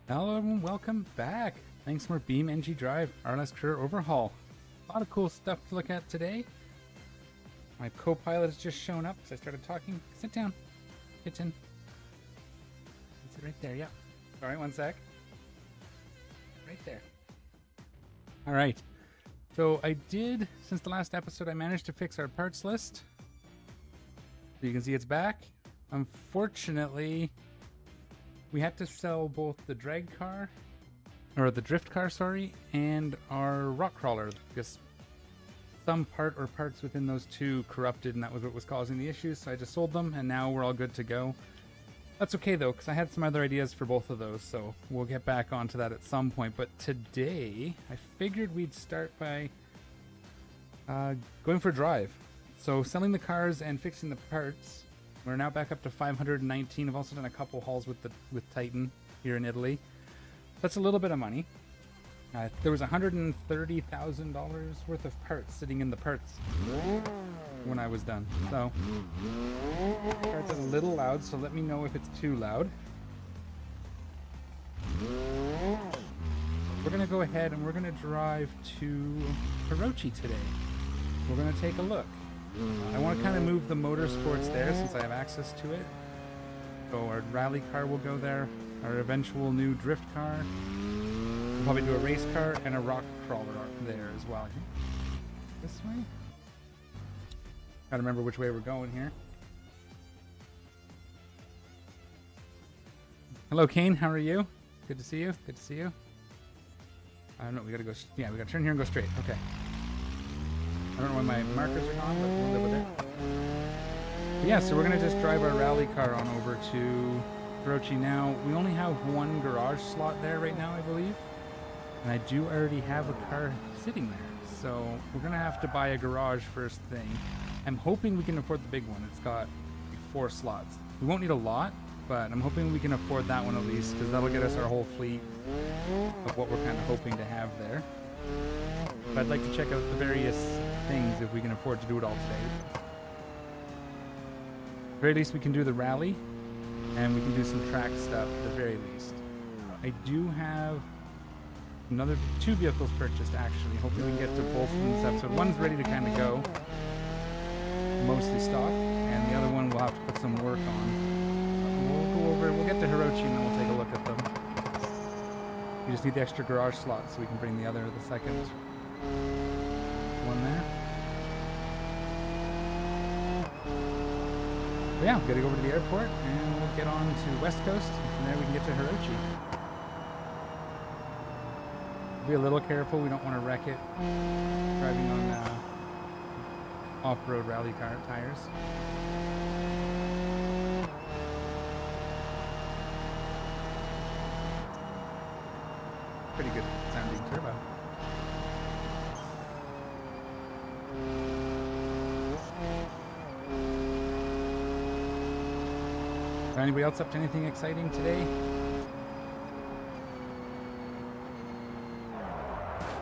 Hello and welcome back. Thanks for BeamNG RLS Career Overhaul. A lot of cool stuff to look at today. My co-pilot has just shown up, so I started talking. Sit down, kitten. Sit right there, yep. All right, one sec. Right there. All right. So I did, since the last episode, I managed to fix our parts list. So you can see it's back. Unfortunately, we had to sell both the drag car, or the drift car, sorry, and our rock crawler, because some part or parts within those two corrupted, and that was what was causing the issues. So I just sold them, and now we're all good to go. That's okay though, because I had some other ideas for both of those, so we'll get back onto that at some point. But today, I figured we'd start by going for a drive. So selling the cars and fixing the parts. We're now back up to 519. I've also done a couple hauls with Titan here in Italy. That's a little bit of money. There was $130,000 worth of parts sitting in the parts when I was done. So, starts a little loud, so let me know if it's too loud. We're going to go ahead and we're going to drive to Hirochi today. We're going to take a look. I want to kind of move the motorsports there since I have access to it. So our rally car will go there, our eventual new drift car. We'll probably do a race car and a rock crawler there as well. This way? Gotta remember which way we're going here. Hello, Kane. How are you? Good to see you. Good to see you. I don't know. We gotta go. Yeah, we gotta turn here and go straight. Okay. I don't know when my markers are gone, but we'll live with it. But yeah, so we're gonna just drive our rally car on over to Hirochi now. We only have one garage slot there right now, I believe. And I do already have a car sitting there. So we're gonna have to buy a garage first thing. I'm hoping we can afford the big one. It's got 4 slots. We won't need a lot, but I'm hoping we can afford that one at least, because that'll get us our whole fleet of what we're kind of hoping to have there. But I'd like to check out the various things if we can afford to do it all today. At the very least, we can do the rally, and we can do some track stuff at the very least. I do have another 2 vehicles purchased, actually. Hopefully we can get to both in this episode. One's ready to kind of go, mostly stock, and the other one we'll have to put some work on. We'll go over, we'll get to Hirochi, and then we'll take a look at them. We just need the extra garage slots so we can bring the second one there. But yeah, we're gonna go over to the airport and we'll get on to West Coast, and from there we can get to Hirochi. Be a little careful, we don't want to wreck it driving on off-road rally car tires. Pretty good sounding turbo. Is anybody else up to anything exciting today?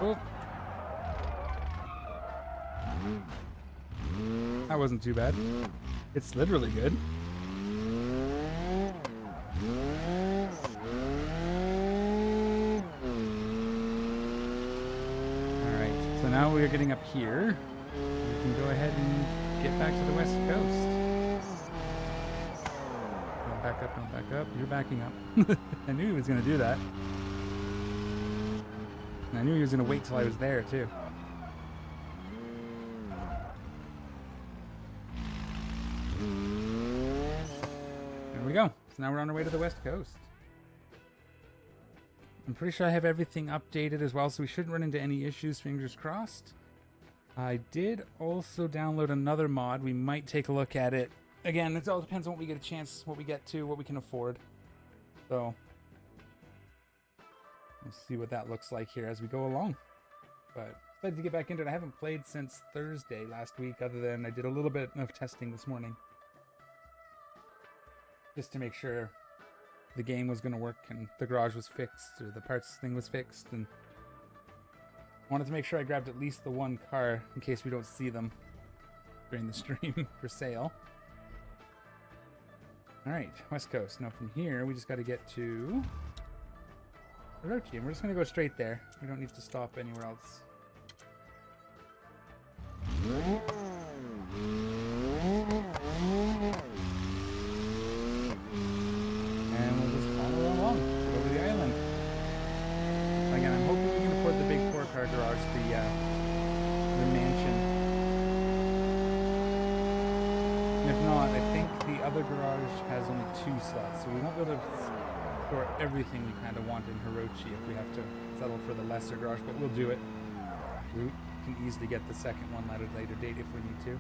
Oh. That wasn't too bad. It's literally good. Alright, so now we're getting up here. We can go ahead and get back to the West Coast. Don't back up, don't back up. You're backing up. I knew he was going to do that. And I knew he was going to wait till I was there, too. There we go. So now we're on our way to the West Coast. I'm pretty sure I have everything updated as well, so we shouldn't run into any issues, fingers crossed. I did also download another mod. We might take a look at it. Again, it all depends on what we get a chance, what we get to, what we can afford. So, we'll see what that looks like here as we go along. But excited to get back into it. I haven't played since Thursday last week, other than I did a little bit of testing this morning. Just to make sure the game was going to work and the garage was fixed, or the parts thing was fixed, and wanted to make sure I grabbed at least the one car in case we don't see them during the stream for sale. Alright, West Coast. Now from here, we just got to get to Hirochi, and we're just gonna go straight there. We don't need to stop anywhere else. And we'll just follow along, go to the island. Again, I'm hoping we can afford the big 4-car garage, the mansion. And if not, I think the other garage has only 2 slots, so we won't be able to store everything we kind of want in Hirochi if we have to settle for the lesser garage, but we'll do it. We can easily get the second one at a later date if we need to.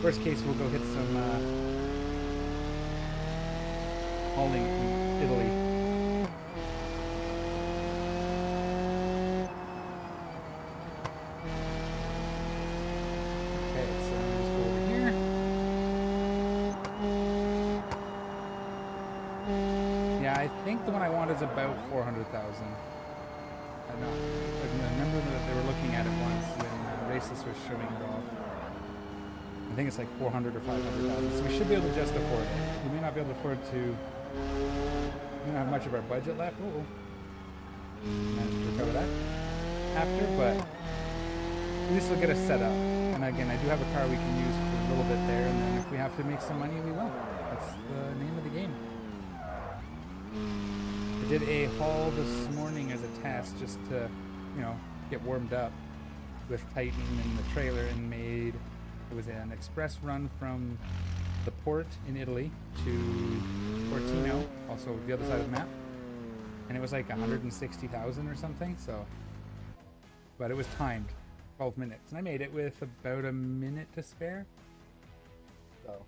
Worst case, we'll go hit some hauling in Italy. Okay, so let's go over here. Yeah, I think the one I want is about 400,000. I remember that they were looking at it once when Raceless was showing it off. I think it's like 400 or 500,000, so we should be able to just afford it. We may not be able to afford to. We don't have much of our budget left. Oh, managed to recover that after, but at least we'll get us set up. And again, I do have a car we can use for a little bit there, and then if we have to make some money, we will. That's the name of the game. I did a haul this morning as a test just to, you know, get warmed up with Titan and the trailer, and it was an express run from the port in Italy to Portino, also the other side of the map, and it was like 160,000 or something, so, but it was timed, 12 minutes, and I made it with about a minute to spare, so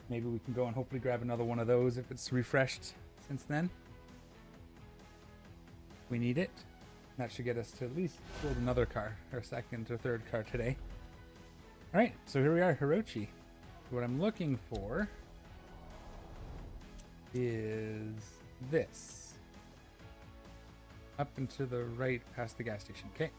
maybe we can go and hopefully grab another one of those if it's refreshed since then. We need it. That should get us to at least build another car, or second or third car today. Alright, so here we are, Hirochi. What I'm looking for is this. Up and to the right past the gas station. Okay.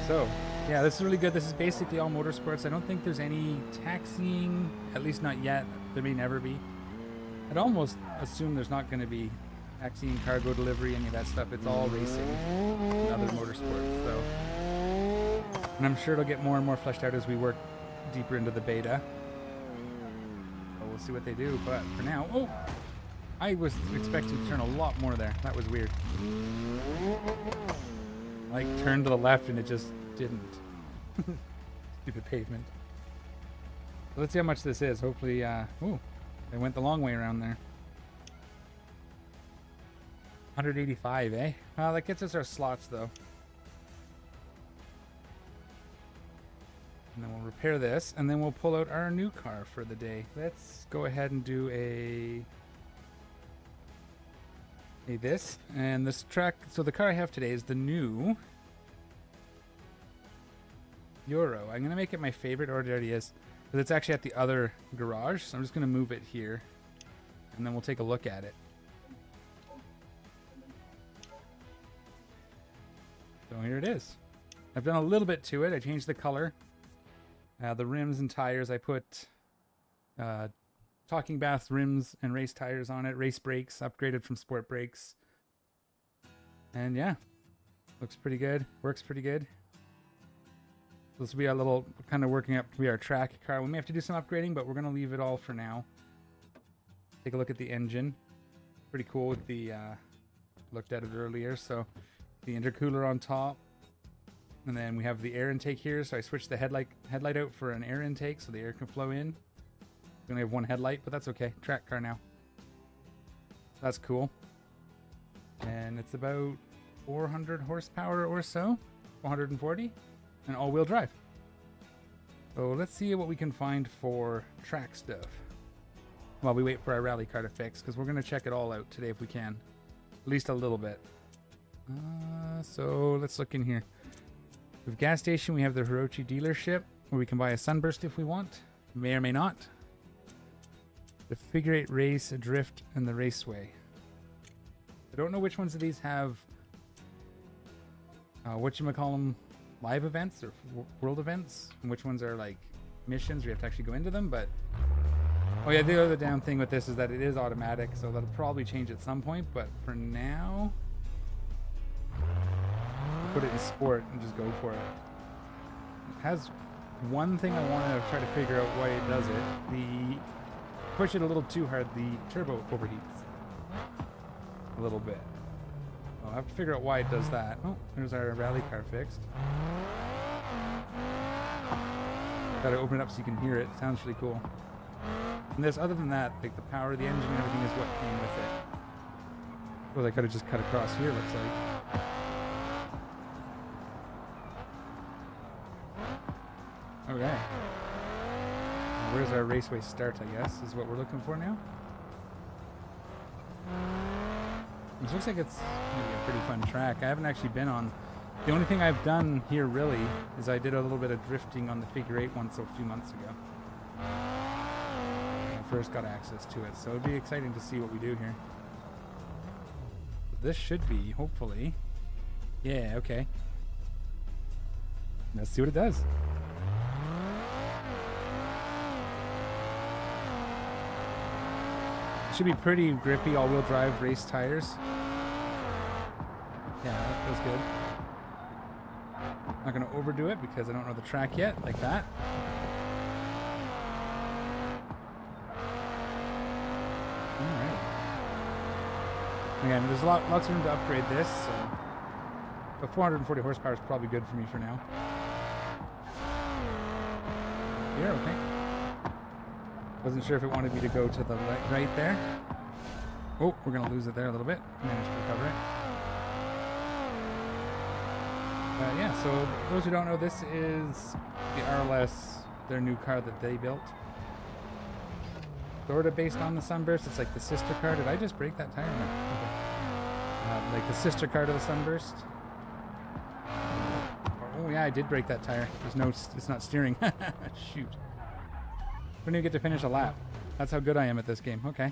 So, yeah, this is really good. This is basically all motorsports. I don't think there's any taxiing, at least not yet. There may never be. I'd almost assume there's not going to be taxiing, cargo delivery, any of that stuff. It's all racing and other motorsports. So, and I'm sure it'll get more and more fleshed out as we work deeper into the beta. So we'll see what they do. But for now, oh, I was expecting to turn a lot more there. That was weird. Like turned to the left and it just didn't. Stupid pavement. So let's see how much this is. Hopefully, ooh, they went the long way around there. 185, eh? Well, that gets us our slots though. And then we'll repair this, and then we'll pull out our new car for the day. Let's go ahead and do this, and this track. So the car I have today is the new Euro. I'm gonna make it my favorite, or it already is, because it's actually at the other garage. So I'm just gonna move it here, and then we'll take a look at it. So here it is. I've done a little bit to it. I changed the color, the rims and tires. I put Talking Baths rims and race tires on it. Race brakes, upgraded from sport brakes. And yeah, looks pretty good. Works pretty good. This will be our little, kind of working up to be our track car. We may have to do some upgrading, but we're going to leave it all for now. Take a look at the engine. Pretty cool with the, looked at it earlier. So the intercooler on top. And then we have the air intake here. So I switched the headlight out for an air intake so the air can flow in. We only have one headlight, but that's okay. Track car now. That's cool. And it's about 400 horsepower or so. 440. And all-wheel drive. So let's see what we can find for track stuff while we wait for our rally car to fix, because we're going to check it all out today if we can. At least a little bit. So let's look in here. We have gas station. We have the Hirochi dealership where we can buy a Sunburst if we want. May or may not. The figure 8 race, a drift, and the raceway. I don't know which ones of these have whatchamacallem, live events or world events, and which ones are like missions where you have to actually go into them. But oh yeah, the other damn thing with this is that it is automatic, so that'll probably change at some point, but for now I'll put it in sport and just go for it. It has one thing I want to try to figure out why it does it. The push it a little too hard, the turbo overheats a little bit. I'll have to figure out why it does that. Oh, there's our rally car fixed. Gotta open it up so you can hear it. It sounds really cool. And this, other than that, like the power of the engine and everything is what came with it. Well, I could have just cut across here, looks like. Okay. Where's our raceway start, I guess, is what we're looking for now. This looks like it's going to be a pretty fun track. I haven't actually been on... The only thing I've done here, really, is I did a little bit of drifting on the figure 8 once a few months ago. When I first got access to it, so it'd be exciting to see what we do here. But this should be, hopefully... Yeah, okay. Let's see what it does. It should be pretty grippy, all-wheel drive race tires. Yeah, that feels good. Not going to overdo it because I don't know the track yet, like that. Alright. Again, there's lots of room to upgrade this, so... But 440 horsepower is probably good for me for now. Here, okay. Wasn't sure if it wanted me to go to the right there. Oh, we're going to lose it there a little bit. Managed to recover it. Yeah, so those who don't know, this is the RLS, their new car that they built. Sort of based on the Sunburst. It's like the sister car. Did I just break that tire? No. Okay. Like the sister car to the Sunburst. Oh yeah, I did break that tire. There's no, it's not steering. Shoot. Don't even get to finish a lap. That's how good I am at this game. Okay.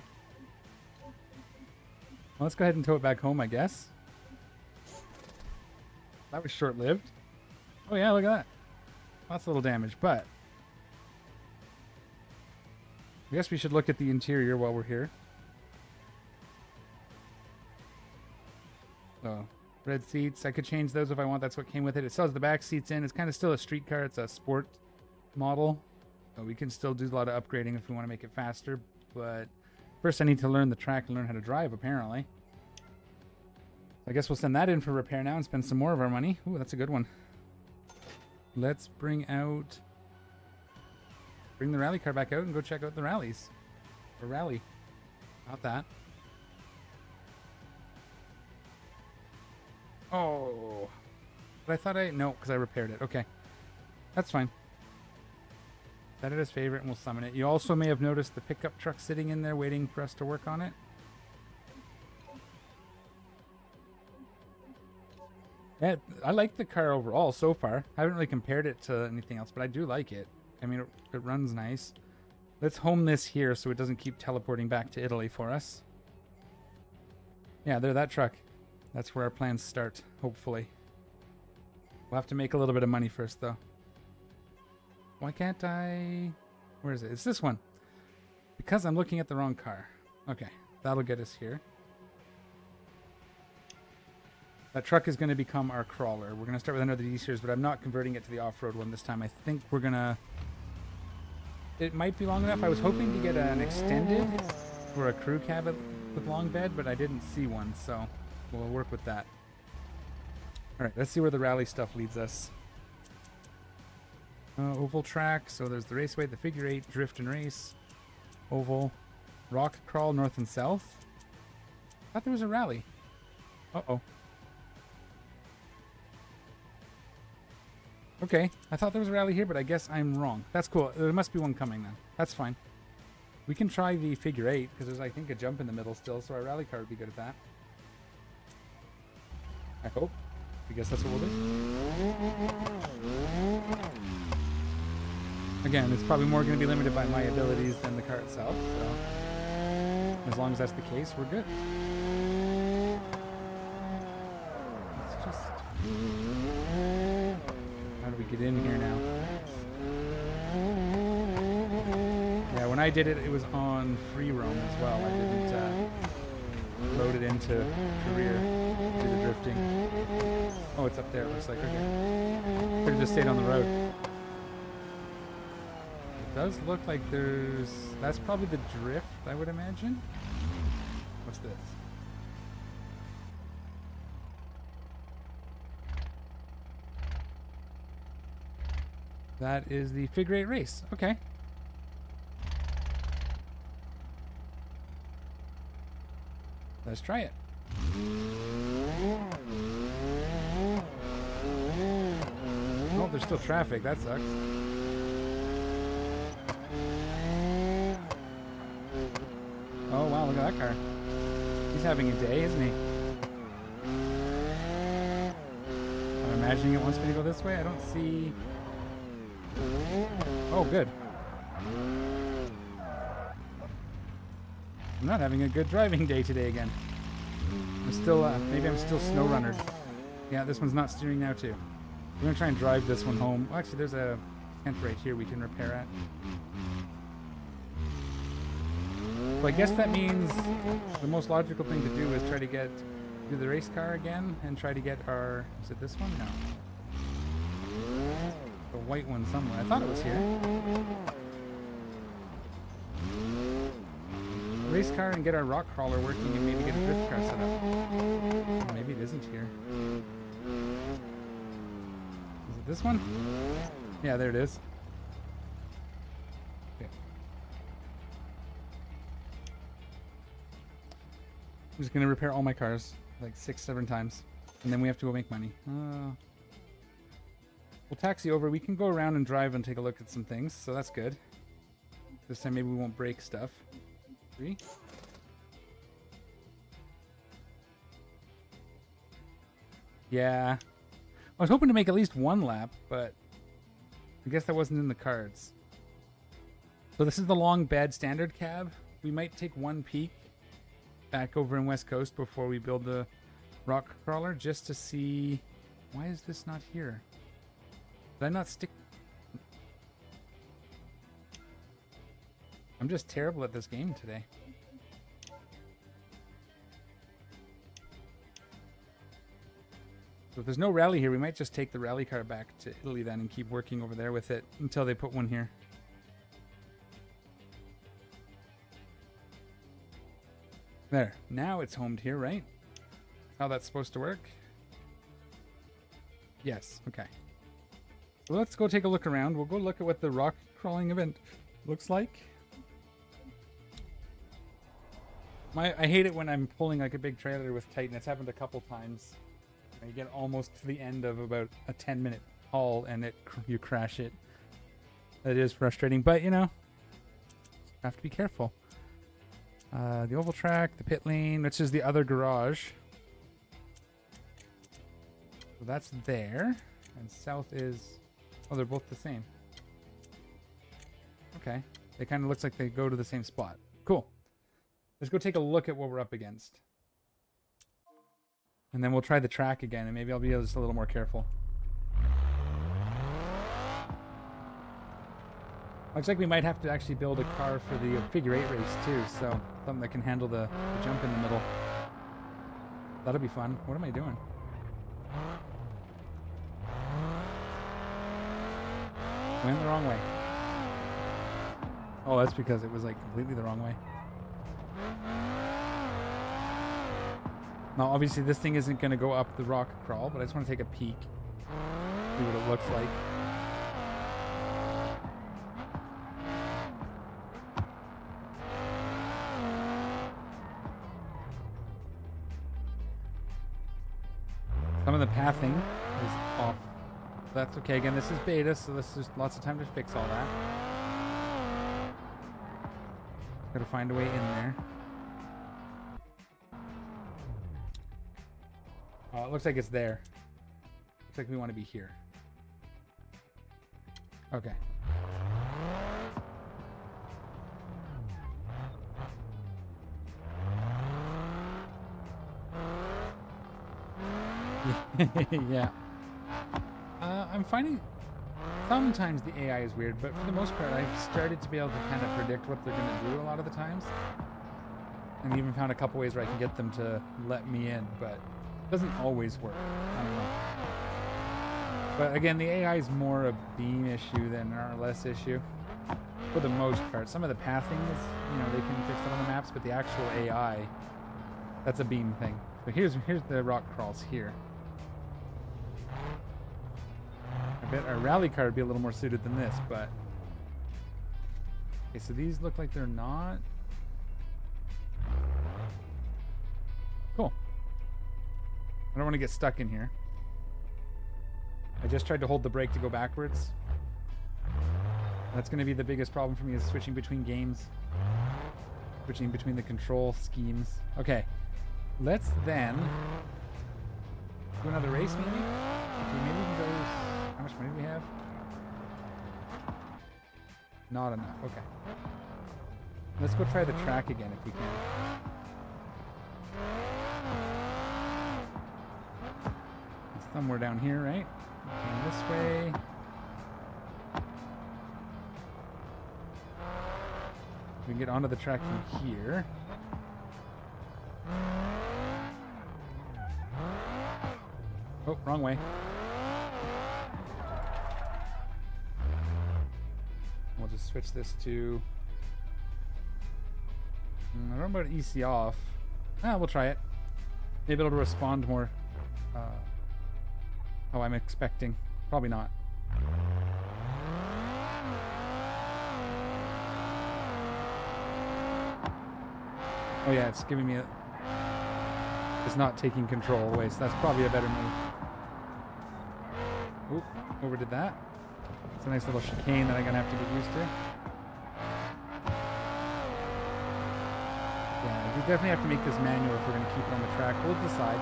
Well, let's go ahead and tow it back home, I guess. That was short-lived. Oh yeah, look at that. Lots of little damage, but... I guess we should look at the interior while we're here. So, red seats. I could change those if I want. That's what came with it. It still has the back seats in. It's kind of still a street car. It's a sport model. So we can still do a lot of upgrading if we want to make it faster. But first I need to learn the track and learn how to drive, apparently. I guess we'll send that in for repair now and spend some more of our money. Ooh, that's a good one. Let's bring the rally car back out and go check out the rallies. Or rally. Not that. Oh. But I thought no, because I repaired it. Okay. That's fine. Set it as favorite and we'll summon it. You also may have noticed the pickup truck sitting in there waiting for us to work on it. Yeah, I like the car overall so far. I haven't really compared it to anything else, but I do like it. I mean, it runs nice. Let's home this here so it doesn't keep teleporting back to Italy for us. Yeah, there, that truck. That's where our plans start, hopefully. We'll have to make a little bit of money first, though. Why can't I... Where is it? It's this one. Because I'm looking at the wrong car. Okay, that'll get us here. That truck is going to become our crawler. We're going to start with another D-Series, but I'm not converting it to the off-road one this time. I think we're going to... It might be long enough. I was hoping to get an extended or a crew cab with long bed, but I didn't see one, so we'll work with that. All right, let's see where the rally stuff leads us. Oval track. So there's the raceway, the figure 8, drift and race. Oval. Rock crawl, north and south. I thought there was a rally. Uh-oh. Okay, I thought there was a rally here, but I guess I'm wrong. That's cool. There must be one coming then. That's fine. We can try the figure 8, because there's, I think, a jump in the middle still, so our rally car would be good at that. I hope. I guess that's what we'll do. Again, it's probably more going to be limited by my abilities than the car itself, so... As long as that's the case, we're good. Let's just... do we get in here now? Yeah, when I did it, it was on free roam as well. I didn't load it into career, do the drifting. Oh, it's up there, it looks like. Okay. Could have just stayed on the road. It does look like there's... That's probably the drift, I would imagine. What's this? That is the figure 8 race. Okay. Let's try it. Oh, there's still traffic. That sucks. Oh, wow. Look at that car. He's having a day, isn't he? I'm imagining it wants me to go this way. I don't see... Oh, good. I'm not having a good driving day today again. I'm still, maybe I'm still snow runnered. Yeah, this one's not steering now too. We're gonna try and drive this one home. Well, actually, there's a tent right here we can repair at. So I guess that means the most logical thing to do is try to do the race car again and try to get our, is it this one? No. The white one somewhere. I thought it was here. Race car and get our rock crawler working and maybe get a drift car set up. Or maybe it isn't here. Is it this one? Yeah, there it is. Okay. I'm just gonna repair all my cars like 6-7 times, and then we have to go make money. We'll taxi over. We can go around and drive and take a look at some things, so that's good. This time maybe we won't break stuff. 3. Yeah. I was hoping to make at least 1 lap, but I guess that wasn't in the cards. So this is the long bad standard cab. We might take 1 peek back over in West Coast before we build the rock crawler just to see... Why is this not here? Did I not stick... I'm just terrible at this game today. So if there's no rally here, we might just take the rally car back to Italy then and keep working over there with it until they put one here. There. Now it's homed here, right? How that's supposed to work? Yes. Okay. So let's go take a look around. We'll go look at what the rock crawling event looks like. I hate it when I'm pulling like a big trailer with Titan. It's happened a couple times. You get almost to the end of about a 10-minute haul and you crash it. It is frustrating, but you know, have to be careful. The oval track, the pit lane, which is the other garage. So that's there. And south is... Oh, they're both the same. Okay. They kind of looks like they go to the same spot. Cool. Let's go take a look at what we're up against. And then we'll try the track again, and maybe I'll be just a little more careful. Looks like we might have to actually build a car for the figure 8 race too, so something that can handle the jump in the middle. That'll be fun. What am I doing? Went the wrong way. Oh, that's because it was like completely the wrong way. Now, obviously, this thing isn't going to go up the rock crawl, but I just want to take a peek, see what it looks like. Some of the pathing is off. That's okay. Again, this is beta, so this is lots of time to fix all that. Gotta find a way in there. Oh, it looks like it's there. Looks like we want to be here. Okay. Yeah. I'm finding Sometimes the AI is weird, but for the most part, I've started to be able to kind of predict what they're going to do a lot of the times. And even found a couple ways where I can get them to let me in, but it doesn't always work. I don't know. But again, the AI is more a Beam issue than an RLS issue. For the most part. Some of the pathing is, you know, they can fix it on the maps, but the actual AI, that's a Beam thing. So here's the rock crawls here. I bet our rally car would be a little more suited than this, but... Okay, so these look like they're not... Cool. I don't want to get stuck in here. I just tried to hold the brake to go backwards. That's going to be the biggest problem for me, is switching between games. Switching between the control schemes. Okay. Let's then do another race, maybe? Okay, maybe we can go... How much money do we have? Not enough. Okay. Let's go try the track again if we can. It's somewhere down here, right? Okay, this way. We can get onto the track from here. Oh, wrong way. We'll just switch this to... I don't know about EC off. We'll try it. Maybe it'll respond more how I'm expecting. Probably not. Oh yeah, it's giving me a... It's not taking control away, so that's probably a better move. Oop, overdid that. It's a nice little chicane that I'm gonna have to get used to. Yeah, we definitely have to make this manual if we're gonna keep it on the track. We'll decide.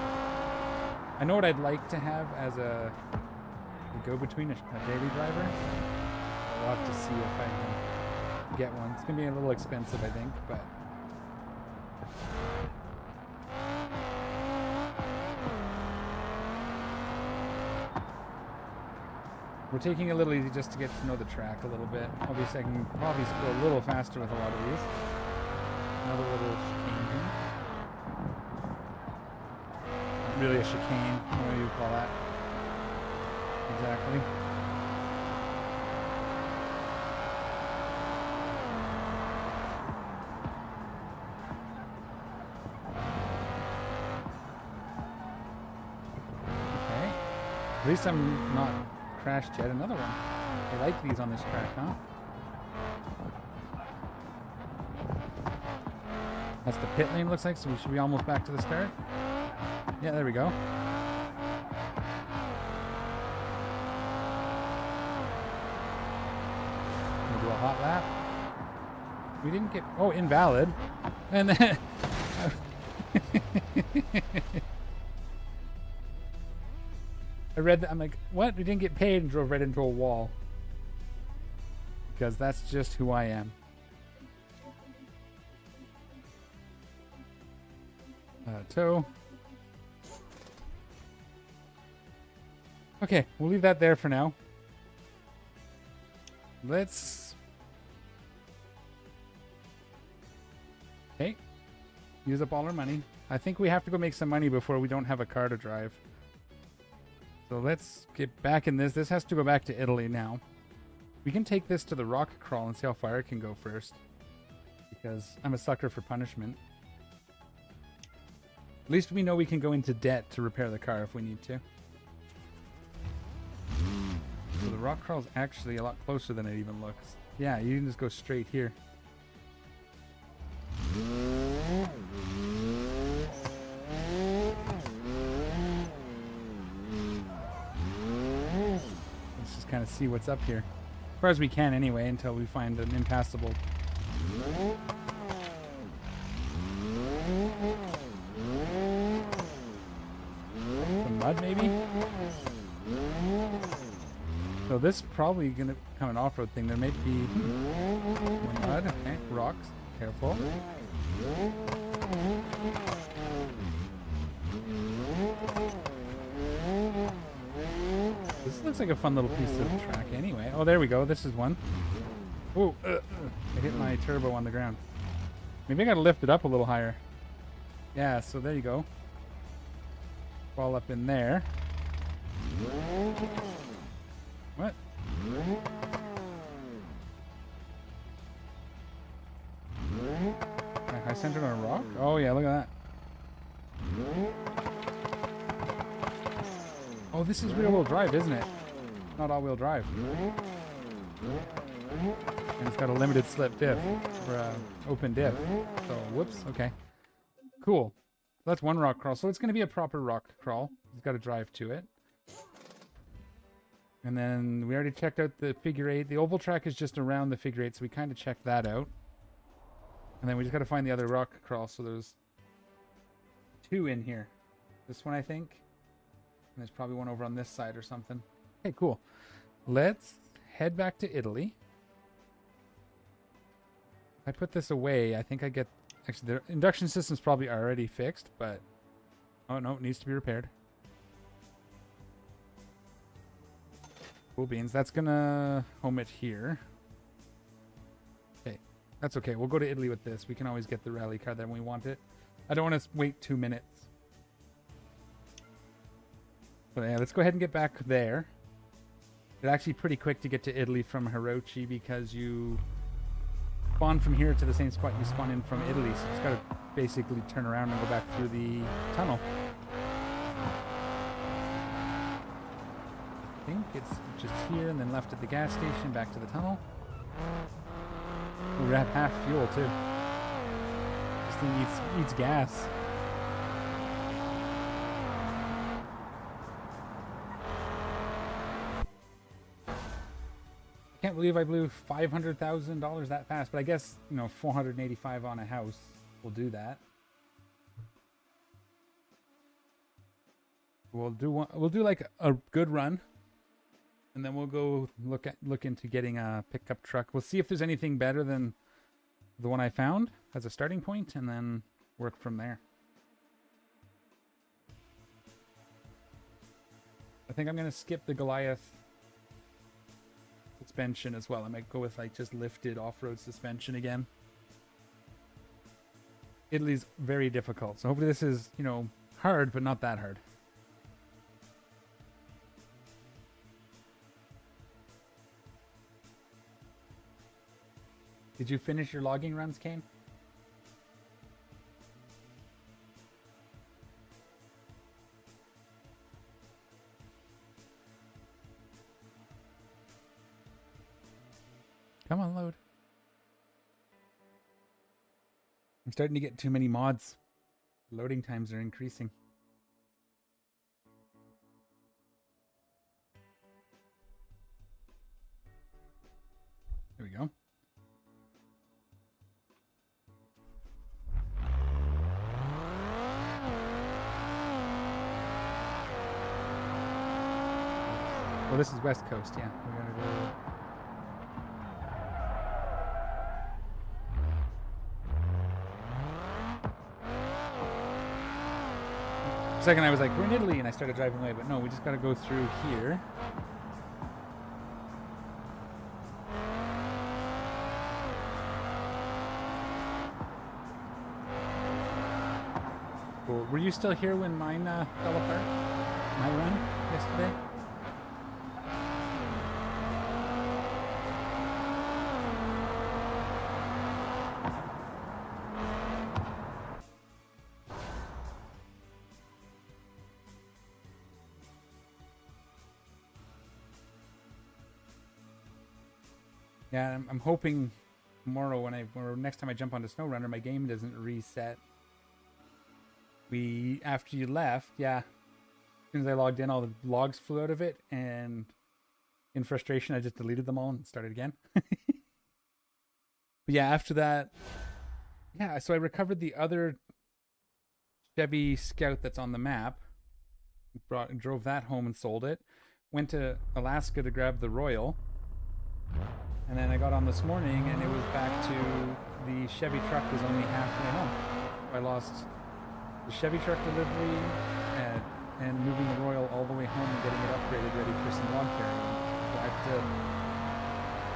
I know what I'd like to have as a go-between, a daily driver. We'll have to see if I can get one. It's gonna be a little expensive, I think, but... We're taking it a little easy just to get to know the track a little bit. Obviously, I can probably go a little faster with a lot of these. Another little chicane here. Not really a chicane. What do you call that? Exactly. Okay. At least I'm not crashed yet. Another one. I like these on this track, huh? That's the pit lane, looks like, so we should be almost back to the start. Yeah, there we go. We'll do a hot lap. We didn't get... Oh, invalid. And then... I read that. I'm like, what? We didn't get paid, and drove right into a wall. Because that's just who I am. Tow. Okay, we'll leave that there for now. Let's... Okay. Use up all our money. I think we have to go make some money before we don't have a car to drive. So let's get back in this. This has to go back to Italy now. We can take this to the rock crawl and see how far it can go first. Because I'm a sucker for punishment. At least we know we can go into debt to repair the car if we need to. So the rock crawl is actually a lot closer than it even looks. Yeah, you can just go straight here. Let's just kind of see what's up here. As far as we can anyway, until we find an impassable. Some mud maybe? So this is probably going to become an off-road thing. There may be more mud. Okay, rocks. Careful. This looks like a fun little piece of track anyway. Oh, there we go. This is one. Oh, I hit my turbo on the ground. Maybe I gotta lift it up a little higher. Yeah, so there you go. Fall up in there. What? I centered on a rock? Oh yeah, look at that. Oh, this is rear-wheel drive, isn't it? Not all-wheel drive. And it's got a limited slip diff, or open diff. So, whoops, okay. Cool. So that's one rock crawl. So it's going to be a proper rock crawl. You've got to drive to it. And then we already checked out the figure eight. The oval track is just around the figure eight, so we kind of checked that out. And then we just got to find the other rock crawl. So there's two in here. This one, I think. And there's probably one over on this side or something. Okay, cool. Let's head back to Italy. I put this away. I think I get... Actually, the induction system's probably already fixed, but... Oh, no, it needs to be repaired. Cool beans. That's gonna home it here. Okay, that's okay. We'll go to Italy with this. We can always get the rally car there when we want it. I don't want to wait 2 minutes. But yeah, let's go ahead and get back there. It's actually pretty quick to get to Italy from Hirochi because you spawn from here to the same spot you spawn in from Italy. So you just gotta basically turn around and go back through the tunnel. I think it's just here and then left at the gas station, back to the tunnel. We have half fuel too. This thing eats gas. I can't believe I blew $500,000 that fast, but I guess, you know, 485 on a house will do that. We'll do like a good run. And then we'll go look into getting a pickup truck. We'll see if there's anything better than the one I found as a starting point, and then work from there. I think I'm going to skip the Goliath suspension as well. I might go with like just lifted off-road suspension again. Italy's very difficult, so hopefully this is, you know, hard, but not that hard. Did you finish your logging runs, Kane? Come on, load. I'm starting to get too many mods. Loading times are increasing. There we go. Well, this is West Coast, yeah. We're gonna go. For a second, I was like, we're in Italy, and I started driving away, but no, we just gotta go through here. Cool. Were you still here when mine fell apart? My run yesterday? Yeah, I'm hoping tomorrow or next time I jump onto SnowRunner, my game doesn't reset. After you left, yeah, as soon as I logged in, all the logs flew out of it, and in frustration, I just deleted them all and started again. But yeah, after that, yeah, so I recovered the other Chevy Scout that's on the map, drove that home and sold it, went to Alaska to grab the Royal. And then I got on this morning, and it was back to the Chevy truck was only halfway home. I lost the Chevy truck delivery, and moving the Royal all the way home and getting it upgraded ready for some log carrying. So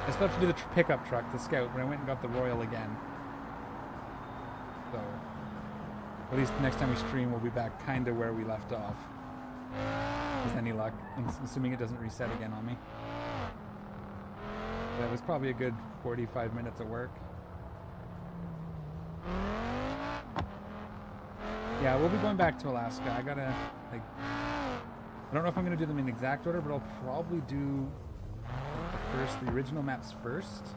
I still have to do the pickup truck, the Scout, but I went and got the Royal again. So at least next time we stream, we'll be back kind of where we left off. With any luck, assuming it doesn't reset again on me. That was probably a good 45 minutes of work. Yeah, we'll be going back to Alaska. I gotta, like, I don't know if I'm gonna do them in exact order, but I'll probably do the original maps first.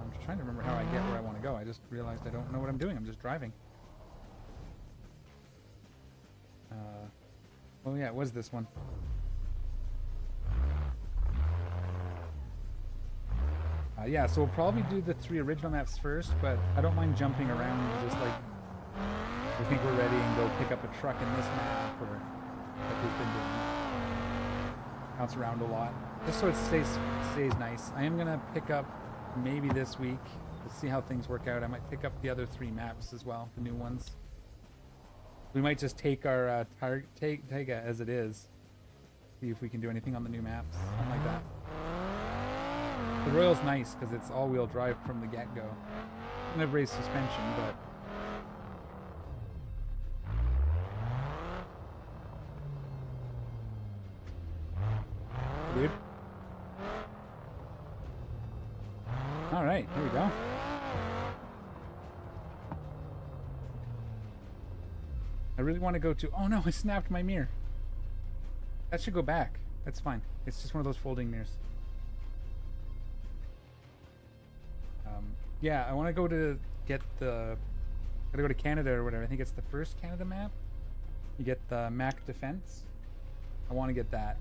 I'm just trying to remember how I get where I want to go. I just realized I don't know what I'm doing. I'm just driving. Oh yeah, it was this one. Yeah, so we'll probably do the 3 original maps first, but I don't mind jumping around and just like, we think we're ready and go pick up a truck in this map, or like we've been doing. Bounce around a lot, just so it stays nice. I am gonna pick up maybe this week. We'll see how things work out. I might pick up the other 3 maps as well, the new ones. We might just take our take it as it is. See if we can do anything on the new maps, something like that. The Royal's nice because it's all-wheel drive from the get-go. Doesn't have raised suspension, but dude. All right, here we go. I really want to go to... Oh no, I snapped my mirror. That should go back. That's fine. It's just one of those folding mirrors. Yeah, I want to go to get the... Gotta go to Canada or whatever. I think it's the first Canada map. You get the Mac Defense. I want to get that.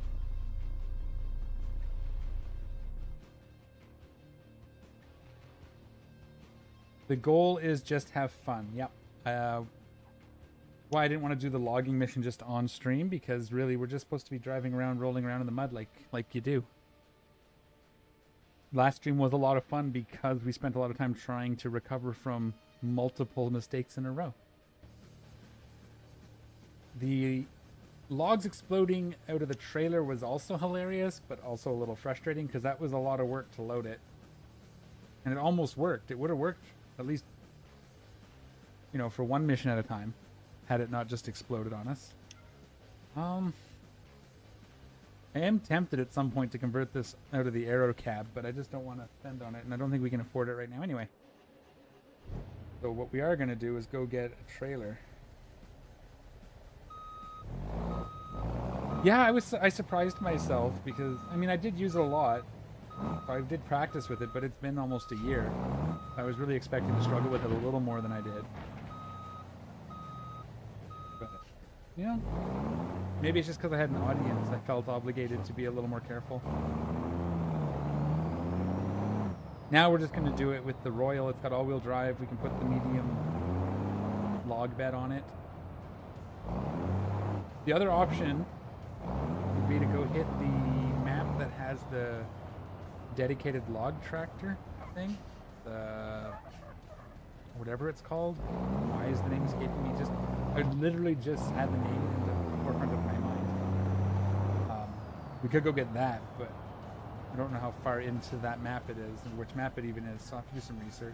The goal is just have fun. Yep. Why I didn't want to do the logging mission just on stream, because really we're just supposed to be driving around, rolling around in the mud like you do. Last stream was a lot of fun because we spent a lot of time trying to recover from multiple mistakes in a row. The logs exploding out of the trailer was also hilarious, but also a little frustrating because that was a lot of work to load it. And it almost worked. It would have worked at least, you know, for one mission at a time, had it not just exploded on us. I am tempted at some point to convert this out of the aero cab, but I just don't want to spend on it, and I don't think we can afford it right now anyway. So what we are going to do is go get a trailer. Yeah, I surprised myself because, I mean, I did use it a lot. I did practice with it, but it's been almost a year. I was really expecting to struggle with it a little more than I did. But, you know, maybe it's just because I had an audience. I felt obligated to be a little more careful. Now we're just going to do it with the Royal. It's got all-wheel drive. We can put the medium log bed on it. The other option would be to go hit the map that has the dedicated log tractor thing, the whatever it's called. Why is the name escaping me? I literally just had the name in the forefront of my mind. We could go get that, but I don't know how far into that map it is and which map it even is, so I'll have to do some research.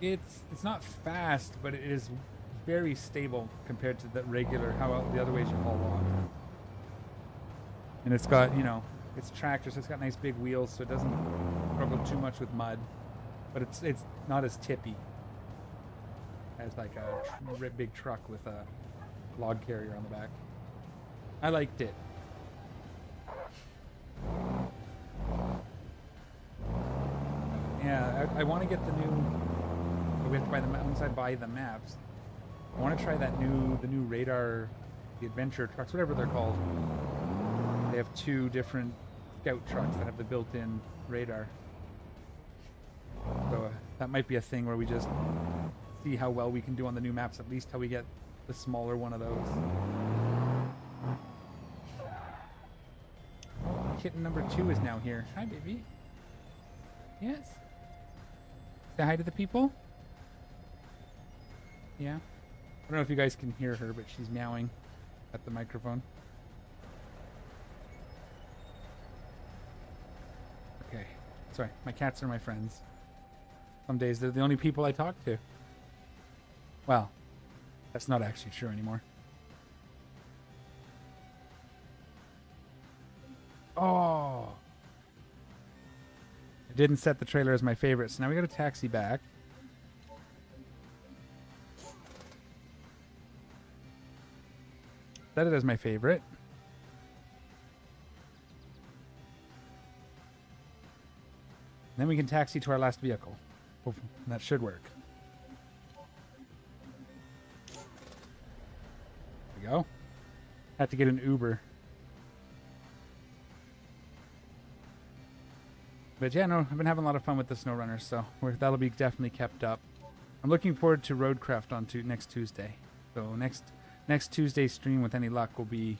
It's not fast, but it is very stable compared to the regular, the other ways you haul log. And it's got, you know, it's tractor, so it's got nice big wheels, so it doesn't struggle too much with mud. But it's not as tippy as like a big truck with a log carrier on the back. I liked it. Yeah, I want to get the new... We have to buy once I buy the maps, I want to try the new radar, the adventure trucks, whatever they're called. They have 2 different scout trucks that have the built-in radar. So that might be a thing where we just see how well we can do on the new maps, at least till we get the smaller one of those. Kitten number 2 is now here. Hi, baby. Yes. Say hi to the people. Yeah. I don't know if you guys can hear her, but she's meowing at the microphone. Okay. Sorry, my cats are my friends. Some days they're the only people I talk to. Well, that's not actually true anymore. Oh! I didn't set the trailer as my favorite, so now we got to taxi back. Set it as my favorite. Then we can taxi to our last vehicle. That should work. There we go. Had to get an Uber. But yeah, no, I've been having a lot of fun with the SnowRunner, so that'll be definitely kept up. I'm looking forward to Roadcraft on next Tuesday. So next Tuesday stream, with any luck, will be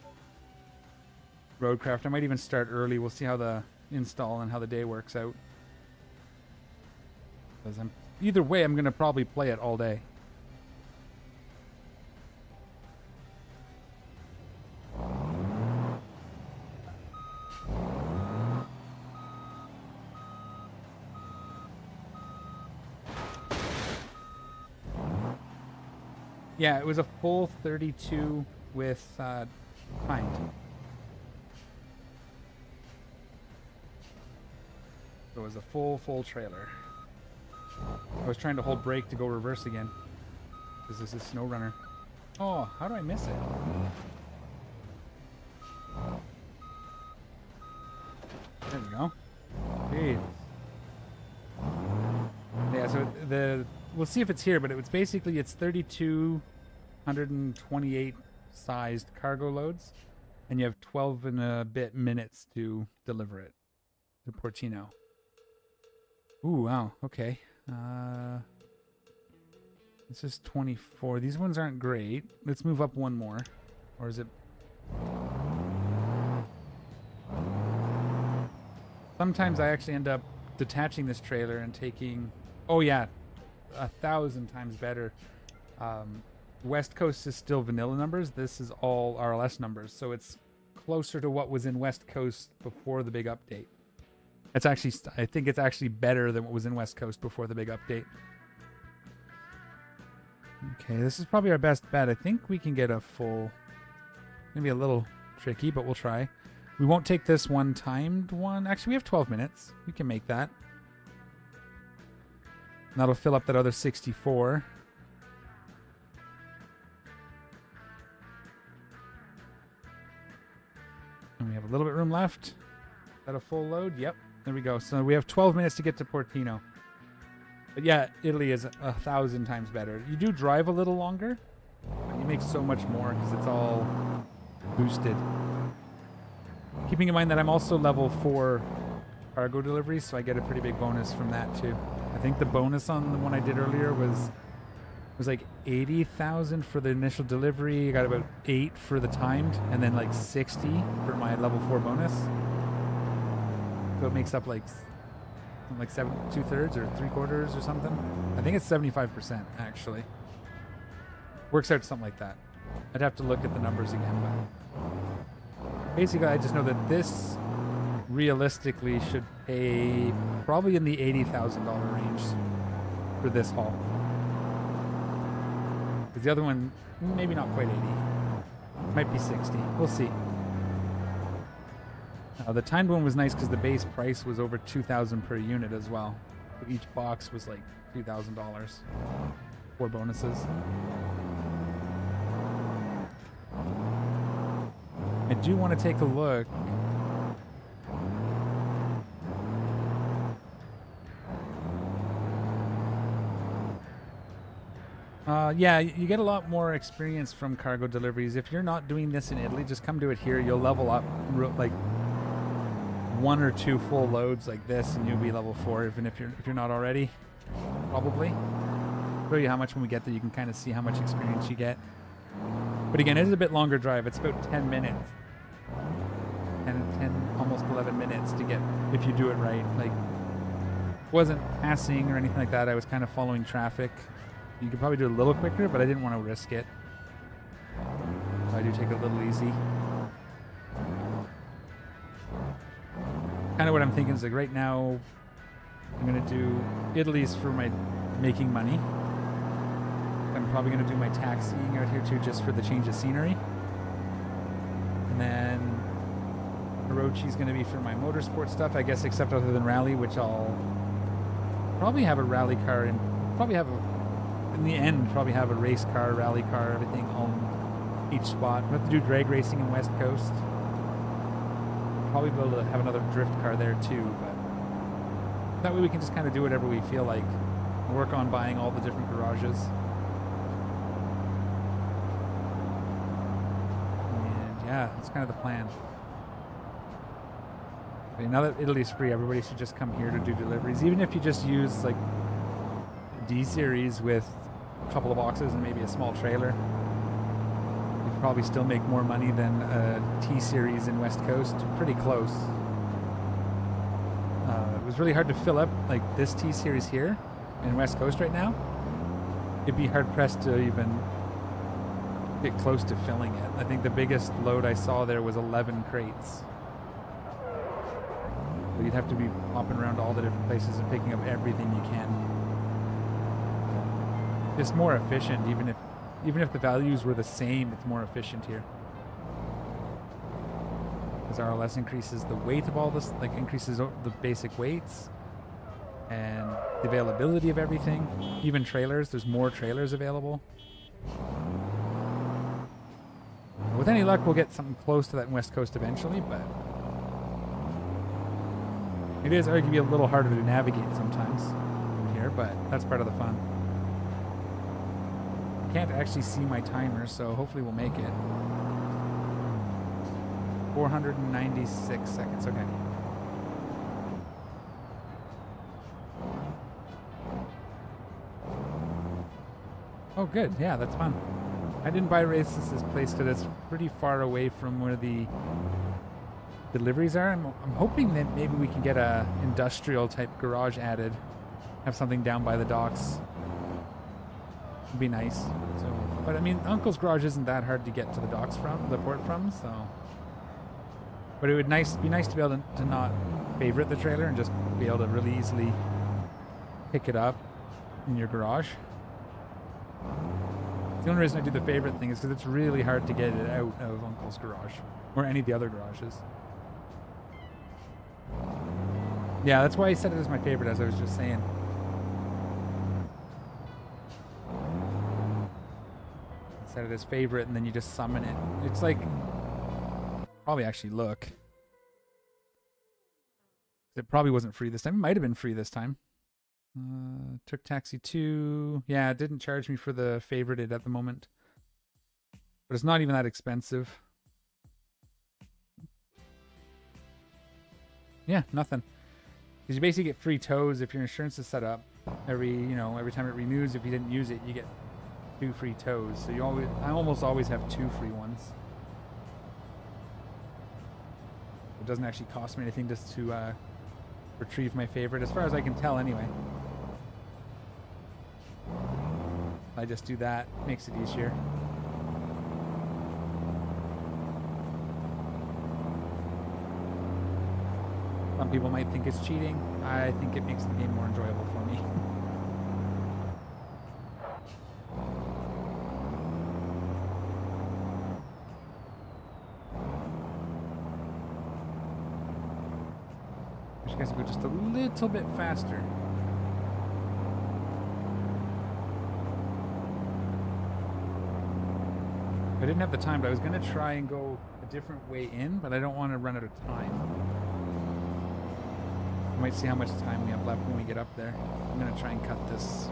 Roadcraft. I might even start early. We'll see how the install and how the day works out. Because either way, I'm going to probably play it all day. Yeah, it was a full 32 with kind. So it was a full trailer. I was trying to hold brake to go reverse again, because this is SnowRunner. Oh, how do I miss it? There we go. Jeez. Yeah, so we'll see if it's here, but it's 3,228 sized cargo loads, and you have 12 and a bit minutes to deliver it to Portino. Ooh, wow, okay. This is 24. These ones aren't great. Let's move up one more. Or is it... Sometimes I actually end up detaching this trailer and taking... Oh yeah, 1,000 times better. West Coast is still vanilla numbers. This is all RLS numbers. So it's closer to what was in West Coast before the big update. It's actually, I think it's actually better than what was in West Coast before the big update. Okay, this is probably our best bet. I think we can get a full... Maybe a little tricky, but we'll try. We won't take this one timed one. Actually, we have 12 minutes. We can make that. And that'll fill up that other 64. And we have a little bit of room left. Is that a full load? Yep. There we go. So we have 12 minutes to get to Portino. But yeah, Italy is 1,000 times better. You do drive a little longer, but you make so much more because it's all boosted. Keeping in mind that I'm also level 4 cargo deliveries, so I get a pretty big bonus from that too. I think the bonus on the one I did earlier was like 80,000 for the initial delivery. I got about 8 for the timed, and then like 60 for my level 4 bonus. So it makes up like 2/3 or 3/4 or something. I think it's 75% actually. Works out something like that. I'd have to look at the numbers again, but basically I just know that this realistically should pay probably in the $80,000 range for this haul. Because the other one, maybe not quite 80. Might be 60. We'll see. The timed one was nice because the base price was over $2,000 per unit as well. So each box was like $2,000 for bonuses. I do want to take a look. Yeah, you get a lot more experience from cargo deliveries. If you're not doing this in Italy, just come do it here. You'll level up like 1 or 2 full loads like this, and you'll be level 4, even if you're not already. Probably. Show you how much when we get there. You can kind of see how much experience you get. But again, it is a bit longer drive. It's about 10 minutes. 10, almost 11 minutes to get, if you do it right. Like, wasn't passing or anything like that. I was kind of following traffic. You could probably do it a little quicker, but I didn't want to risk it. So I do take it a little easy. Kind of what I'm thinking is like right now, I'm going to do Italy's for my making money. I'm probably going to do my taxiing out here too, just for the change of scenery. And then Hirochi's going to be for my motorsport stuff, I guess, except other than rally, which I'll probably have a rally car and probably have in the end, probably have a race car, rally car, everything on each spot. We'll have to do drag racing in West Coast. Probably be able to have another drift car there too, but that way we can just kind of do whatever we feel like. Work on buying all the different garages. And yeah, that's kind of the plan. Okay, now that Italy's free, everybody should just come here to do deliveries. Even if you just use like D series with a couple of boxes and maybe a small trailer, you could probably still make more money than a T series in West Coast. Pretty close. It was really hard to fill up like this T series here in West Coast right now. It'd be hard pressed to even get close to filling it. I think the biggest load I saw there was 11 crates. So you'd have to be hopping around to all the different places and picking up everything you can. It's more efficient, even if the values were the same, it's more efficient here. As RLS increases the weight of all this, like increases the basic weights and the availability of everything. Even trailers, there's more trailers available. With any luck, we'll get something close to that in West Coast eventually, but it is arguably a little harder to navigate sometimes here, but that's part of the fun. I can't actually see my timer, so hopefully we'll make it. 496 seconds, okay. Oh, good, yeah, that's fun. I didn't buy races this place because it's pretty far away from where the deliveries are. I'm hoping that maybe we can get a industrial type garage added. Have something down by the docks. Would be nice. So, but I mean, Uncle's garage isn't that hard to get to the docks from, the port from, so. But it would be nice to be able to not favorite the trailer and just be able to really easily pick it up in your garage. The only reason I do the favorite thing is because it's really hard to get it out of Uncle's garage or any of the other garages. Yeah, that's why I said it as my favorite, as I was just saying. I said it as favorite, and then you just summon it. It's like, probably actually look. It probably wasn't free this time. It might have been free this time. Took taxi 2. Yeah, it didn't charge me for the favorited at the moment. But it's not even that expensive. Yeah, nothing. Because you basically get free tows if your insurance is set up. Every time it renews, if you didn't use it, you get 2 free tows. So I almost always have 2 free ones. It doesn't actually cost me anything just to retrieve my favorite, as far as I can tell anyway. I just do that, makes it easier. Some people might think it's cheating. I think it makes the game more enjoyable for me. Wish you guys would go just a little bit faster. I didn't have the time, but I was going to try and go a different way in, but I don't want to run out of time. I might see how much time we have left when we get up there. I'm going to try and cut this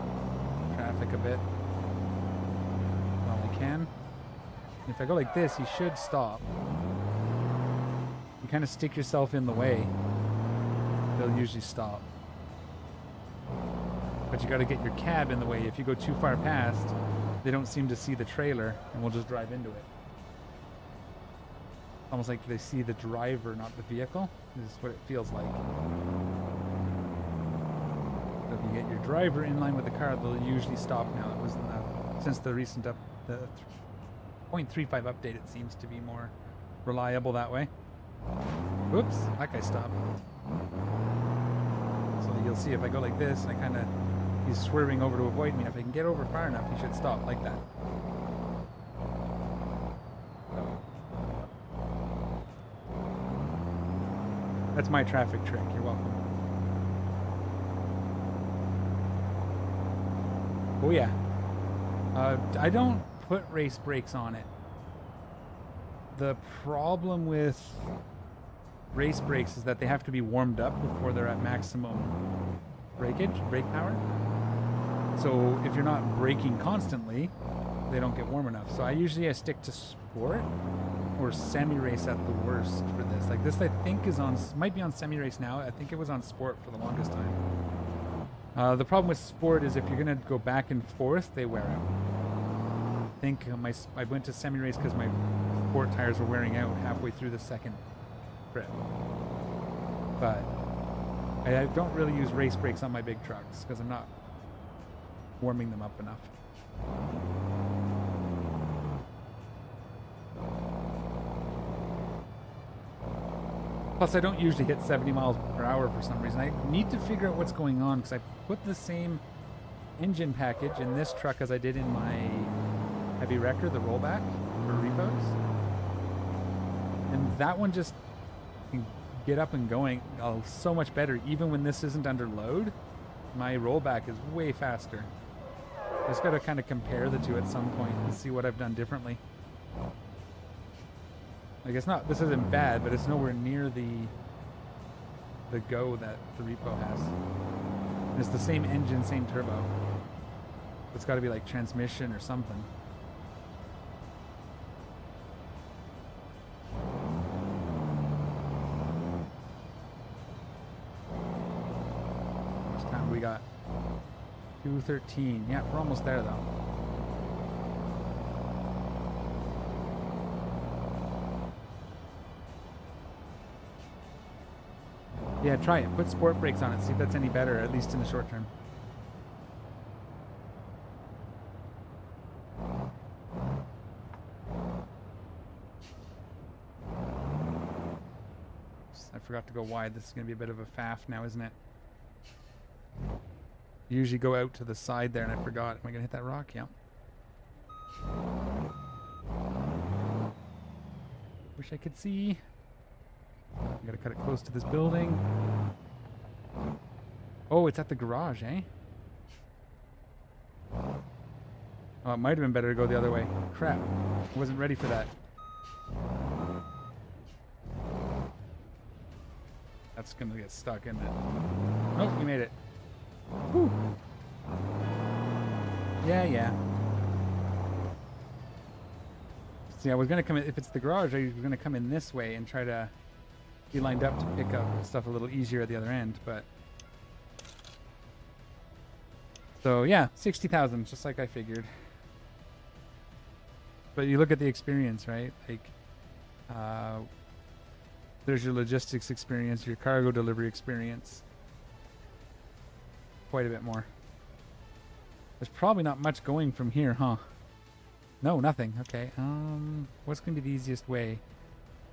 traffic a bit while I can. If I go like this, you should stop. You kind of stick yourself in the way, they'll usually stop. But you got to get your cab in the way. If you go too far past, they don't seem to see the trailer, and we'll just drive into it. Almost like they see the driver, not the vehicle, is what it feels like. if you get your driver in line with the car, they'll usually stop now. It was in since the recent the 0.35 update, it seems to be more reliable that way. Whoops, that guy stopped. So you'll see if I go like this and I kind of, he's swerving over to avoid me. And if I can get over far enough, he should stop like that. So, that's my traffic trick. You're welcome. Oh yeah. I don't put race brakes on it. The problem with race brakes is that they have to be warmed up before they're at maximum brake power. So if you're not braking constantly, they don't get warm enough. So I stick to sport or semi-race at the worst for this. Like this I think is on, might be on semi-race now. I think it was on sport for the longest time. The problem with sport is if you're gonna go back and forth, they wear out. I think I went to semi-race because my sport tires were wearing out halfway through the second trip. But I don't really use race brakes on my big trucks because I'm not warming them up enough. Plus, I don't usually hit 70 miles per hour for some reason. I need to figure out what's going on because I put the same engine package in this truck as I did in my heavy wrecker, the rollback for repos. And that one just can get up and going so much better. Even when this isn't under load, my rollback is way faster. I just got to kind of compare the two at some point and see what I've done differently. Like it's not, this isn't bad, but it's nowhere near the go that the repo has. And it's the same engine, same turbo. It's got to be like transmission or something. This time we got 213. Yeah, we're almost there though. Yeah, try it. Put sport brakes on it. See if that's any better, at least in the short term. Oops, I forgot to go wide. This is going to be a bit of a faff now, isn't it? You usually go out to the side there, and I forgot. Am I going to hit that rock? Yeah. Wish I could see. I gotta cut it close to this building. Oh, it's at the garage, eh? Oh, it might have been better to go the other way. Crap. I wasn't ready for that. That's gonna get stuck, isn't it? Nope, we made it. Whew. Yeah. See, I was gonna come in, if it's the garage, I was gonna come in this way and try to be lined up to pick up stuff a little easier at the other end, but so yeah, 60,000, just like I figured. But you look at the experience, right? Like, there's your logistics experience, your cargo delivery experience. Quite a bit more. There's probably not much going from here, huh? No, nothing. Okay. What's gonna be the easiest way?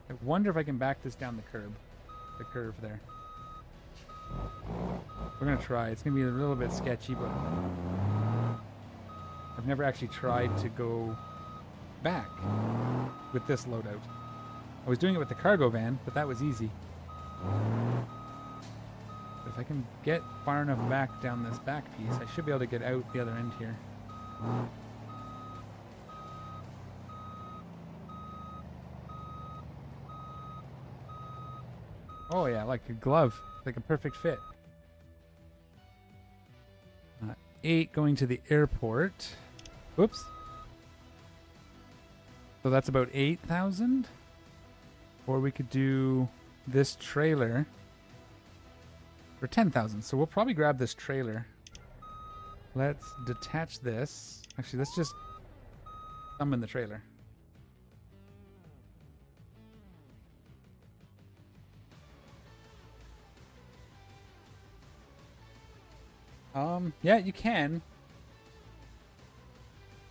I wonder if I can back this down the curve there. We're gonna try. It's gonna be a little bit sketchy, but I've never actually tried to go back with this loadout. I was doing it with the cargo van, but that was easy. But if I can get far enough back down this back piece, I should be able to get out the other end here. Oh yeah, like a glove, like a perfect fit. 8 going to the airport. Whoops. So that's about 8,000. Or we could do this trailer for 10,000. So we'll probably grab this trailer. Let's detach this. Actually, let's just summon the trailer. Yeah, you can.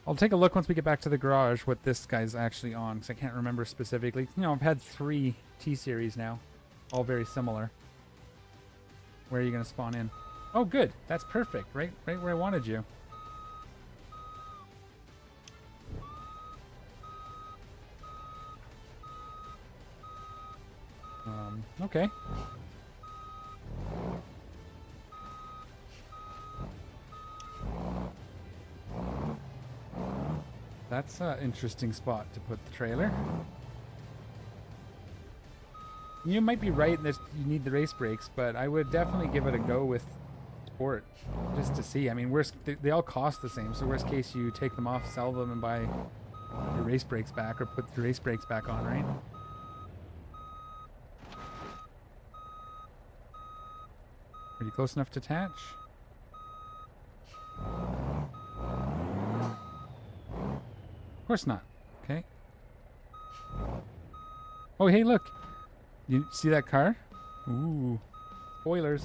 I'll take a look once we get back to the garage what this guy's actually on, because I can't remember specifically. You know, I've had 3 T-Series now, all very similar. Where are you going to spawn in? Oh, good. That's perfect. Right where I wanted you. Okay. That's an interesting spot to put the trailer. You might be right in this, you need the race brakes, but I would definitely give it a go with Sport, just to see. I mean, they all cost the same, so worst case you take them off, sell them, and buy your race brakes back, or put the race brakes back on, right? Are you close enough to attach? Of course not. Okay. Oh, hey, look. You see that car? Ooh. Spoilers.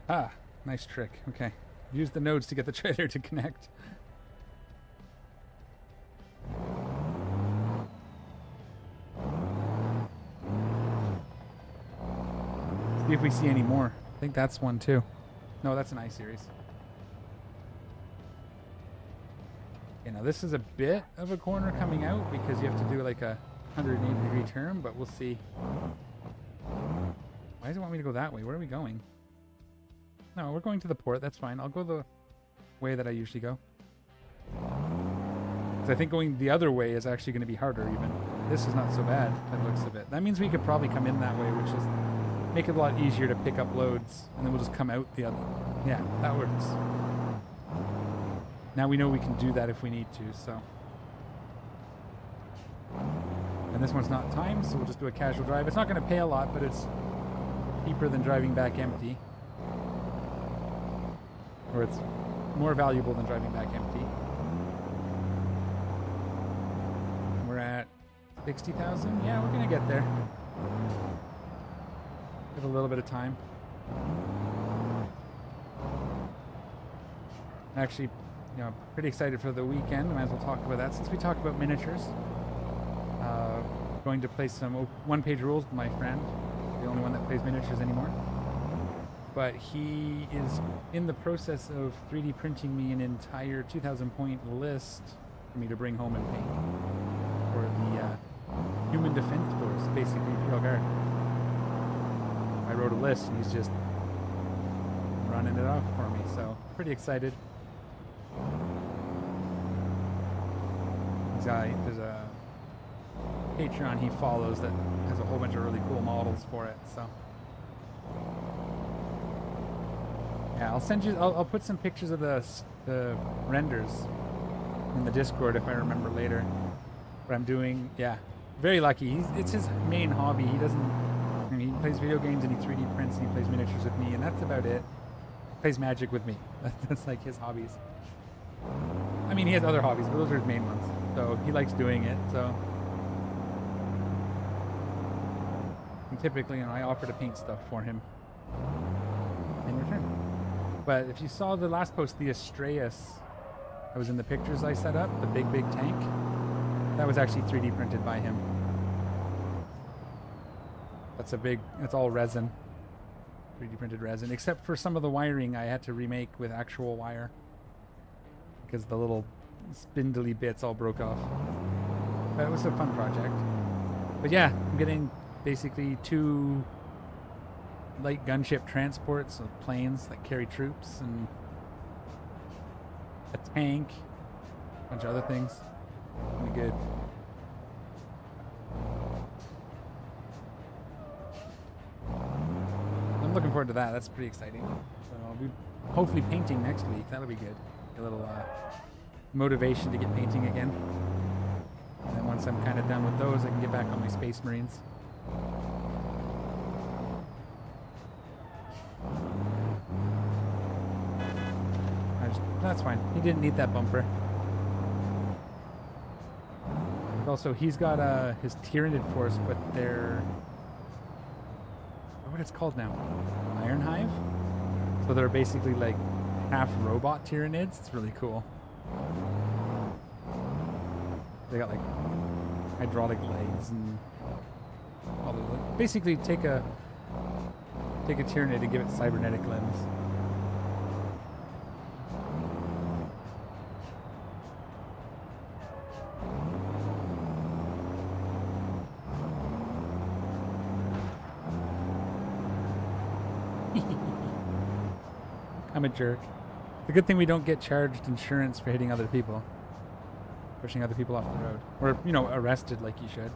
Ah, nice trick. Okay. Use the nodes to get the trailer to connect. See if we see any more. I think that's one too. No, that's an I-Series. Okay, now this is a bit of a corner coming out because you have to do like a 180-degree turn, but we'll see. Why does it want me to go that way? Where are we going? No, we're going to the port. That's fine. I'll go the way that I usually go. Because I think going the other way is actually going to be harder even. This is not so bad by the looks of it. That means we could probably come in that way, which is make it a lot easier to pick up loads, and then we'll just come out the other. Yeah, that works. Now we know we can do that if we need to, so. And this one's not timed, so we'll just do a casual drive. It's not going to pay a lot, but it's cheaper than driving back empty. Or it's more valuable than driving back empty. We're at 60,000. Yeah, we're going to get there. Give a little bit of time. Actually, you know, pretty excited for the weekend. Might as well talk about that since we talk about miniatures. Going to play some one-page rules with my friend, the only one that plays miniatures anymore. But he is in the process of 3D printing me an entire 2,000 point list for me to bring home and paint for the Human Defense Force, basically Imperial Guard. I wrote a list and he's just running it off for me, so pretty excited. There's a Patreon he follows that has a whole bunch of really cool models for it, so. Yeah, I'll send you. I'll put some pictures of the renders in the Discord if I remember later. What I'm doing, yeah, very lucky. It's his main hobby. He doesn't. I mean, he plays video games and he 3D prints and he plays miniatures with me, and that's about it. He plays Magic with me. That's like his hobbies. I mean, he has other hobbies, but those are his main ones. So he likes doing it. So. And typically, you know, I offer to paint stuff for him in return. But if you saw the last post, the Astraeus, that was in the pictures I set up, the big tank, that was actually 3D printed by him. It's all resin, 3D printed resin, except for some of the wiring I had to remake with actual wire because the little spindly bits all broke off. But it was a fun project. But yeah, I'm getting basically 2 light gunship transports, so planes that carry troops, and a tank, a bunch of other things. It'll be good. I'm looking forward to that. That's pretty exciting. So I'll be hopefully painting next week. That'll be good. A little motivation to get painting again. And then once I'm kind of done with those, I can get back on my Space Marines. That's fine. He didn't need that bumper. Also, he's got his Tyranid force, but they're... what it's called now? Iron Hive? So they're basically like half robot Tyranids. It's really cool. They got like hydraulic legs and all the, basically take a Tyranid and give it cybernetic limbs. I'm a jerk. It's a good thing we don't get charged insurance for hitting other people. Pushing other people off the road. Or, you know, arrested like you should.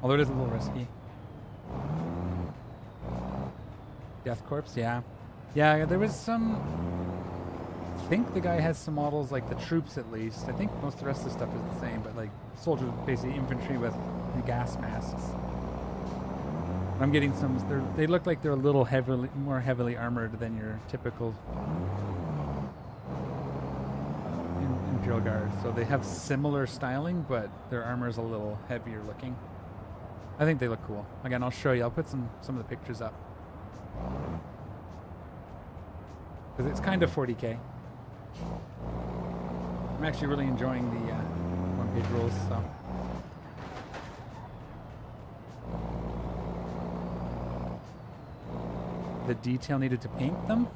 Although it is a little risky. Death Corpse, yeah. Yeah, there was some... I think the guy has some models, like the troops at least. I think most of the rest of the stuff is the same, but like soldiers, basically infantry with the gas masks. I'm getting some, they look like they're a little more heavily armored than your typical Imperial Guard. So they have similar styling, but their armor is a little heavier looking. I think they look cool. Again, I'll show you. I'll put some of the pictures up. Because it's kind of 40K. I'm actually really enjoying the one-page rules, so... The detail needed to paint them.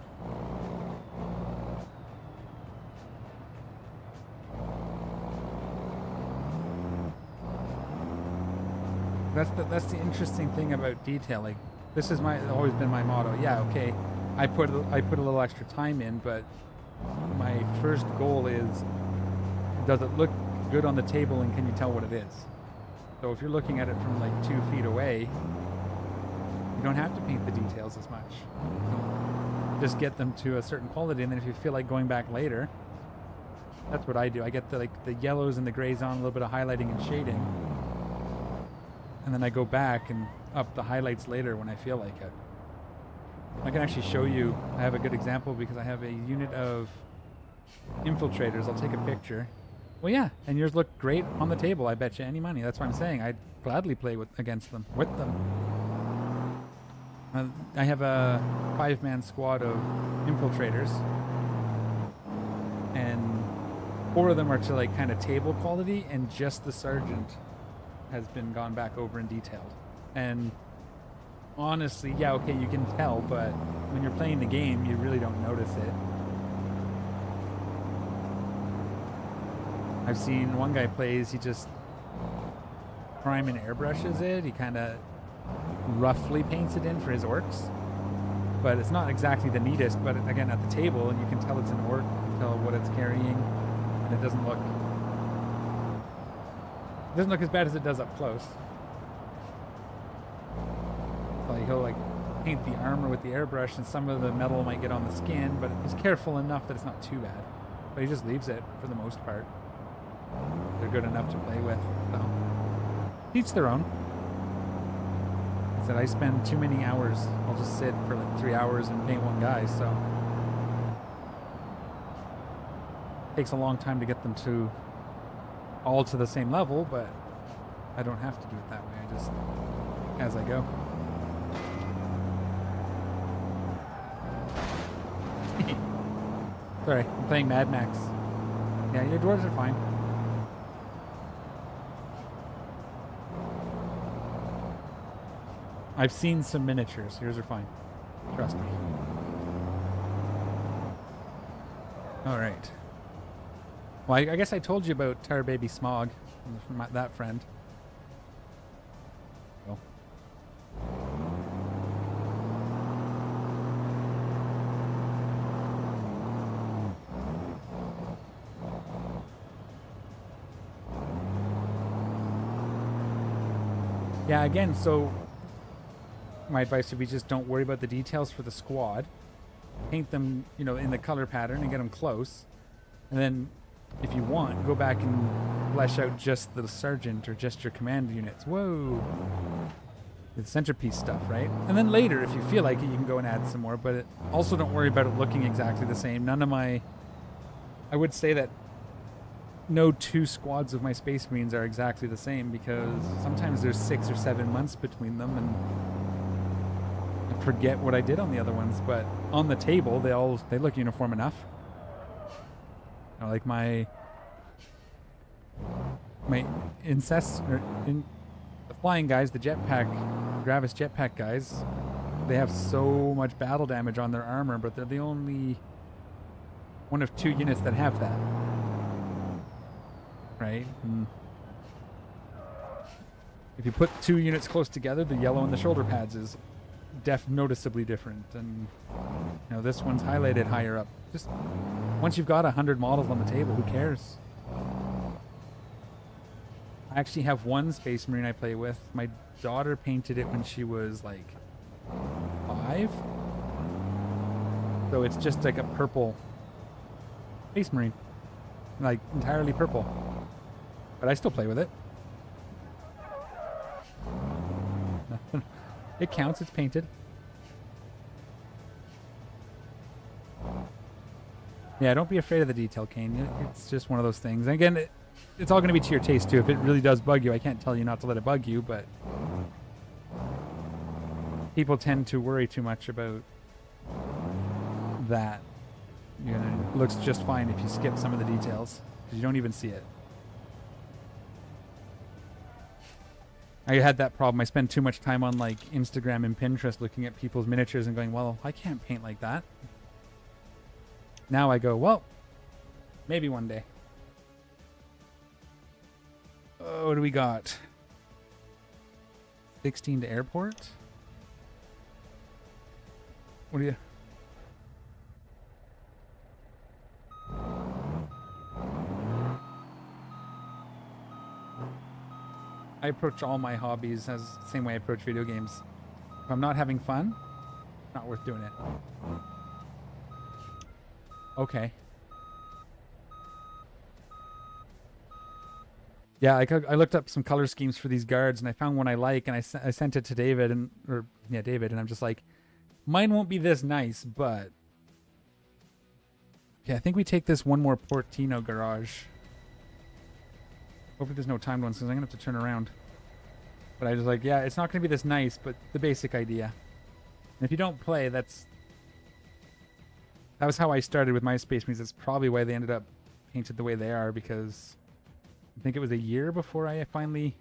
That's the interesting thing about detail. Like, this is always been my motto. Yeah, okay, I put a little extra time in, but my first goal is, does it look good on the table, and can you tell what it is? So if you're looking at it from like 2 feet away, you don't have to paint the details as much. Just get them to a certain quality, and then if you feel like going back later, that's what I do. I get the yellows and the grays on, a little bit of highlighting and shading, and then I go back and up the highlights later when I feel like it. I can actually show you. I have a good example because I have a unit of infiltrators. I'll take a picture. Well, yeah, and yours look great on the table. I bet you any money. That's what I'm saying. I'd gladly play against them, with them. I have a 5-man squad of infiltrators, and 4 of them are to like kind of table quality, and just the sergeant has been gone back over and detailed. And honestly, yeah, okay, you can tell, but when you're playing the game, you really don't notice it. I've seen one guy plays, he just prime and airbrushes it. He kind of roughly paints it in for his orcs, but it's not exactly the neatest. But again, at the table, and you can tell it's an orc, you can tell what it's carrying, and it doesn't look as bad as it does up close. Like he'll like paint the armor with the airbrush, and some of the metal might get on the skin, but he's careful enough that it's not too bad. But he just leaves it for the most part. They're good enough to play with, so each their own. I said I spend too many hours. I'll just sit for like 3 hours and paint one guy, so it takes a long time to get them to all to the same level, but I don't have to do it that way. I just, as I go. Sorry, I'm playing Mad Max. Yeah, your dwarves are fine. I've seen some miniatures. Yours are fine. Trust me. All right. Well, I guess I told you about Tar Baby Smog from that friend. Oh. Yeah, again, so my advice would be just don't worry about the details for the squad. Paint them, you know, in the color pattern and get them close. And then, if you want, go back and flesh out just the sergeant or just your command units. Whoa! the centerpiece stuff, right? And then later, if you feel like it, you can go and add some more, but also don't worry about it looking exactly the same. I would say that no two squads of my Space Marines are exactly the same, because sometimes there's 6 or 7 months between them, and I forget what I did on the other ones, but on the table, they look uniform enough. You know, like my incest, or the flying guys, the Gravis jetpack guys, they have so much battle damage on their armor, but they're the only one of 2 units that have that. Right? And if you put 2 units close together, the yellow on the shoulder pads is noticeably different. And you know, this one's highlighted higher up. Just once you've got 100 models on the table, who cares? I actually have one Space Marine I play with. My daughter painted it when she was like 5. So it's just like a purple Space Marine. Like entirely purple. But I still play with it. It counts, it's painted. Yeah, don't be afraid of the detail, Kane. It's just one of those things. And again, it's all going to be to your taste, too. If it really does bug you, I can't tell you not to let it bug you, but people tend to worry too much about that. You know, it looks just fine if you skip some of the details, because you don't even see it. I had that problem. I spend too much time on like Instagram and Pinterest looking at people's miniatures and going, well, I can't paint like that. Now I go, well, maybe one day. Oh, what do we got? 16 to airport? What do you... I approach all my hobbies as the same way I approach video games. If I'm not having fun, not worth doing it. Okay. Yeah, I looked up some color schemes for these guards, and I found one I like, and I sent it to David, and I'm just like, mine won't be this nice, but okay, I think we take this one more Portino garage. Hopefully there's no timed ones, because I'm going to have to turn around. But I was like, yeah, it's not going to be this nice, but the basic idea. And if you don't play, that was how I started with my Space Marines. That's probably why they ended up painted the way they are, because I think it was a year before I finally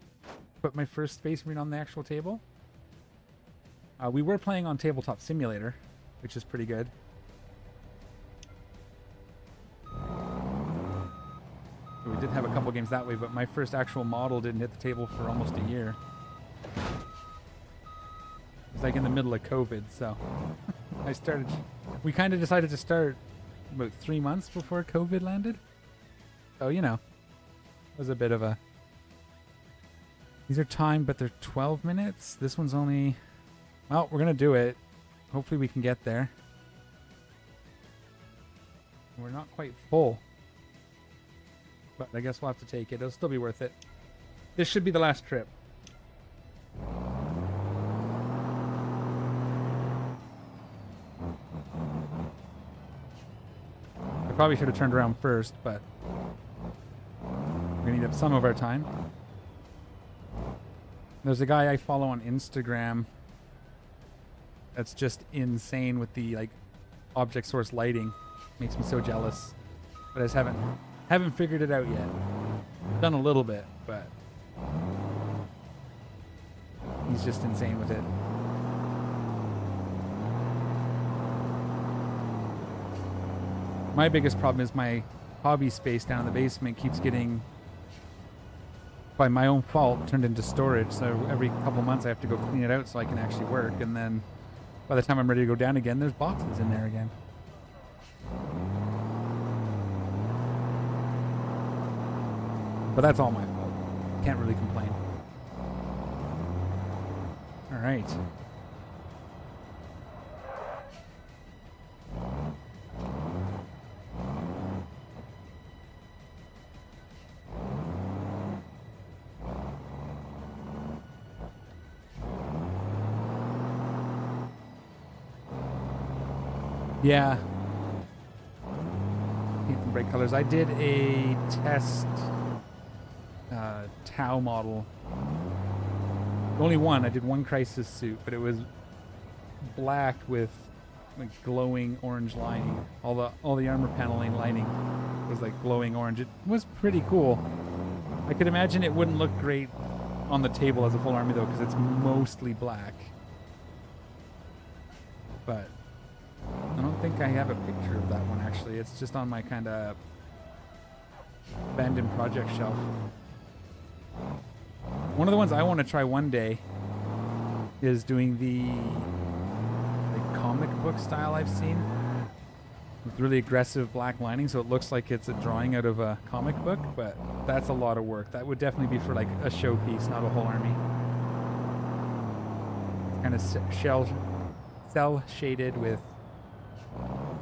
put my first Space Marine on the actual table. We were playing on Tabletop Simulator, which is pretty good. We did have a couple games that way, but my first actual model didn't hit the table for almost a year. It was like in the middle of COVID, so we kind of decided to start about 3 months before COVID landed. So, you know, it was a bit of a... These are timed, but they're 12 minutes. This one's only... Well, we're going to do it. Hopefully we can get there. We're not quite full. But I guess we'll have to take it. It'll still be worth it. This should be the last trip. I probably should have turned around first, but we're going to eat up some of our time. There's a guy I follow on Instagram that's just insane with the like object source lighting. Makes me so jealous. But I just haven't figured it out yet. Done a little bit, but he's just insane with it. My biggest problem is my hobby space down in the basement keeps getting, by my own fault, turned into storage. So every couple months I have to go clean it out so I can actually work. And then by the time I'm ready to go down again, there's boxes in there again. But that's all my fault. Can't really complain. All right. Yeah. Paint them bright colors. I did a test Tau model. Only one. I did one Crisis suit, but it was black with like glowing orange lining. All the armor paneling lining was like glowing orange. It was pretty cool. I could imagine it wouldn't look great on the table as a full army though, because it's mostly black. But I don't think I have a picture of that one actually. It's just on my kind of abandoned project shelf. One of the ones I want to try one day is doing the comic book style I've seen with really aggressive black lining, so it looks like it's a drawing out of a comic book, but that's a lot of work. That would definitely be for like a showpiece, not a whole army. It's kind of cell shaded with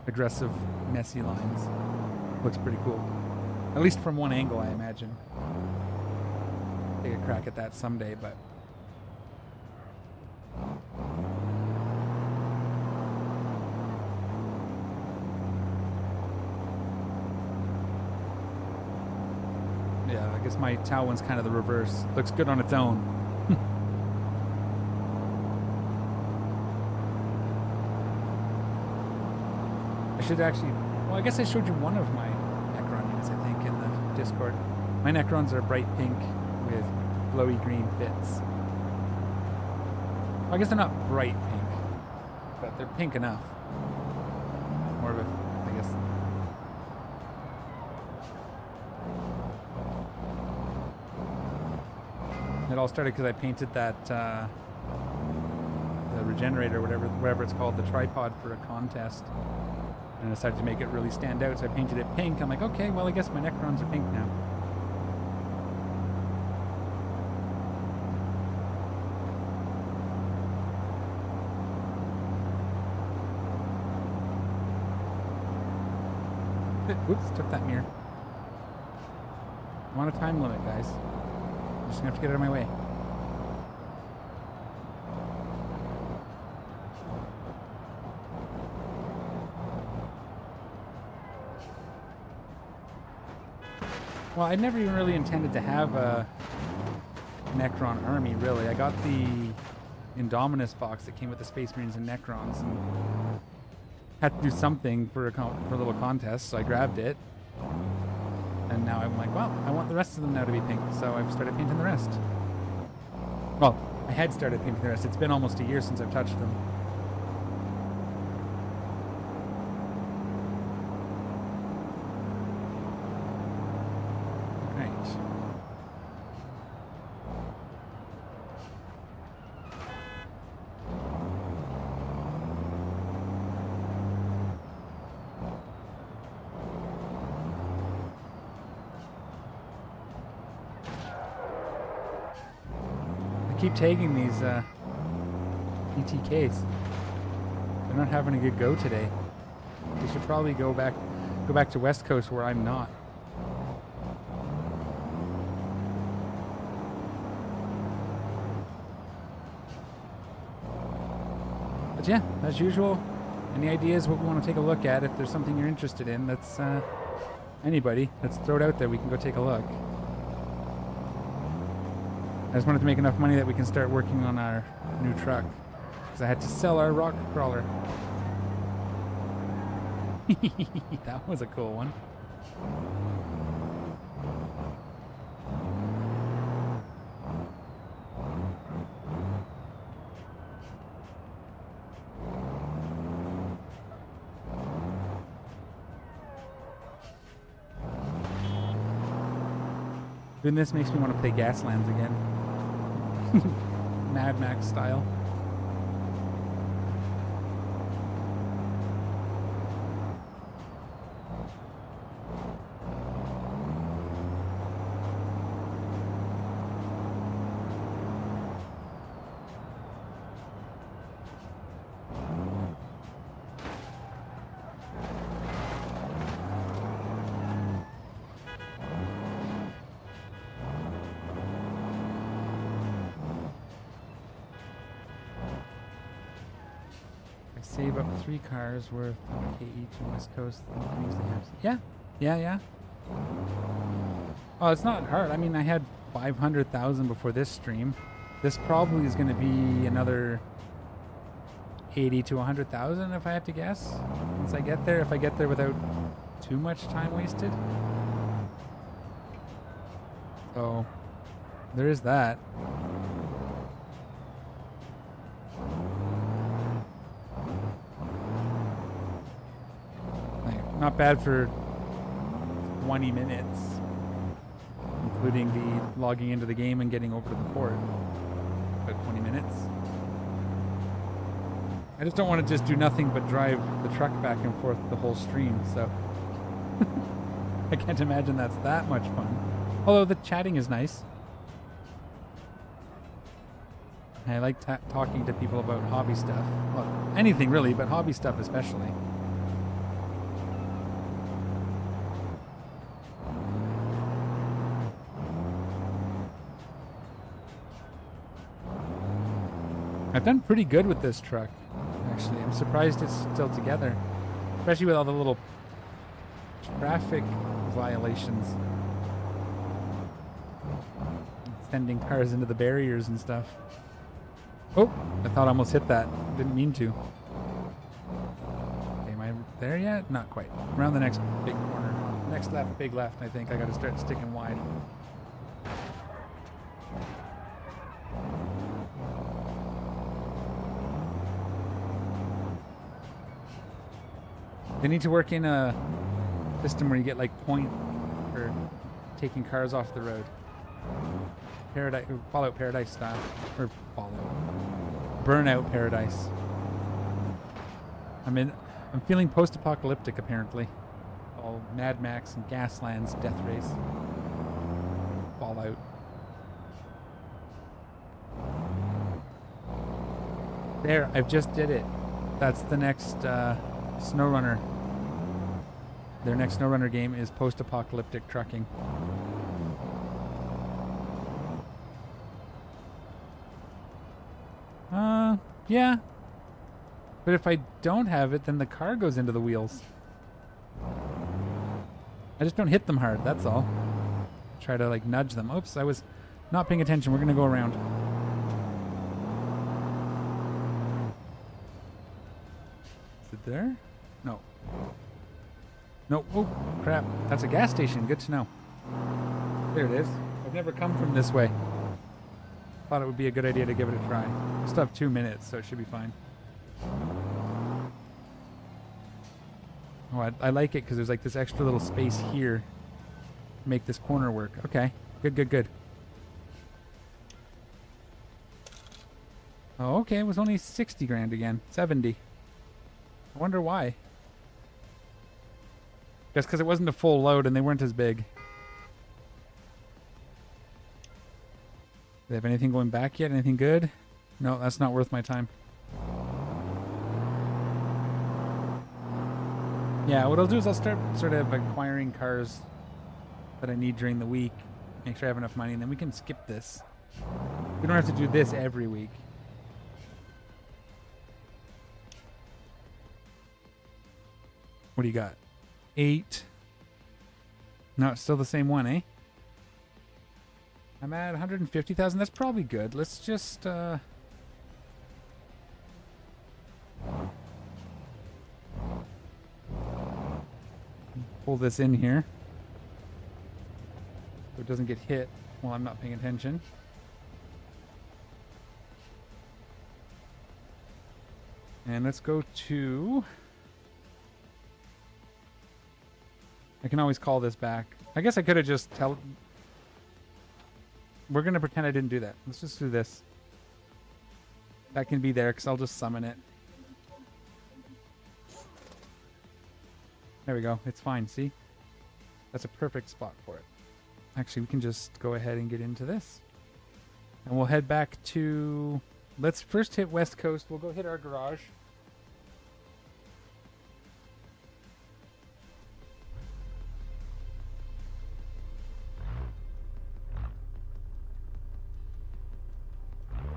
aggressive messy lines. Looks pretty cool. At least from one angle, I imagine. Take a crack at that someday, but yeah, I guess my Tau one's kind of the reverse. Looks good on its own. I should actually, well, I guess I showed you one of my Necron units, I think, in the Discord. My Necrons are bright pink with glowy green bits. Well, I guess they're not bright pink, but they're pink enough. More of a, I guess. It all started because I painted that the regenerator, whatever it's called, the tripod for a contest, and I decided to make it really stand out. So I painted it pink. I'm like, okay, well, I guess my Necrons are pink now. Whoops, took that mirror. I'm on a time limit, guys. I'm just gonna have to get out of my way. Well, I never even really intended to have a Necron army, really. I got the Indominus box that came with the Space Marines and Necrons, and had to do something for a little contest, so I grabbed it. And now I'm like, well, I want the rest of them now to be pink, so I've started painting the rest. Well, I had started painting the rest. It's been almost a year since I've touched them. Keep tagging these ETKs. They're not having a good go today. They should probably go back to West Coast where I'm not. But yeah, as usual, any ideas what we want to take a look at? If there's something you're interested in, that's anybody, let's throw it out there. We can go take a look. I just wanted to make enough money that we can start working on our new truck, because I had to sell our rock crawler. That was a cool one. Doing this makes me want to play Gaslands again. Mad Max style. save up 3 cars worth 100K each on West Coast. Then you can easily have. Yeah. Oh, it's not hard. I mean, I had 500,000 before this stream. This probably is going to be another 80 to 100,000 if I had to guess. Once I get there, if I get there without too much time wasted. So there is that. Not bad for 20 minutes, including the logging into the game and getting over to the port. About 20 minutes. I just don't want to just do nothing but drive the truck back and forth the whole stream, so I can't imagine that's that much fun. Although the chatting is nice. I like talking to people about hobby stuff. Well, anything really, but hobby stuff especially. I've done pretty good with this truck, actually. I'm surprised it's still together, especially with all the little traffic violations. Sending cars into the barriers and stuff. Oh, I thought I almost hit that. Didn't mean to. Okay, am I there yet? Not quite. Around the next big corner. Next left, big left, I think. I gotta start sticking wide. They need to work in a system where you get like points for taking cars off the road. Fallout Paradise style. Or Burnout Paradise. I'm feeling post-apocalyptic apparently. All Mad Max and Gaslands, Death Race. Fallout. There, I've just did it. That's the next SnowRunner. Their next SnowRunner game is post-apocalyptic trucking. Yeah. But if I don't have it, then the car goes into the wheels. I just don't hit them hard, that's all. Try to like nudge them. Oops, I was not paying attention. We're gonna go around. Is it there? No. No. Oh, crap. That's a gas station. Good to know. There it is. I've never come from this way. Thought it would be a good idea to give it a try. I still have 2 minutes, so it should be fine. Oh, I like it because there's like this extra little space here to make this corner work. Okay. Good. Oh, okay. It was only 60 grand again. 70. I wonder why. Just because it wasn't a full load and they weren't as big. Do they have anything going back yet? Anything good? No, that's not worth my time. Yeah, what I'll do is I'll start sort of acquiring cars that I need during the week. Make sure I have enough money, and then we can skip this. We don't have to do this every week. What do you got? 8. No, it's still the same one, eh? I'm at 150,000. That's probably good. Let's just pull this in here so it doesn't get hit while I'm not paying attention. And let's go to... I can always call this back. I guess I could have just We're going to pretend I didn't do that. Let's just do this. That can be there because I'll just summon it. There we go. It's fine. See? That's a perfect spot for it. Actually, we can just go ahead and get into this. And we'll head back to... Let's first hit West Coast. We'll go hit our garage.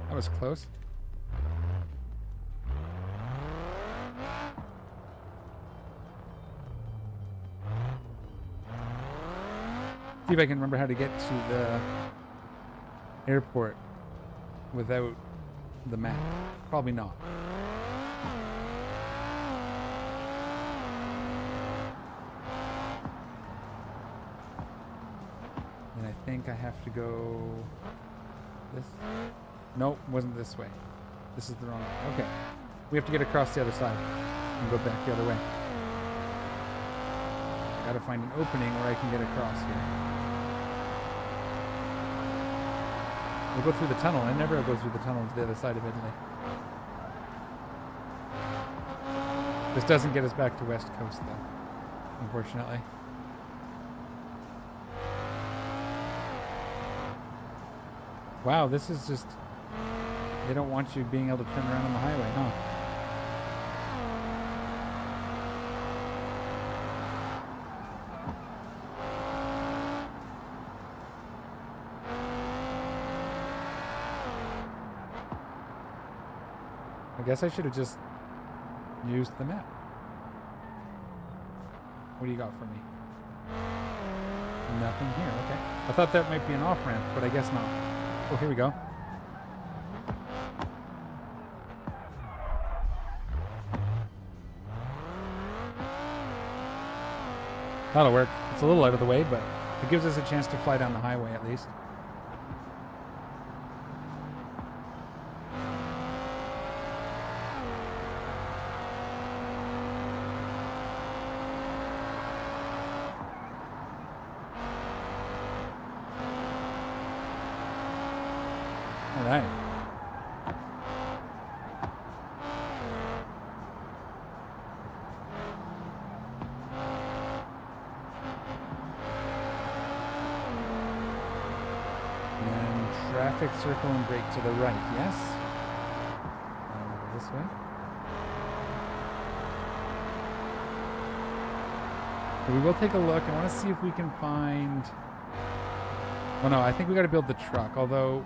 That was close. See if I can remember how to get to the airport without the map. Probably not. And I think I have to go this. Nope, wasn't this way. This is the wrong way. Okay. We have to get across the other side and go back the other way. Gotta find an opening where I can get across here. We'll go through the tunnel. I never go through the tunnel to the other side of Italy. This doesn't get us back to West Coast, though, unfortunately. Wow, this is just... They don't want you being able to turn around on the highway, huh? I guess I should have just used the map. What do you got for me? Nothing here, okay. I thought that might be an off-ramp, but I guess not. Oh, here we go. That'll work. It's a little out of the way, but it gives us a chance to fly down the highway at least. All right. And traffic circle and brake to the right, yes? This way. So we will take a look. I want to see if we can find... Well, no, I think we got to build the truck, although...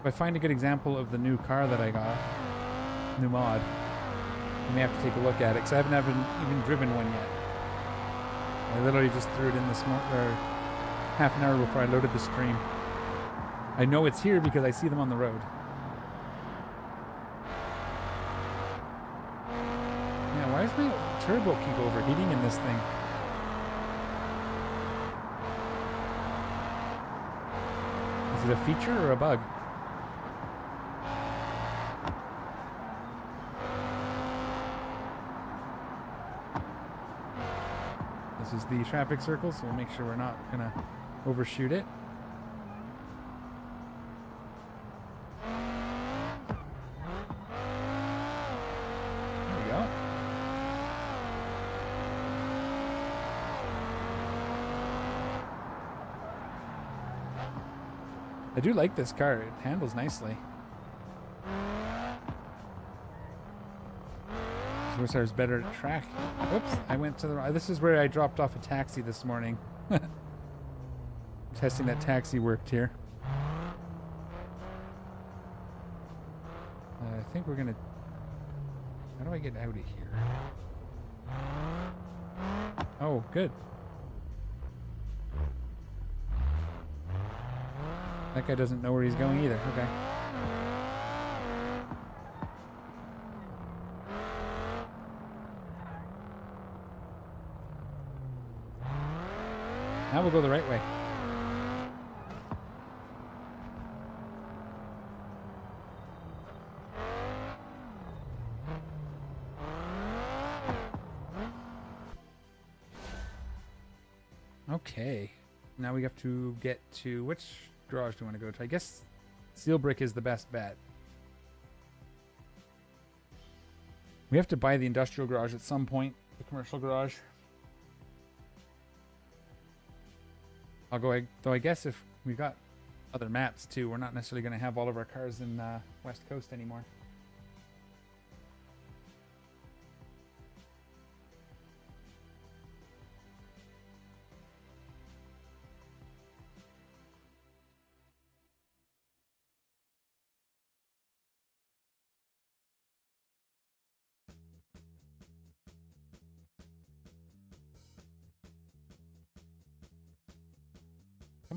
If I find a good example of the new car that I got, new mod, I may have to take a look at it, because I haven't even driven one yet. I literally just threw it in this half an hour before I loaded the stream. I know it's here because I see them on the road. Yeah, why does my turbo keep overheating in this thing? Is it a feature or a bug? This is the traffic circle, so we'll make sure we're not going to overshoot it. There we go. I do like this car. It handles nicely. Swiss better at track. Oops, I went to the right. This is where I dropped off a taxi this morning. Testing that taxi worked here. I think we're gonna... How do I get out of here? Oh, good. That guy doesn't know where he's going either. Okay. Now we'll go the right way. Okay. Now we have to get to... Which garage do we want to go to? I guess Seal Brick is the best bet. We have to buy the industrial garage at some point. The commercial garage. I'll go, though I guess if we've got other maps too, we're not necessarily going to have all of our cars in West Coast anymore.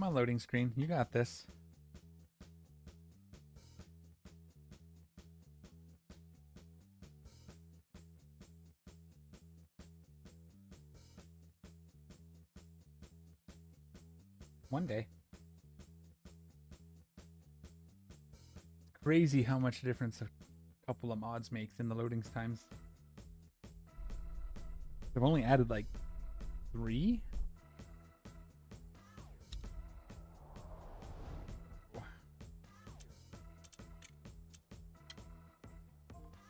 Come on, loading screen. You got this. One day. It's crazy how much difference a couple of mods makes in the loading times. They've only added like 3?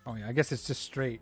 Oh yeah, I guess it's just straight.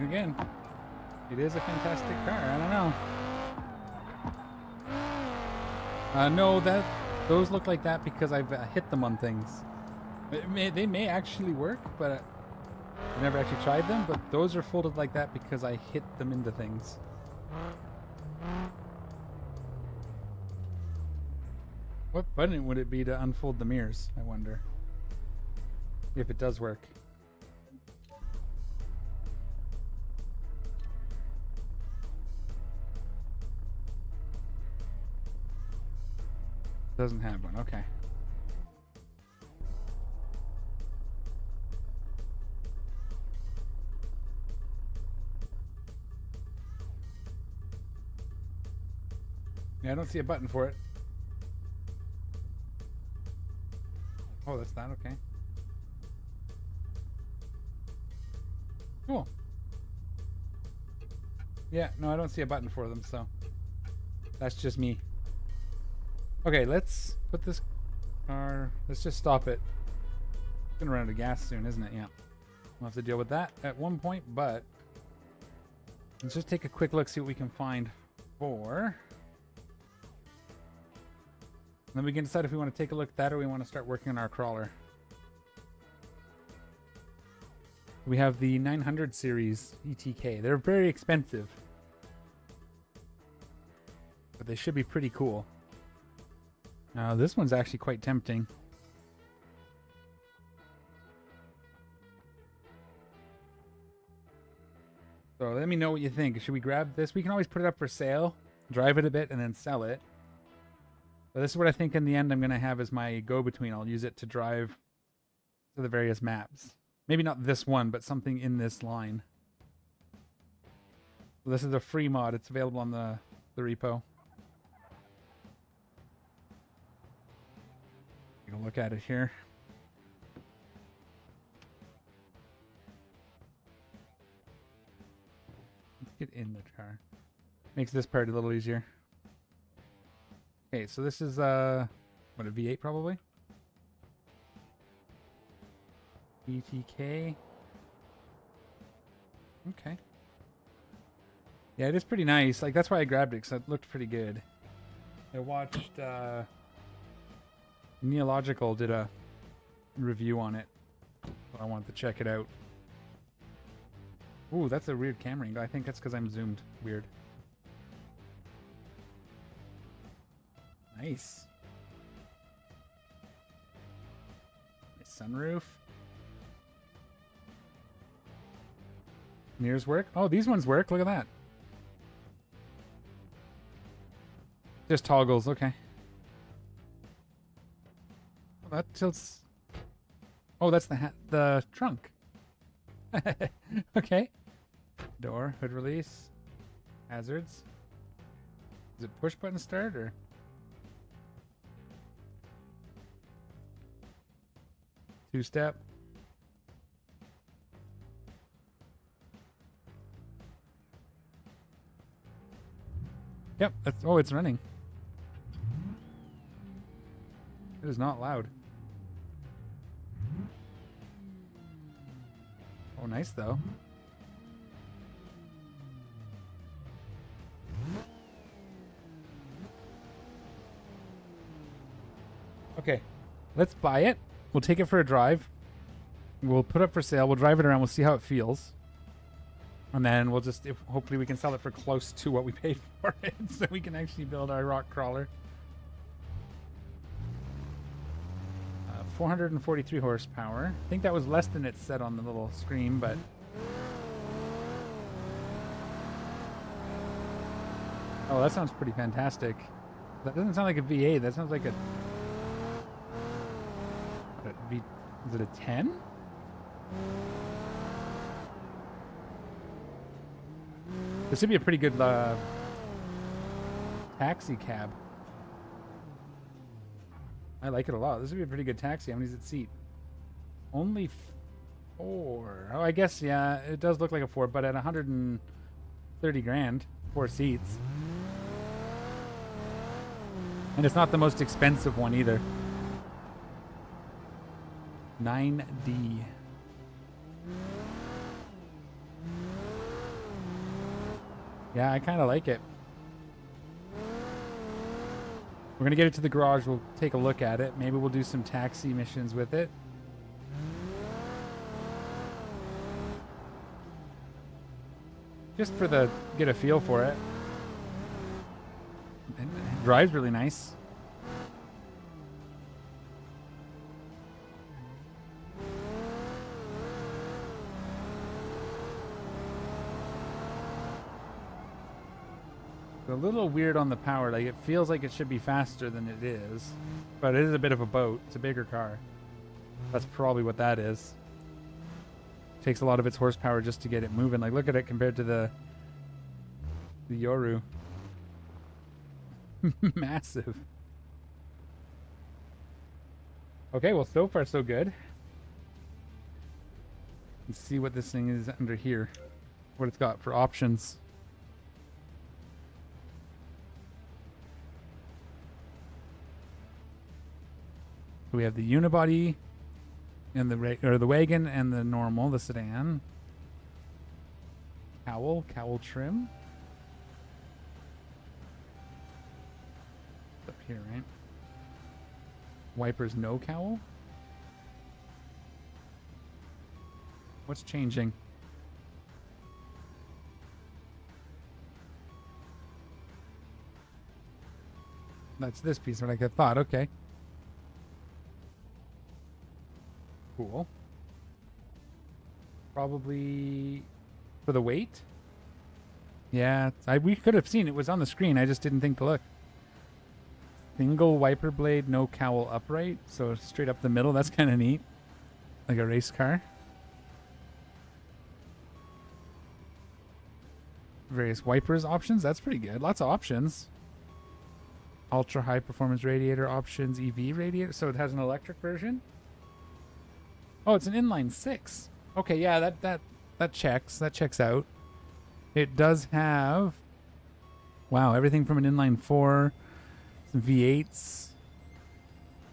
Again, it is a fantastic car. I don't know. No, those look like that because I've hit them on things. They may actually work, but I've never actually tried them. But those are folded like that because I hit them into things. What button would it be to unfold the mirrors? I wonder if it does work. Doesn't have one, okay. Yeah, I don't see a button for it. Oh, that's that, okay. Cool. Yeah, no, I don't see a button for them, so that's just me. Okay, let's put this car... Let's just stop it. It's gonna run out of gas soon, isn't it? Yeah. We'll have to deal with that at one point, but... Let's just take a quick look, see what we can find for... And then we can decide if we want to take a look at that or we want to start working on our crawler. We have the 900 series ETK. They're very expensive. But they should be pretty cool. Now, this one's actually quite tempting. So let me know what you think. Should we grab this? We can always put it up for sale, drive it a bit, and then sell it. But this is what I think in the end I'm going to have as my go-between. I'll use it to drive to the various maps. Maybe not this one, but something in this line. So this is a free mod. It's available on the repo. Take a look at it here. Let's get in the car. Makes this part a little easier. Okay, so this is what, a V8 probably? ETK. Okay. Yeah, it is pretty nice. Like, that's why I grabbed it, because it looked pretty good. I watched Neological did a review on it. So I wanted to check it out. Ooh, that's a weird camera angle. I think that's because I'm zoomed weird. Nice. Nice sunroof. Mirrors work? Oh, these ones work. Look at that. Just toggles. Okay. Well, that tilts. Oh, that's the trunk. Okay. Door, hood release, hazards. Is it push button start or? Two-step. Yep. That's, oh, it's running. It is not loud. Oh, nice though. Okay, let's buy it. We'll take it for a drive. We'll put it up for sale. We'll drive it around. We'll see how it feels. And then we'll just, hopefully we can sell it for close to what we paid for it so we can actually build our rock crawler. 443 horsepower. I think that was less than it said on the little screen, but... Oh, that sounds pretty fantastic. That doesn't sound like a V8. That sounds like a... Is it a 10? This would be a pretty good taxi cab. I like it a lot. This would be a pretty good taxi. How many does it seat? Only 4. Oh, I guess, yeah, it does look like a 4, but at 130 grand, 4 seats. And it's not the most expensive one either. 9D. Yeah, I kind of like it. We're going to get it to the garage. We'll take a look at it. Maybe we'll do some taxi missions with it. Just for the, get a feel for it. It drives really nice. A little weird on the power. Like, it feels like it should be faster than it is, but it is a bit of a boat. It's a bigger car. That's probably what that is. Takes a lot of its horsepower just to get it moving. Like, look at it compared to the Yoru. Massive. Okay, well, so far so good. Let's see what this thing is under here. What it's got for options. We have the unibody and the wagon and the normal, the sedan. Cowl trim. It's up here, right? Wipers, no cowl. What's changing? That's this piece, like I thought. Okay. Cool. Probably for the weight. Yeah, we could have seen it was on the screen. I just didn't think to look. Single wiper blade, no cowl upright. So straight up the middle. That's kind of neat. Like a race car. Various wipers options. That's pretty good. Lots of options. Ultra high performance radiator options. EV radiator. So it has an electric version. Oh, it's an inline 6. Okay, yeah, that checks. That checks out. It does have, wow, everything from an inline 4, some V8s.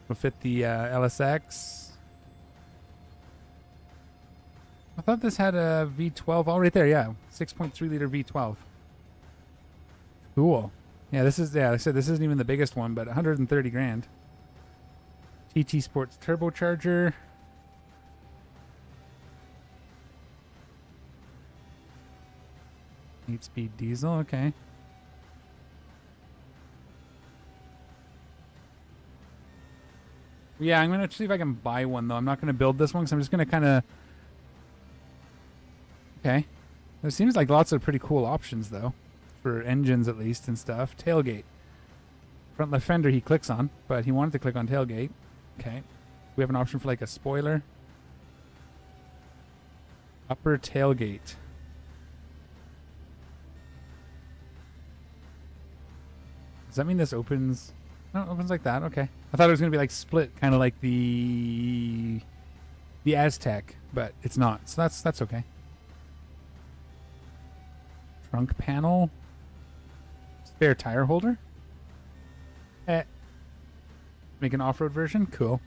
Will fit the LSX. I thought this had a V12. Oh, right there, yeah, 6.3 liter V12. Cool. Yeah, this is, yeah, like I said, this isn't even the biggest one, but 130 grand. TT Sports turbocharger. 8-speed diesel, okay. Yeah, I'm going to see if I can buy one, though. I'm not going to build this one, because I'm just going to kind of... Okay. There seems like lots of pretty cool options, though. For engines, at least, and stuff. Tailgate. Front left fender he clicks on, but he wanted to click on tailgate. Okay. We have an option for, like, a spoiler. Upper tailgate. Does that mean this opens? No, it opens like that. Okay. I thought it was going to be like split, kind of like the Aztec, but it's not. So that's okay. Trunk panel. Spare tire holder? Make an off-road version? Cool.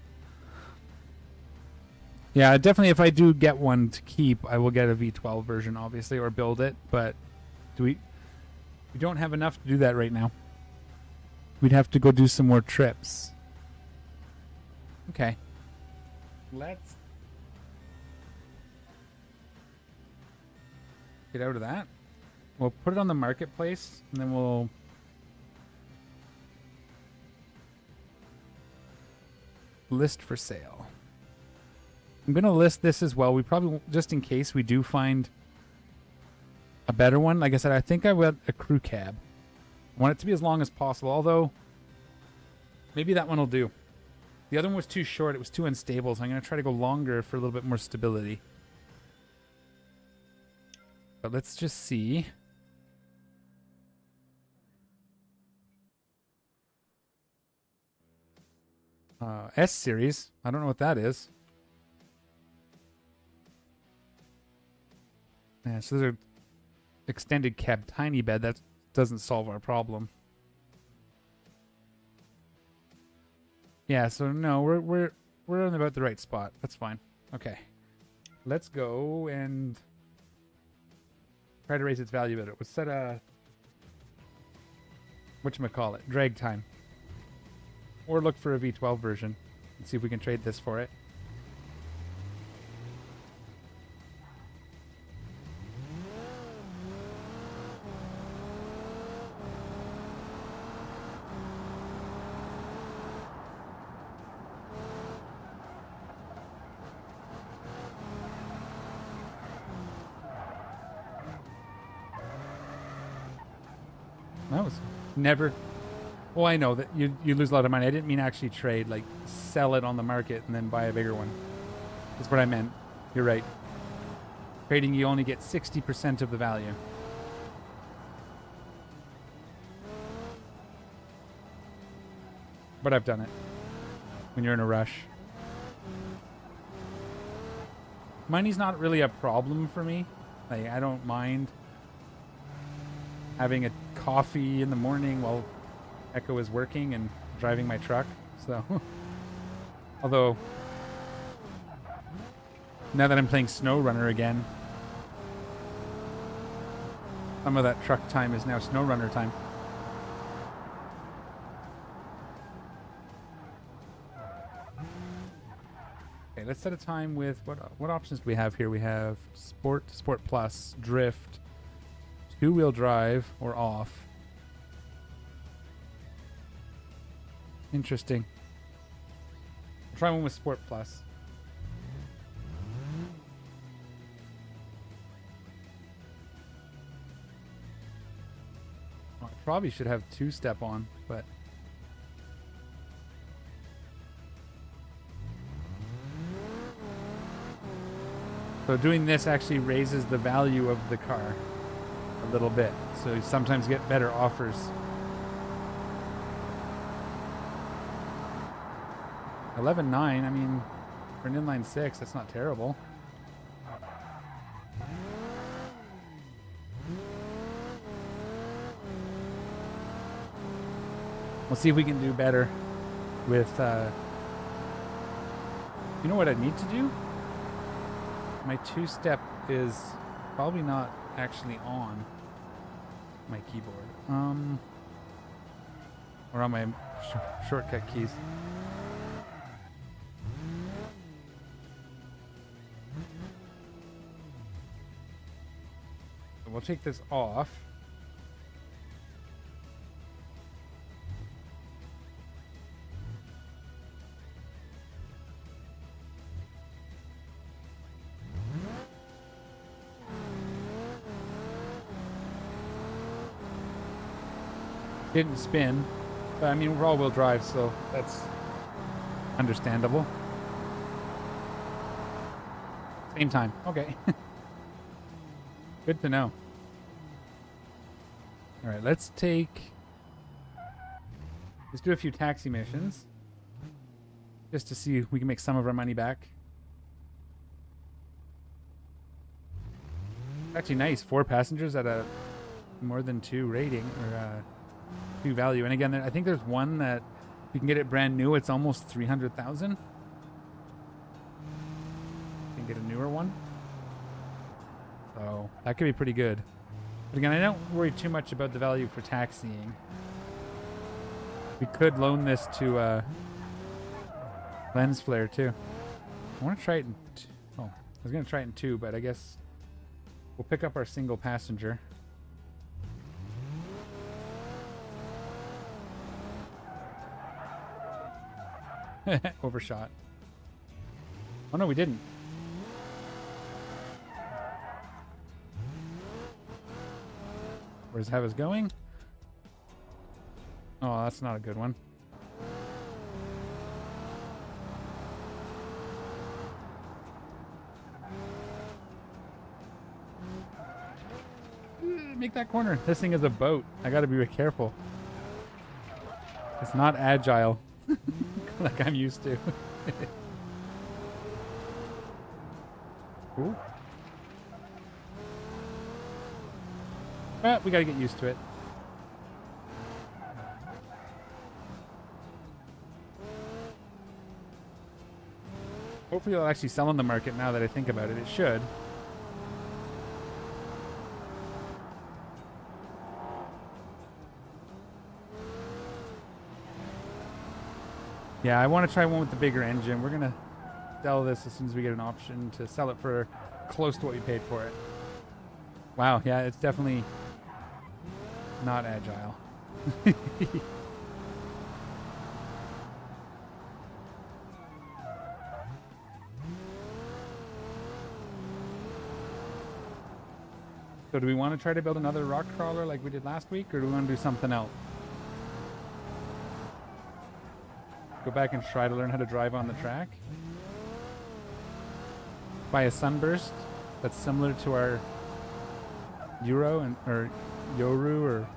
Yeah, definitely if I do get one to keep, I will get a V12 version, obviously, or build it, but we don't have enough to do that right now. We'd have to go do some more trips. Okay. Let's get out of that. We'll put it on the marketplace, and then we'll list for sale. I'm going to list this as well. We probably won't, just in case we do find a better one. Like I said, I think I want a crew cab. I want it to be as long as possible, although maybe that one will do. The other one was too short. It was too unstable, so I'm going to try to go longer for a little bit more stability. But let's just see. S series. I don't know what that is. Yeah, so there's an extended cab tiny bed. That doesn't solve our problem. Yeah, so no, we're in about the right spot. That's fine. Okay. Let's go and try to raise its value a bit. Let's set a whatchamacallit, drag time. Or look for a V12 version and see if we can trade this for it. That was never... Well, I know that you lose a lot of money. I didn't mean actually trade, like sell it on the market and then buy a bigger one. That's what I meant. You're right. Trading, you only get 60% of the value. But I've done it when you're in a rush. Money's not really a problem for me. Like, I don't mind having a coffee in the morning while Echo is working and driving my truck. So, although now that I'm playing SnowRunner again, some of that truck time is now SnowRunner time. Okay, let's set a time with what options do we have here? We have Sport, Sport Plus, Drift, two-wheel drive, or off. Interesting. I'll try one with Sport Plus. I probably should have two-step on, but... So doing this actually raises the value of the car a little bit. So you sometimes get better offers. 11.9, I mean, for an inline 6, that's not terrible. We'll see if we can do better with, you know what I need to do? My two-step is probably not actually on my keyboard. Or on my shortcut keys. We'll take this off. Didn't spin, but I mean, we're all-wheel drive, so that's understandable. Same time. Okay. Good to know. All right, let's do a few taxi missions just to see if we can make some of our money back. Actually nice, 4 passengers at a more than 2 rating, or to value. And again, I think there's one that you can get it brand new. It's almost 300,000. You can get a newer one. So that could be pretty good. But again, I don't worry too much about the value for taxiing. We could loan this to Lens Flare too. I want to try it in I was going to try it in 2, but I guess we'll pick up our single passenger. Overshot. Oh no, we didn't. Where's Heva's going? Oh, that's not a good one. Make that corner. This thing is a boat. I gotta be careful. It's not agile like I'm used to. Ooh. But we gotta get used to it. Hopefully it'll actually sell in the market now that I think about it. It should. Yeah, I want to try one with the bigger engine. We're going to sell this as soon as we get an option to sell it for close to what we paid for it. Wow, yeah, it's definitely not agile. So do we want to try to build another rock crawler like we did last week, or do we want to do something else? Go back and try to learn how to drive on the track. Buy a Sunburst that's similar to our or Yoru, or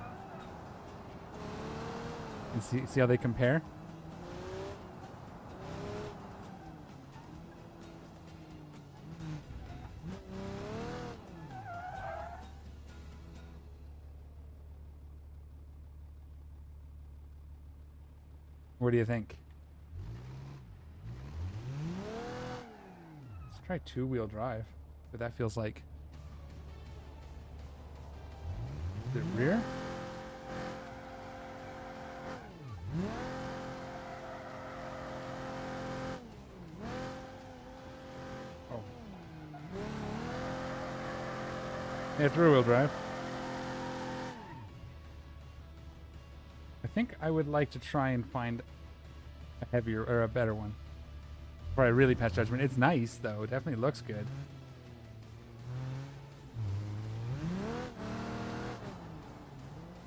and see how they compare. What do you think? Let's try 2-wheel drive. But that feels like... Is it rear? Oh. Yeah, it's rear-wheel drive. I think I would like to try and find a heavier or a better one before I really pass judgment. It's nice though. It definitely looks good.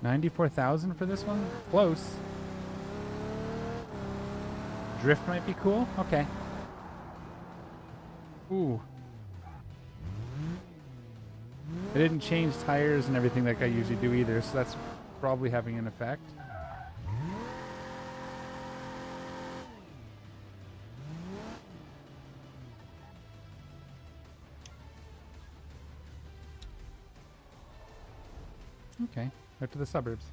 $94,000 for this one? Close. Drift might be cool. Okay. Ooh. I didn't change tires and everything like I usually do either, so that's probably having an effect. Okay, out to the suburbs.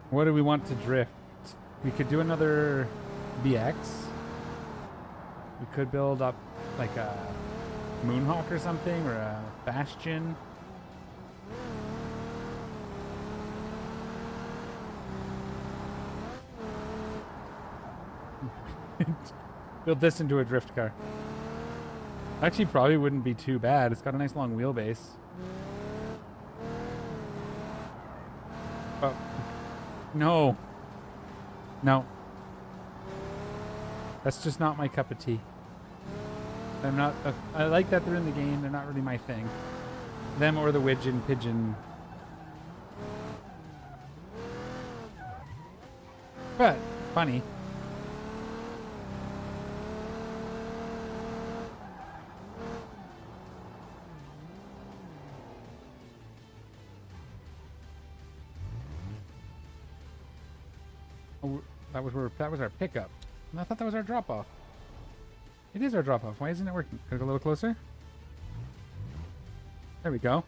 What do we want to drift? We could do another BX. We could build up like a Moonhawk or something, or a Bastion. Build this into a drift car. Actually, probably wouldn't be too bad. It's got a nice long wheelbase. Oh. No. No. That's just not my cup of tea. I'm not... I like that they're in the game. They're not really my thing. Them or the Widgeon Pigeon. But, funny. Oh, that was our pickup. I thought that was our drop-off. It is our drop off. Why isn't it working? Gotta go a little closer. There we go.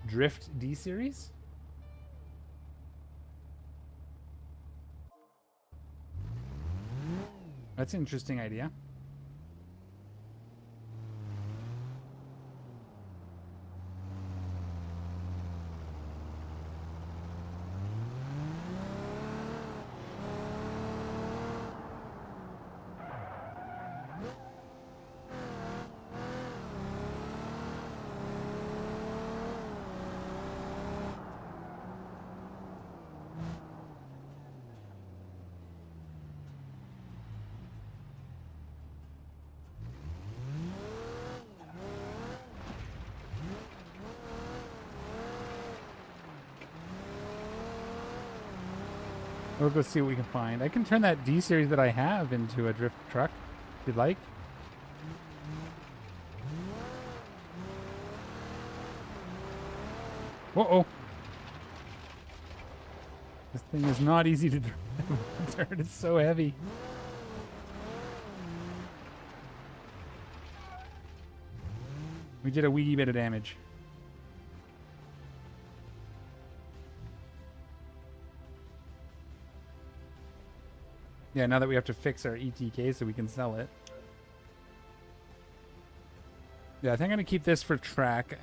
Drift D series? That's an interesting idea. We'll go see what we can find. I can turn that D series that I have into a drift truck, if you'd like. Whoa! This thing is not easy to turn. It's so heavy. We did a wee bit of damage. Yeah, now that we have to fix our ETK so we can sell it. Yeah, I think I'm going to keep this for track.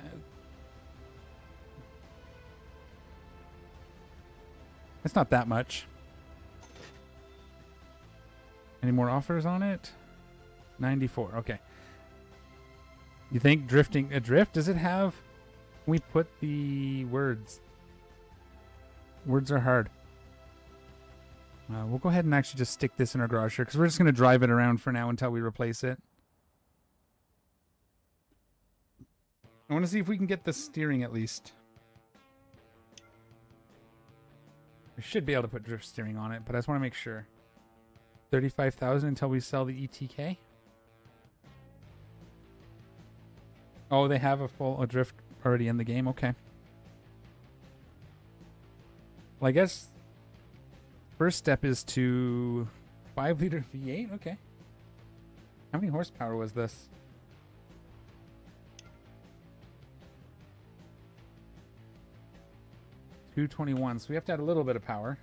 It's not that much. Any more offers on it? 94. Okay. You think drifting adrift? Does it have... We put the words. Words are hard. We'll go ahead and actually just stick this in our garage here because we're just going to drive it around for now until we replace it. I want to see if we can get the steering at least. We should be able to put drift steering on it, but I just want to make sure. 35,000 until we sell the ETK. Oh, they have a full drift already in the game. Okay. Well, I guess first step is to 5-liter V8. Okay. How many horsepower was this? $221. So we have to add a little bit of power.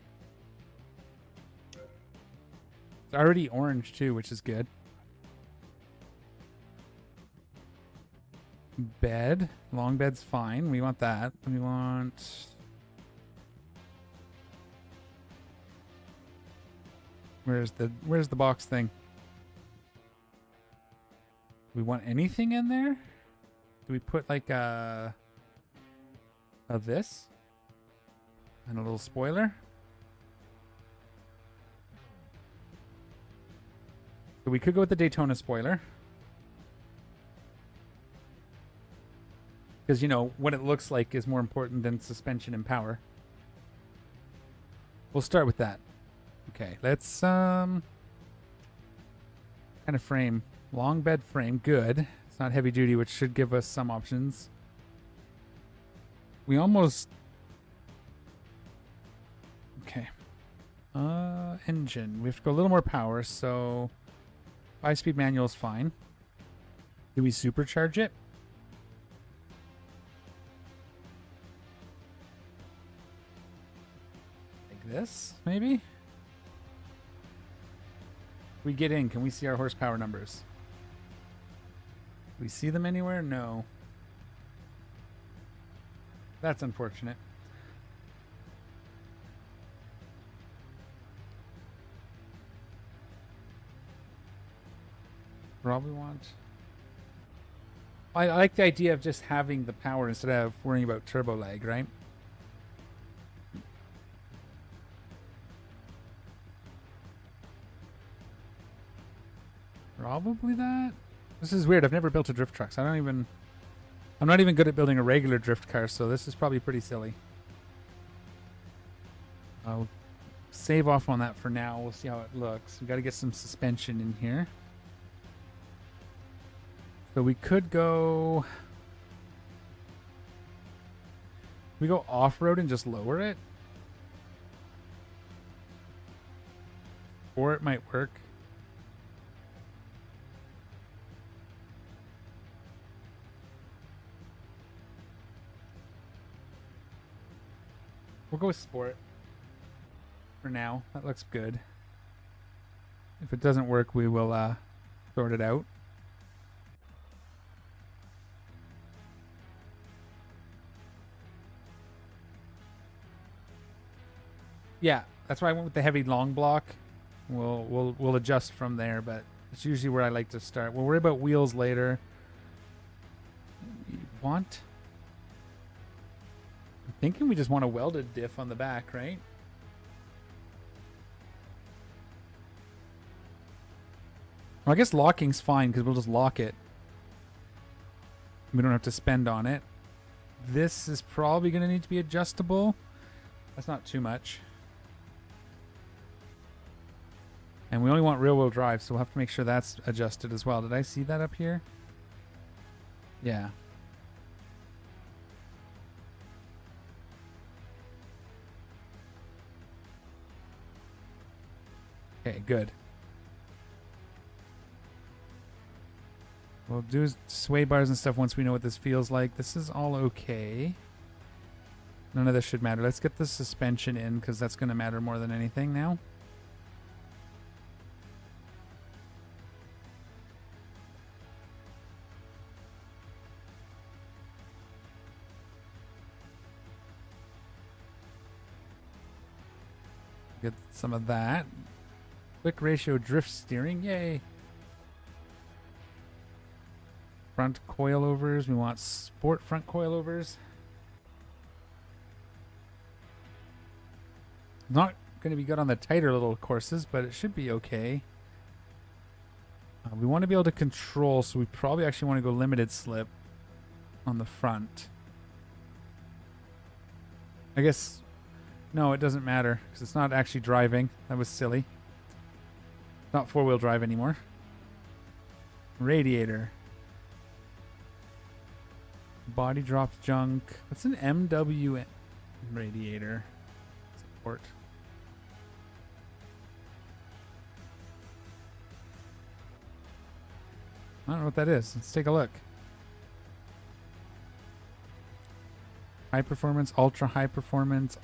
It's already orange too, which is good. Bed. Long bed's fine. We want that. We want... Where's the box thing? We want anything in there? Do we put like a this? And a little spoiler? So we could go with the Daytona spoiler. Because, you know, what it looks like is more important than suspension and power. We'll start with that. Okay, let's, kind of frame. Long bed frame, good. It's not heavy duty, which should give us some options. We almost... Okay. Engine. We have to go a little more power, so... 5-speed manual is fine. Do we supercharge it? Like this, maybe? We get in. Can we see our horsepower numbers? Do we see them anywhere? No. That's unfortunate. Probably want... I like the idea of just having the power instead of worrying about turbo lag, right? Probably that. This is weird. I've never built a drift truck, so I'm not even good at building a regular drift car, so this is probably pretty silly. I'll save off on that for now. We'll see how it looks. We got to get some suspension in here. So we could go... We go off-road and just lower it. Or it might work. We'll go with sport for now. That looks good. If it doesn't work, we will sort it out. Yeah, that's why I went with the heavy long block. We'll adjust from there, but it's usually where I like to start. We'll worry about wheels later. I'm thinking we just want a welded diff on the back, right? Well, I guess locking's fine because we'll just lock it. We don't have to spend on it. This is probably going to need to be adjustable. That's not too much. And we only want rear-wheel drive, so we'll have to make sure that's adjusted as well. Did I see that up here? Yeah. Okay, good. We'll do sway bars and stuff once we know what this feels like. This is all okay. None of this should matter. Let's get the suspension in because that's going to matter more than anything now. Get some of that. Quick ratio drift steering. Yay. Front coilovers. We want sport front coilovers. Not going to be good on the tighter little courses, but it should be okay. We want to be able to control, so we probably actually want to go limited slip on the front. I guess... No, it doesn't matter because it's not actually driving. That was silly. Not four-wheel drive anymore. Radiator. Body drops junk. What's an MW radiator? Support. I don't know what that is. Let's take a look. High performance, ultra high performance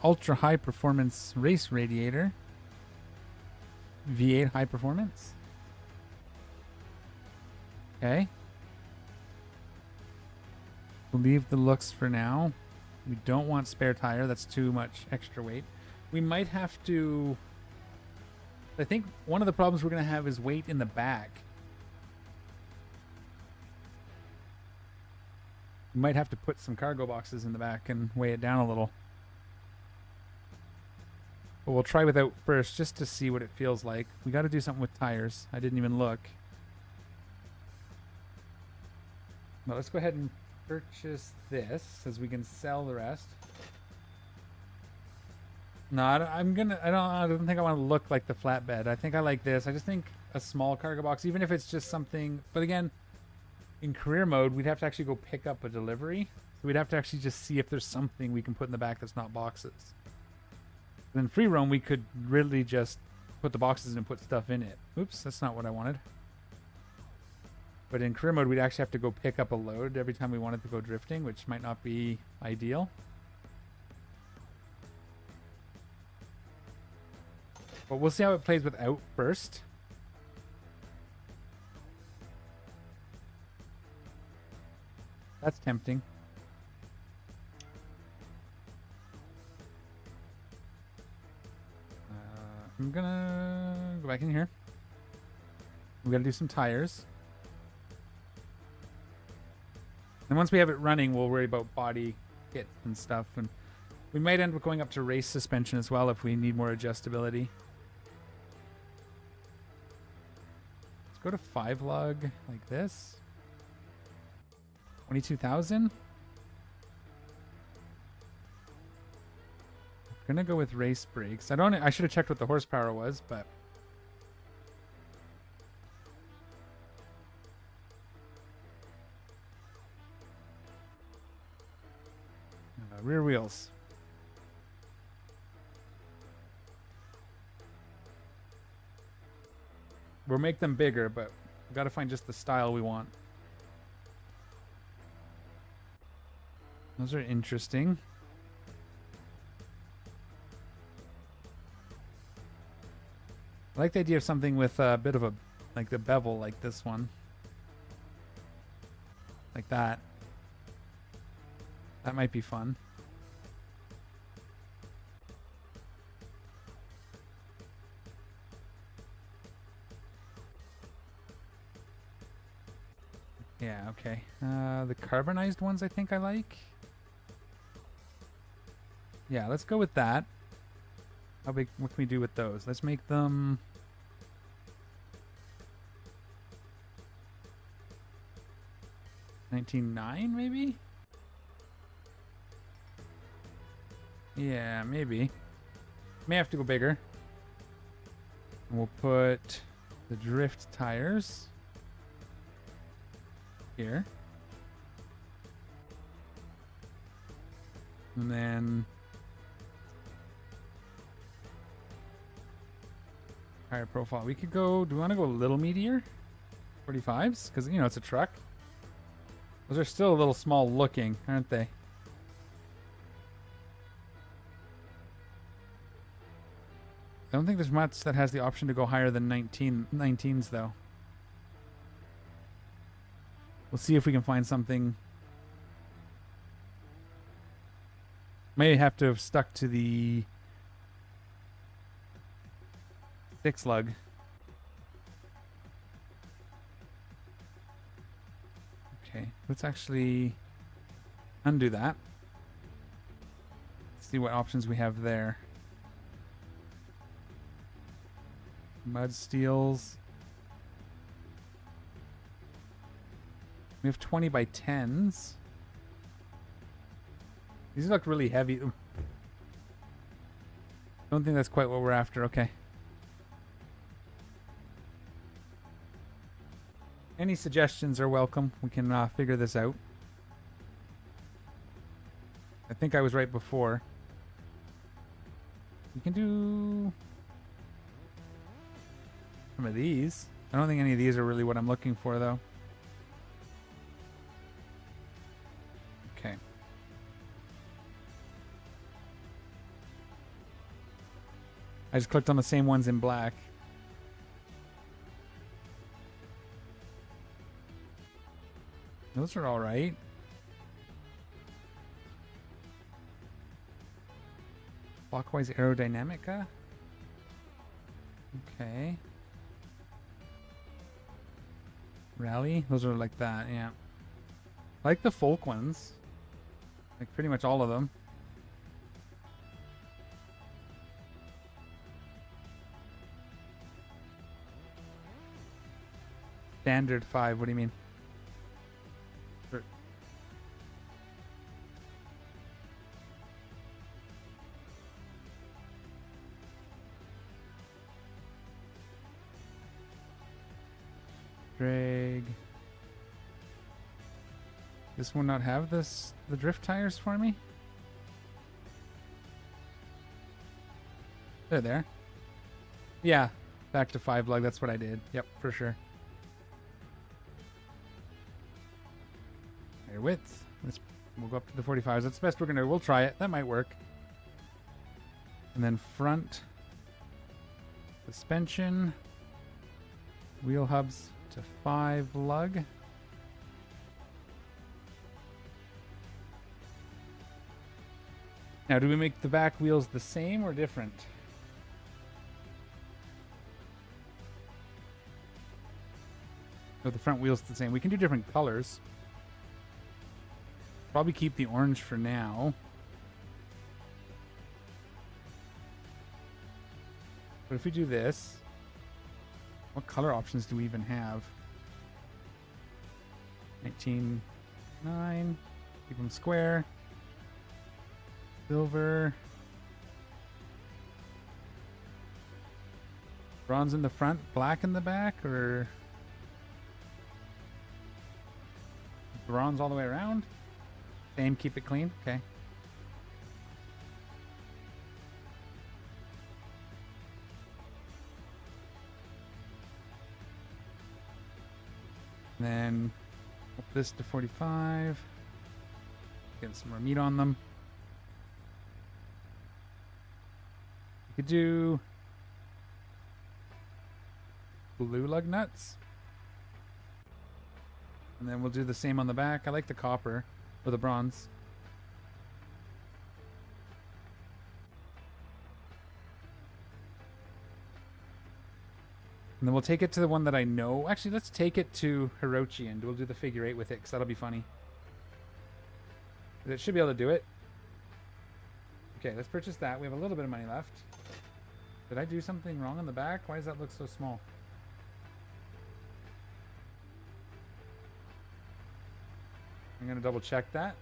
race radiator. V8 high performance. Okay. We'll leave the looks for now. We don't want spare tire. That's too much extra weight. We might have to... I think one of the problems we're going to have is weight in the back. We might have to put some cargo boxes in the back and weigh it down a little. But we'll try without first just to see what it feels like. We got to do something with tires. I didn't even look. But let's go ahead and purchase this as we can sell the rest. No, I don't think I want to look like the flatbed. I think I like this. I just think a small cargo box, even if it's just something. But again, in career mode, we'd have to actually go pick up a delivery. So we'd have to actually just see if there's something we can put in the back that's not boxes. Then free roam, we could really just put the boxes and put stuff in it. Oops, that's not what I wanted. But in career mode, we'd actually have to go pick up a load every time we wanted to go drifting, which might not be ideal. But we'll see how it plays without first. That's tempting. I'm gonna go back in here. We gotta do some tires. And once we have it running, we'll worry about body kits and stuff. And we might end up going up to race suspension as well if we need more adjustability. Let's go to 5 lug like this. 22,000. Gonna go with race brakes. I should have checked what the horsepower was, but rear wheels. We'll make them bigger, but we got to find just the style we want. Those are interesting. I like the idea of something with a bit of a, like the bevel like this one. Like that. That might be fun. Yeah, okay. The carbonized ones I think I like. Yeah, let's go with that. How big, what can we do with those? Let's make them... 19.9 maybe? Yeah, maybe. May have to go bigger. And we'll put the drift tires here. And then tire profile. We could go, do we want to go a little meatier? 45s? Because, you know, it's a truck. Those are still a little small looking, aren't they? I don't think there's much that has the option to go higher than 19s though. We'll see if we can find something. May have to have stuck to the 6 lug. Okay, let's actually undo that. See what options we have there. Mud steels. We have 20 by 10s. These look really heavy. Don't think that's quite what we're after. Okay. Any suggestions are welcome. We can figure this out. I think I was right before. We can do some of these. I don't think any of these are really what I'm looking for, though. Okay. I just clicked on the same ones in black. Those are all right. Clockwise aerodynamica. Okay. Rally. Those are like that, yeah. I like the folk ones. Like pretty much all of them. Standard 5, what do you mean? Drag. This will not have the drift tires for me? They're there. Yeah, back to 5 lug, that's what I did. Yep, for sure. Tire width. We'll go up to the 45s. That's the best we're gonna do. We'll try it. That might work. And then front suspension. Wheel hubs to 5 lug. Now, do we make the back wheels the same or different? No, the front wheels the same. We can do different colors. Probably keep the orange for now. But if we do this, what color options do we even have? 19.9. Keep them square. Silver. Bronze in the front, black in the back, or bronze all the way around? Same, keep it clean? Okay. Then up this to 45. Get some more meat on them. You could do blue lug nuts. And then we'll do the same on the back. I like the copper or the bronze. And then we'll take it to the one that I know. Actually, let's take it to Hirochi and we'll do the figure 8 with it because that'll be funny. It should be able to do it. Okay, let's purchase that. We have a little bit of money left. Did I do something wrong on the back? Why does that look so small? I'm going to double check that.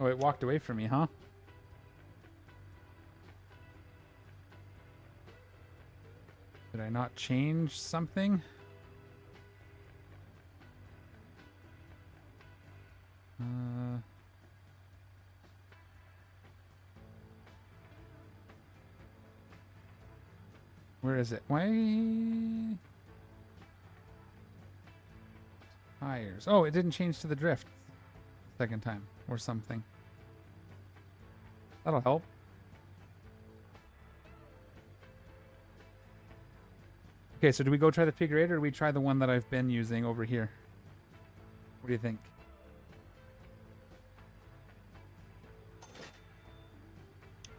Oh, it walked away from me, huh? Did I not change something? Where is it? Why? Tires. Oh, it didn't change to the drift. Second time or something. That'll help. Okay, so do we go try the figure 8 or do we try the one that I've been using over here? What do you think?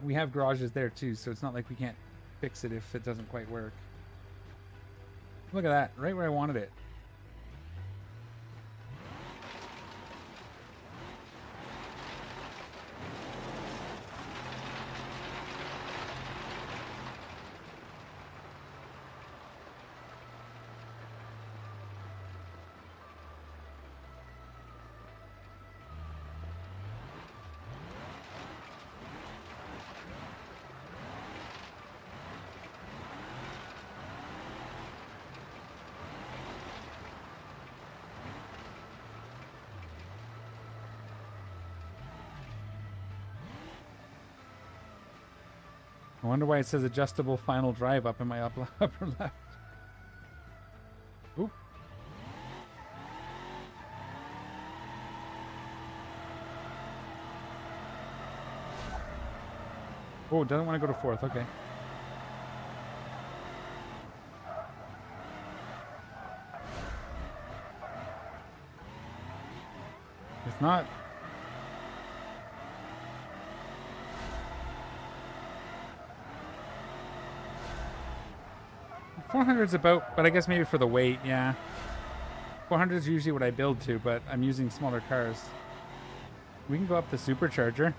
We have garages there too, so it's not like we can't fix it if it doesn't quite work. Look at that, right where I wanted it. I wonder why it says adjustable final drive up in my upper left. Oop. Oh, doesn't want to go to fourth. Okay. If not... 400 is about, but I guess maybe for the weight, yeah. 400 is usually what I build to, but I'm using smaller cars. We can go up the supercharger.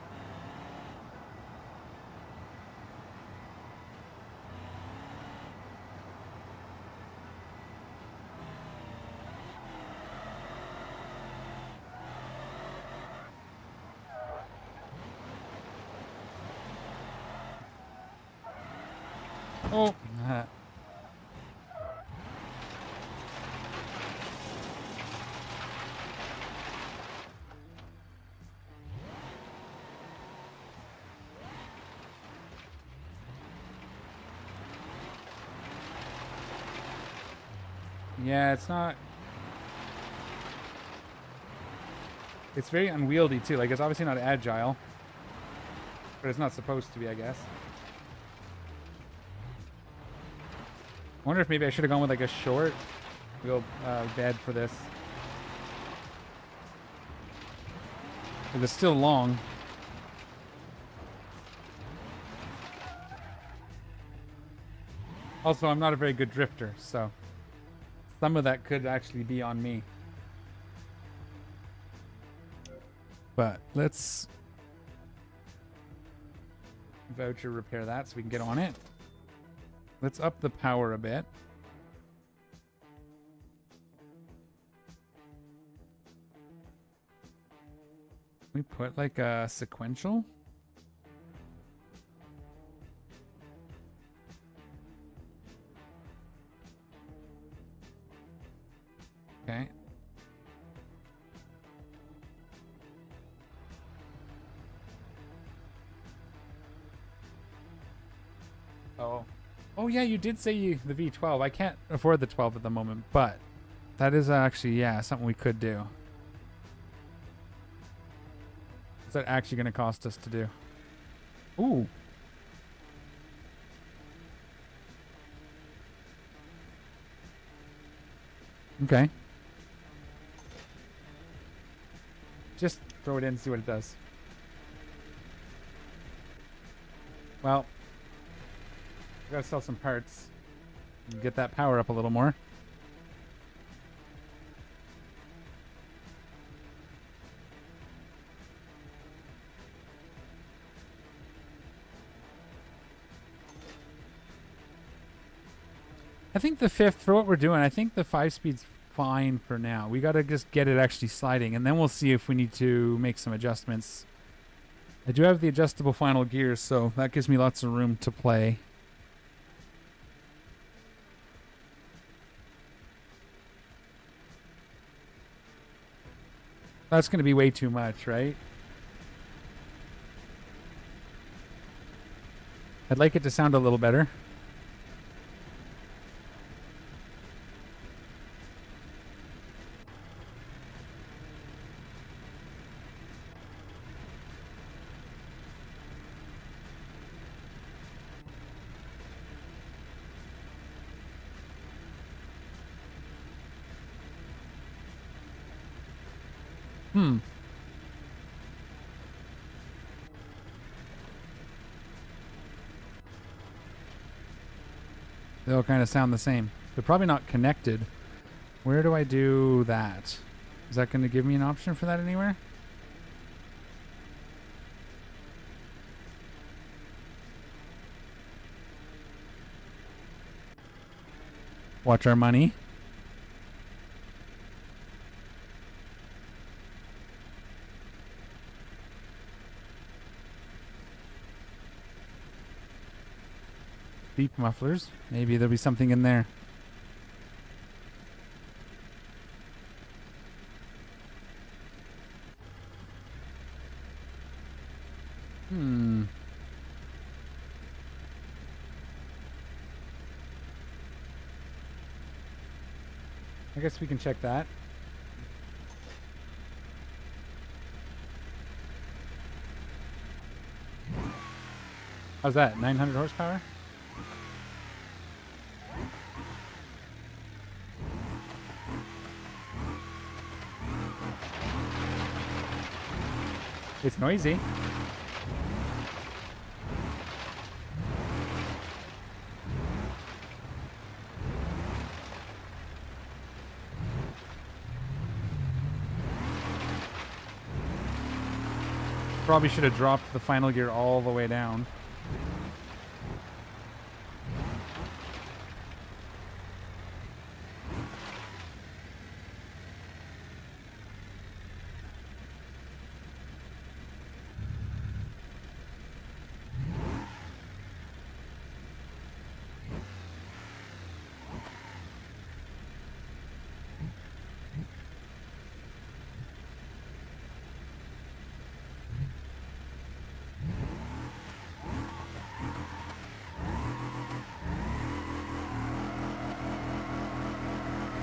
Oh, yeah, it's not... It's very unwieldy, too. Like, it's obviously not agile. But it's not supposed to be, I guess. I wonder if maybe I should have gone with, like, a short wheel bed for this. It's still long. Also, I'm not a very good drifter, so... Some of that could actually be on me. But let's voucher repair that so we can get on it. Let's up the power a bit. We put like a sequential. Okay. Oh. Oh yeah, you did say the V12. I can't afford the 12 at the moment, but That is actually, yeah, something we could do. What's that actually going to cost us to do? Ooh. Okay. Just throw it in and see what it does. Well, I gotta sell some parts and get that power up a little more. I think the 5th, for what we're doing, I think the 5-speed's fine for now. We gotta just get it actually sliding, and then we'll see if we need to make some adjustments. I do have the adjustable final gears, so that gives me lots of room to play. That's going to be way too much, right? I'd like it to sound a little better. They all kind of sound the same. They're probably not connected. Where do I do that? Is that going to give me an option for that anywhere? Watch our money. Beep mufflers. Maybe there'll be something in there. I guess we can check that. How's that? 900 horsepower? It's noisy. Probably should have dropped the final gear all the way down.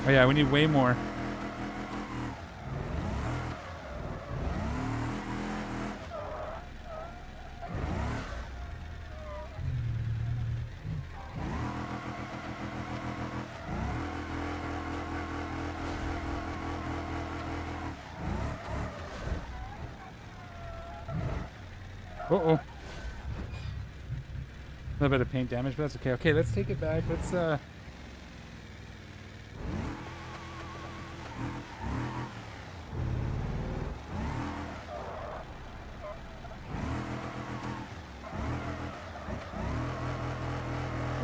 Oh yeah, we need way more. Uh-oh. A little bit of paint damage, but that's okay. Okay, let's take it back. Let's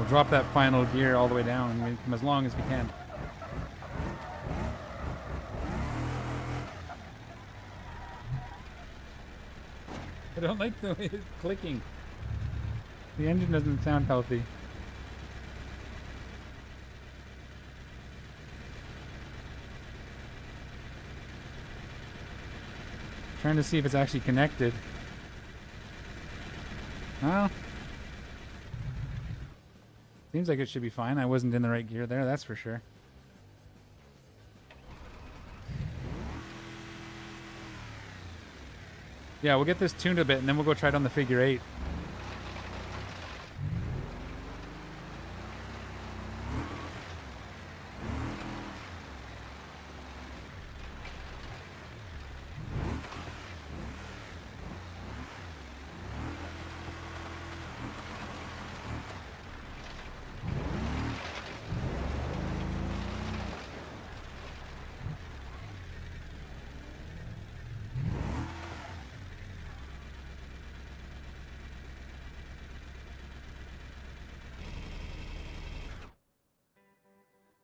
drop that final gear all the way down and make them as long as we can. I don't like the way it's clicking. The engine doesn't sound healthy. Trying to see if it's actually connected. Well, seems like it should be fine. I wasn't in the right gear there, that's for sure. Yeah, we'll get this tuned a bit, and then we'll go try it on the figure 8.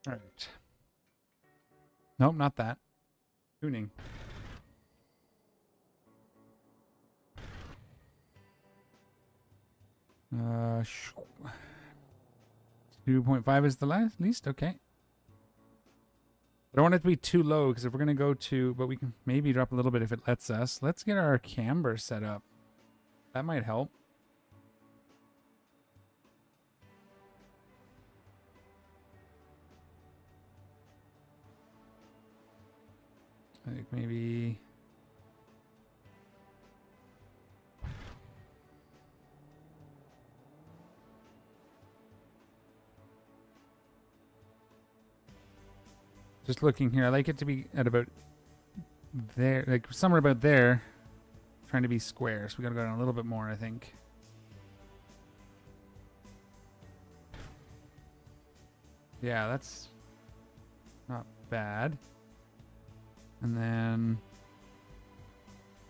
All right. Nope, not that. Tuning. Uh, 2.5 is the least. Okay. I don't want it to be too low because if we're gonna go to, but we can maybe drop a little bit if it lets us. Let's get our camber set up. That might help. I think maybe. Just looking here, I like it to be at about there, like somewhere about there. Trying to be square, so we gotta go down a little bit more, I think. Yeah, that's not bad. And then,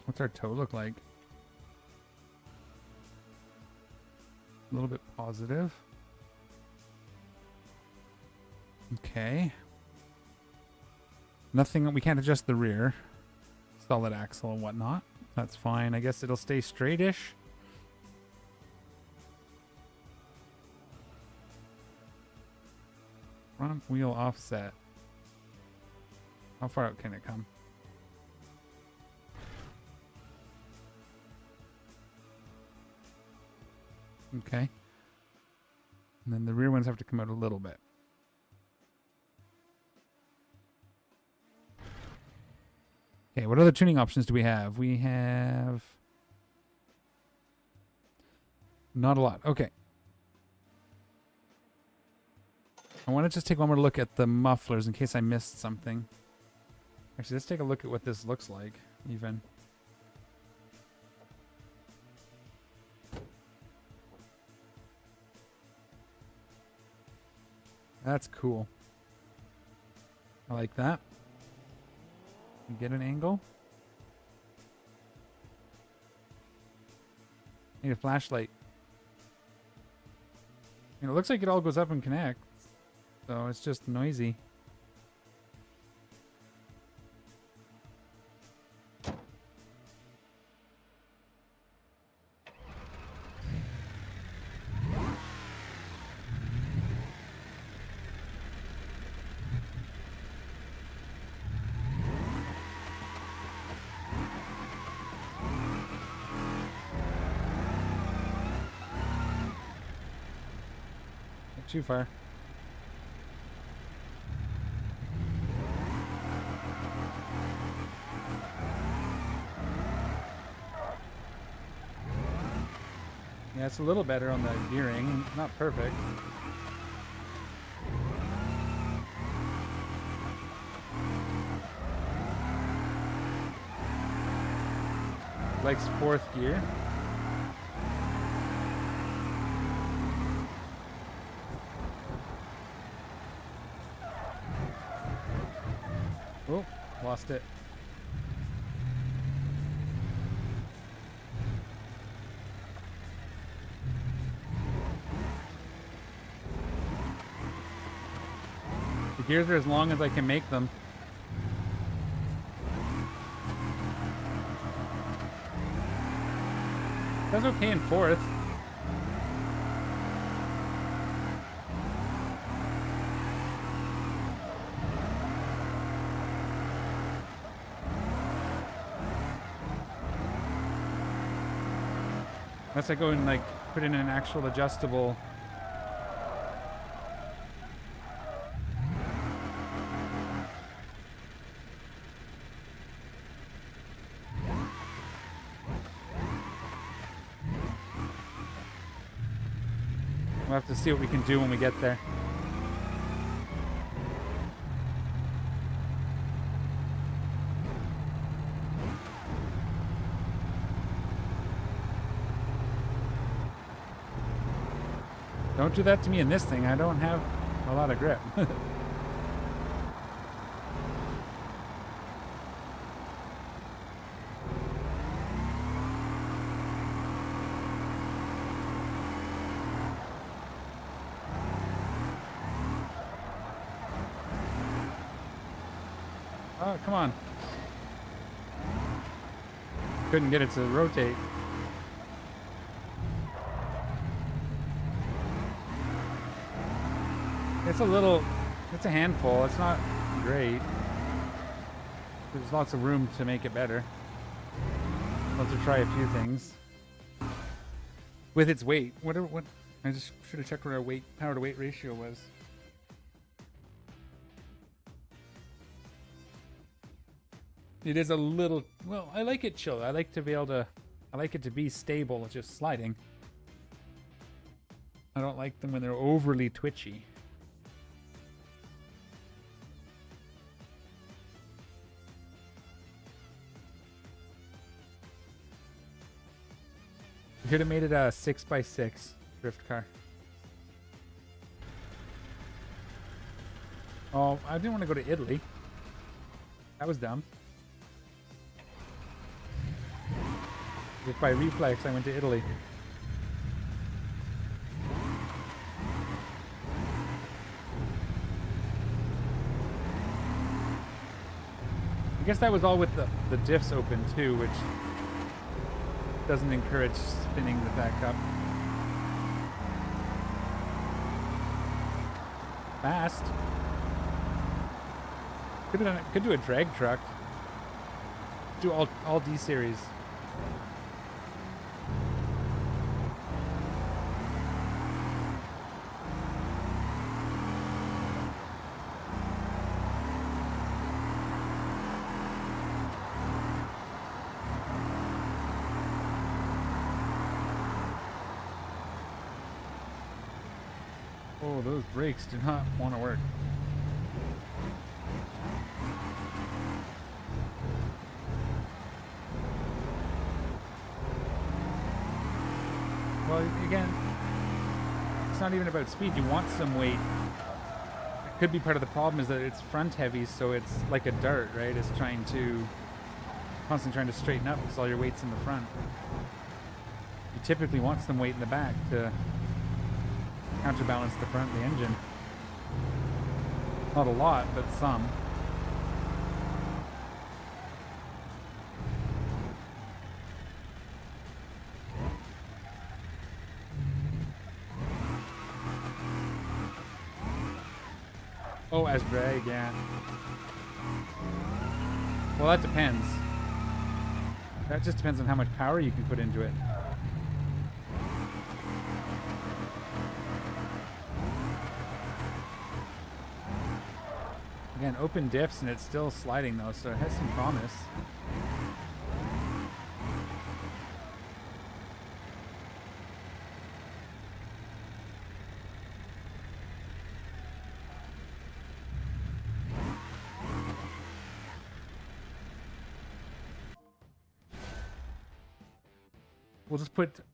what's our toe look like? A little bit positive. Okay. Nothing, we can't adjust the rear. Solid axle and whatnot. That's fine. I guess it'll stay straightish. Front wheel offset. How far out can it come? Okay. And then the rear ones have to come out a little bit. Okay, what other tuning options do we have? We have not a lot. Okay. I want to just take one more look at the mufflers in case I missed something. Actually, let's take a look at what this looks like, even. That's cool. I like that. Get an angle. Need a flashlight. And it looks like it all goes up and connects. So it's just noisy. Too far. Yeah, it's a little better on the gearing. Not perfect. Likes 4th gear. Oh, lost it. The gears are as long as I can make them. That's okay in 4th. Unless I go and like put in an actual adjustable. We'll have to see what we can do when we get there. Don't do that to me in this thing. I don't have a lot of grip. Oh, come on. Couldn't get it to rotate. It's a handful. It's not great. There's lots of room to make it better. I'll have to try a few things. With its weight. What I just should have checked what our power to weight ratio was. It is a little, well, I like it chill. I like it to be stable, just sliding. I don't like them when they're overly twitchy. You could have made it a 6x6 drift car. Oh, I didn't want to go to Italy. That was dumb. If by reflex I went to Italy. I guess that was all with the diffs open too, which doesn't encourage spinning the back up. Fast. Could do a drag truck. Do all D series. Oh, those brakes do not want to work. Well, again, it's not even about speed. You want some weight. It could be part of the problem is that it's front heavy, so it's like a dart, right? It's constantly trying to straighten up because all your weight's in the front. You typically want some weight in the back to counterbalance the front of the engine. Not a lot, but some. Oh, as drag, yeah. Well, that depends. That just depends on how much power you can put into it. Again, open diffs and it's still sliding though, so it has some promise.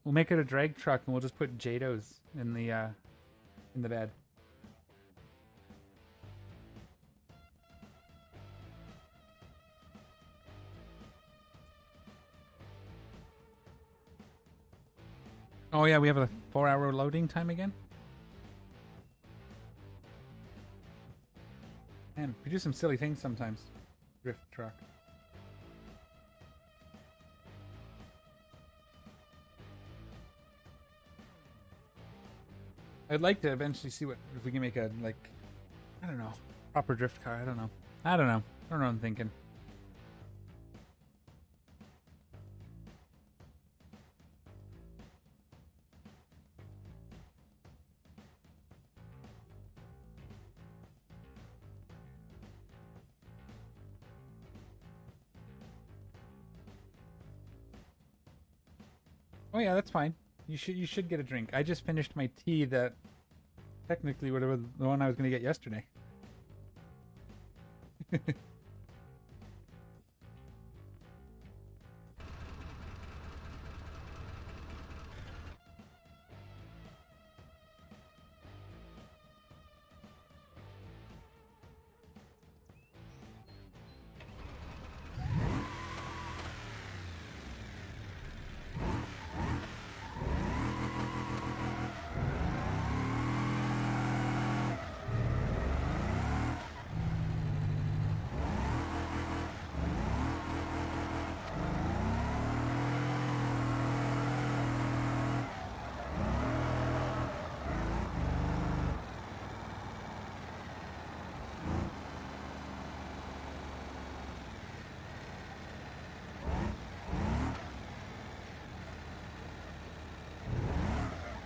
We'll make it a drag truck and we'll just put JADOs in the bed. Oh yeah, we have a 4-hour loading time again. Man, we do some silly things sometimes. Drift truck. I'd like to eventually see if we can make a, like, I don't know, proper drift car. I don't know what I'm thinking. Oh yeah, that's fine. You should get a drink. I just finished my tea that technically would have been the one I was going to get yesterday.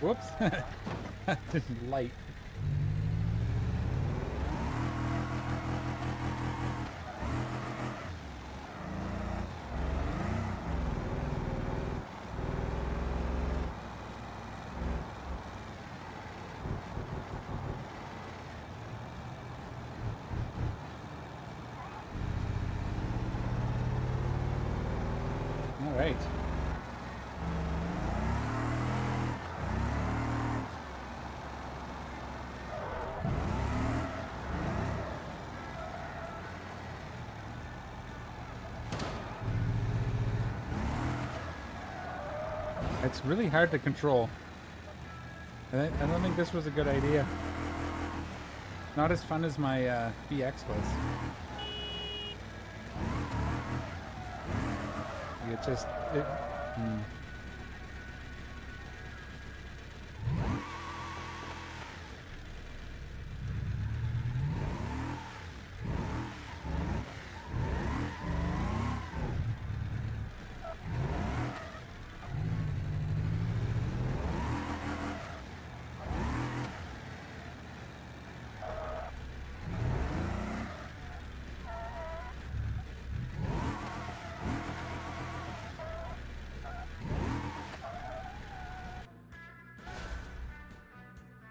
Whoops. Light. All right. It's really hard to control. I don't think this was a good idea. Not as fun as my BX was. It just...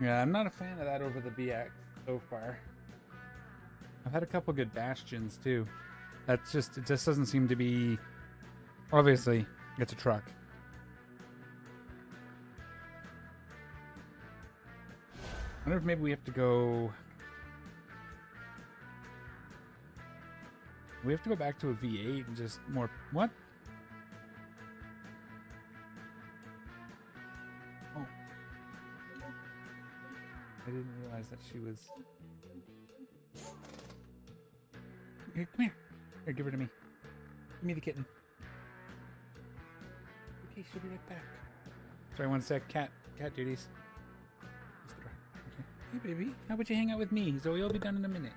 Yeah, I'm not a fan of that over the BX so far. I've had a couple good bastions too. It just doesn't seem to be... Obviously, it's a truck. I wonder if maybe we have to go... We have to go back to a V8 and just more... What? Oh. I didn't realize that she was... Here, come here. Here, give her to me. Give me the kitten. Okay, she'll be right back. Sorry, one sec. Cat duties. Okay. Hey, baby. How about you hang out with me? Zoe will be done in a minute.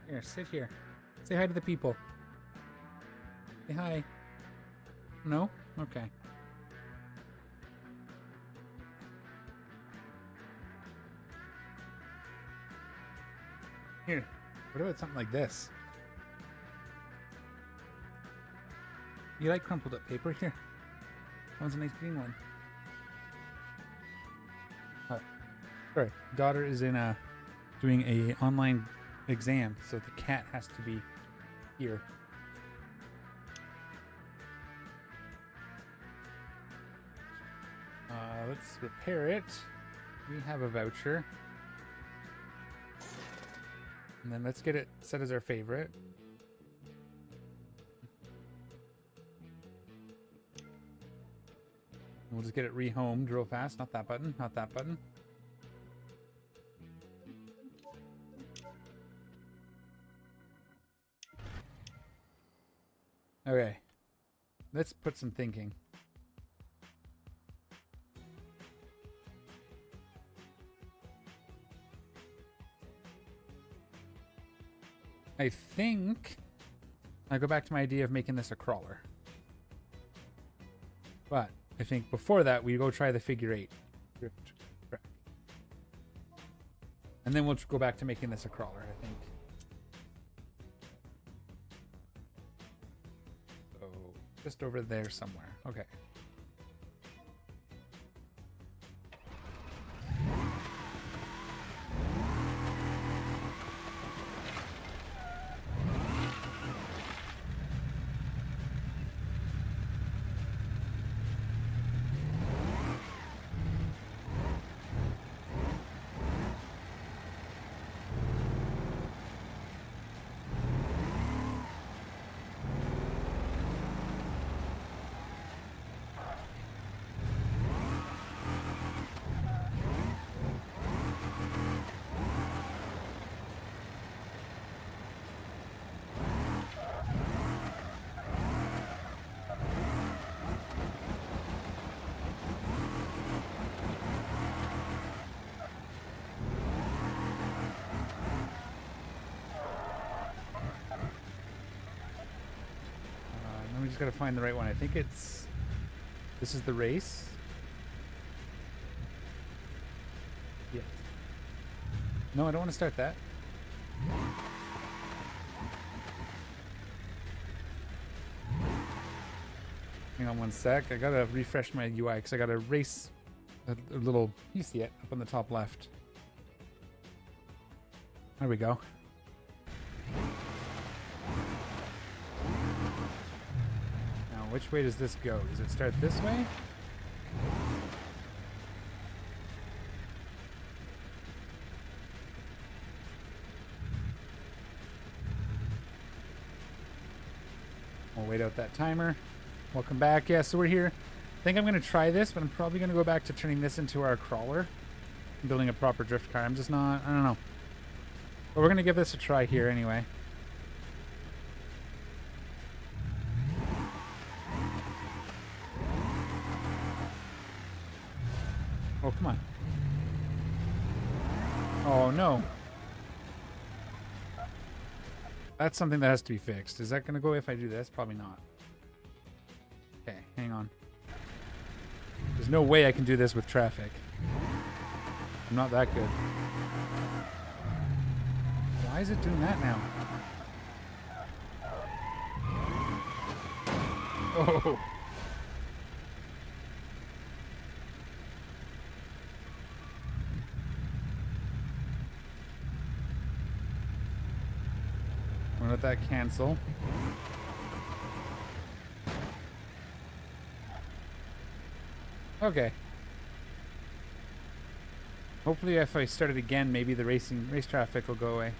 Here, sit here. Say hi to the people. Say hi. No? Okay. Here. What about something like this? You like crumpled up paper? Here. That one's a nice green one. Sorry. Daughter is in doing a online exam, so the cat has to be here. Let's repair it. We have a voucher. And then let's get it set as our favorite. We'll just get it rehomed real fast. Not that button. Not that button. Okay. Let's put some thinking. I think I go back to my idea of making this a crawler. But I think before that, we go try the figure 8. And then we'll go back to making this a crawler, I think. So, just over there somewhere. Okay. we just gotta find the right one. I think it's... This is the race. Yes. No, I don't want to start that. Hang on one sec. I gotta refresh my UI because I gotta race a little... You see it up on the top left. There we go. Now, which way does this go? Does it start this way? We'll wait out that timer. Welcome back. Yeah, so we're here. I think I'm going to try this, but I'm probably going to go back to turning this into our crawler. Building a proper drift car. I'm just not... I don't know. But we're going to give this a try here anyway. Oh, come on. Oh, no. That's something that has to be fixed. Is that going to go if I do this? Probably not. Okay, hang on. There's no way I can do this with traffic. I'm not that good. Why is it doing that now? Oh. I'm gonna let that cancel. Okay. Hopefully if I start it again, maybe the race traffic will go away.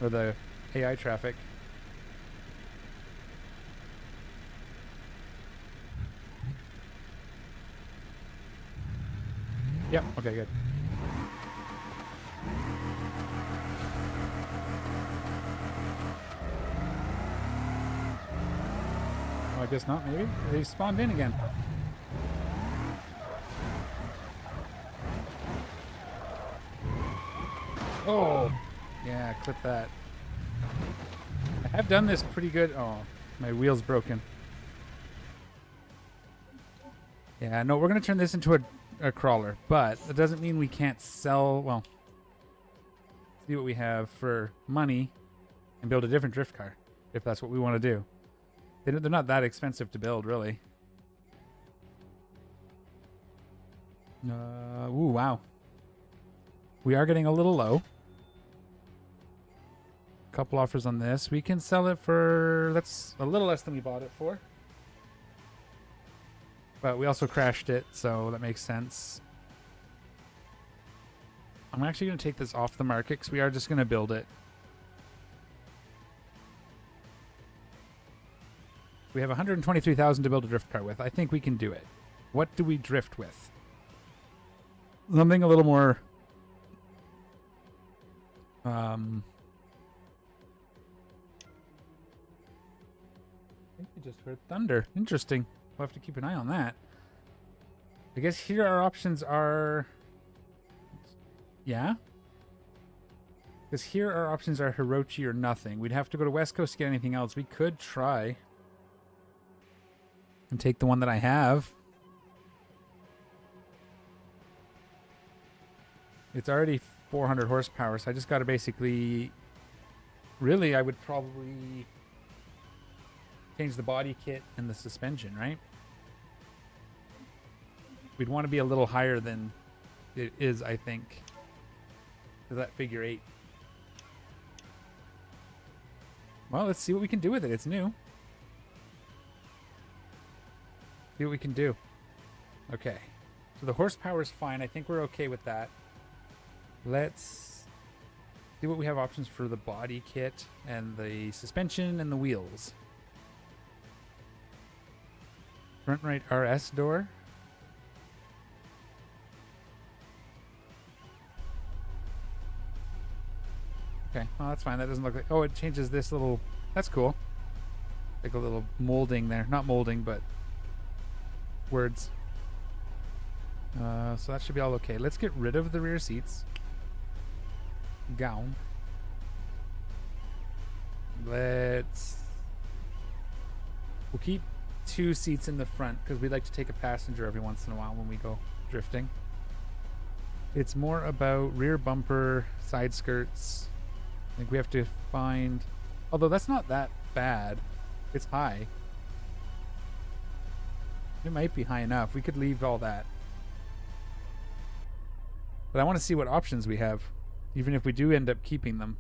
Or the AI traffic. Yep, okay, good. Oh, I guess not, maybe? They spawned in again. Oh! Yeah, clip that. I have done this pretty good. Oh, my wheel's broken. Yeah, no, we're going to turn this into a crawler, but that doesn't mean we can't sell, well, see what we have for money and build a different drift car, if that's what we want to do. They're not that expensive to build, really. Ooh, wow. We are getting a little low. Couple offers on this. We can sell it for, that's a little less than we bought it for. But we also crashed it, so that makes sense. I'm actually going to take this off the market because we are just going to build it. We have 123,000 to build a drift car with. I think we can do it. What do we drift with? Something a little more... I think we just heard thunder. Interesting. We'll have to keep an eye on that. I guess here our options are... Yeah? Because here our options are Hirochi or nothing. We'd have to go to West Coast to get anything else. We could try and take the one that I have. It's already 400 horsepower, so I just got to basically... Really, I would probably change the body kit and the suspension, right? We'd want to be a little higher than it is, I think. To that figure 8. Well, let's see what we can do with it. It's new. See what we can do. Okay. So the horsepower is fine. I think we're okay with that. Let's see what we have options for the body kit and the suspension and the wheels. Front right RS door. Okay, well that's fine. That doesn't look like... Oh, it changes this little... That's cool. Like a little molding there. Not molding, but words. So that should be all okay. Let's get rid of the rear seats. Gown. We'll keep 2 seats in the front because we'd like to take a passenger every once in a while when we go drifting. It's more about rear bumper, side skirts. I think we have to find... Although that's not that bad. It's high. It might be high enough. We could leave all that. But I want to see what options we have, even if we do end up keeping them.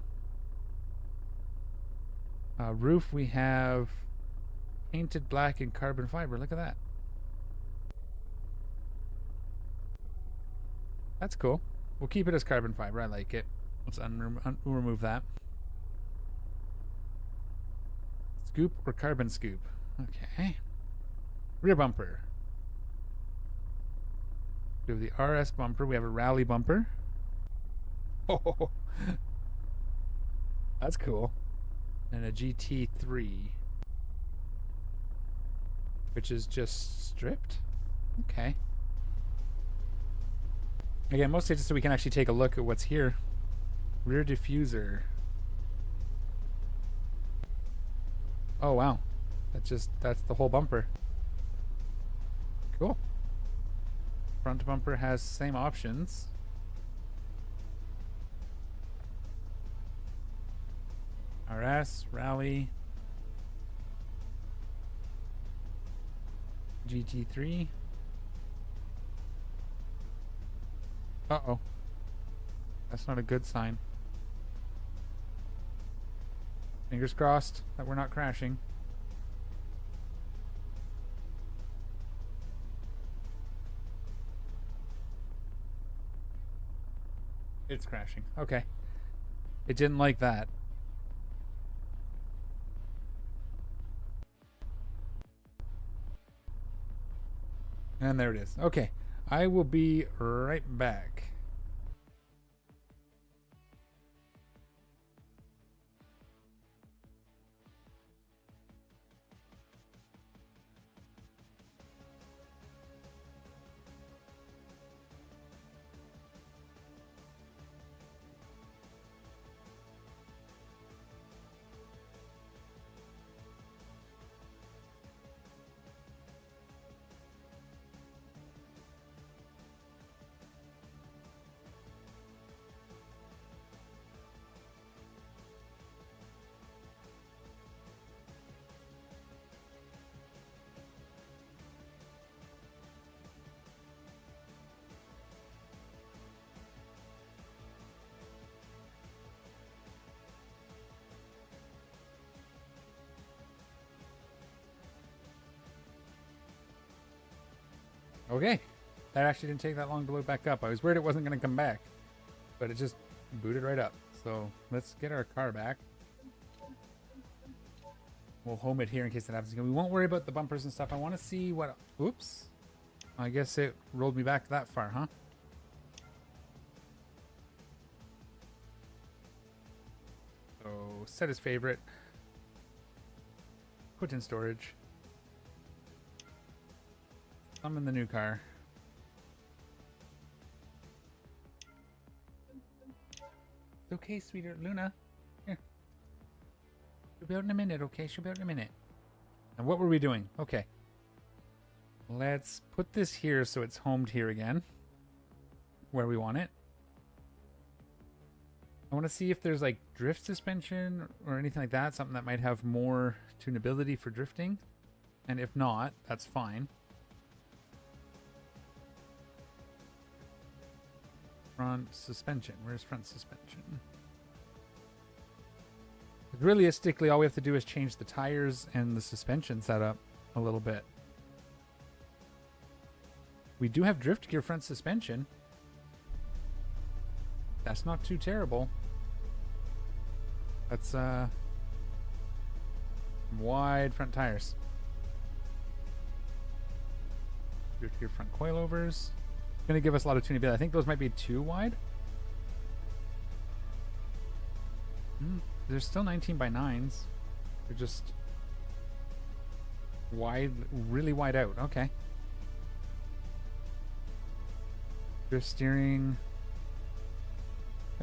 Roof, we have painted black and carbon fiber. Look at that. That's cool. We'll keep it as carbon fiber. I like it. Let's remove that. Scoop or carbon scoop? Okay. Rear bumper. We have the RS bumper. We have a rally bumper. Oh, that's cool. And a GT3, which is just stripped. Okay. Again, mostly just so we can actually take a look at what's here. Rear diffuser. Oh wow, that's the whole bumper. Cool. Front bumper has same options. RS, Rally, GT3. Uh-oh. That's not a good sign. Fingers crossed that we're not crashing. It's crashing. Okay. It didn't like that. And there it is. Okay. I will be right back. Okay, that actually didn't take that long to load back up. I was worried it wasn't going to come back, but it just booted right up. So let's get our car back. We'll home it here in case that happens again. We won't worry about the bumpers and stuff. I want to see what... Oops. I guess it rolled me back that far, huh? So set as favorite. Put in storage. I'm in the new car. It's okay, sweetheart. Luna. Here. She'll be out in a minute, okay? She'll be out in a minute. And what were we doing? Okay. Let's put this here so it's homed here again. Where we want it. I want to see if there's like drift suspension or anything like that. Something that might have more tunability for drifting. And if not, that's fine. Front suspension. Where's front suspension? Realistically, all we have to do is change the tires and the suspension setup a little bit. We do have drift gear front suspension. That's not too terrible. That's wide front tires. Drift gear front coilovers. Going to give us a lot of tunability. I think those might be too wide. They're still 19 by 9s. They're just wide, really wide out. Okay. Drift steering.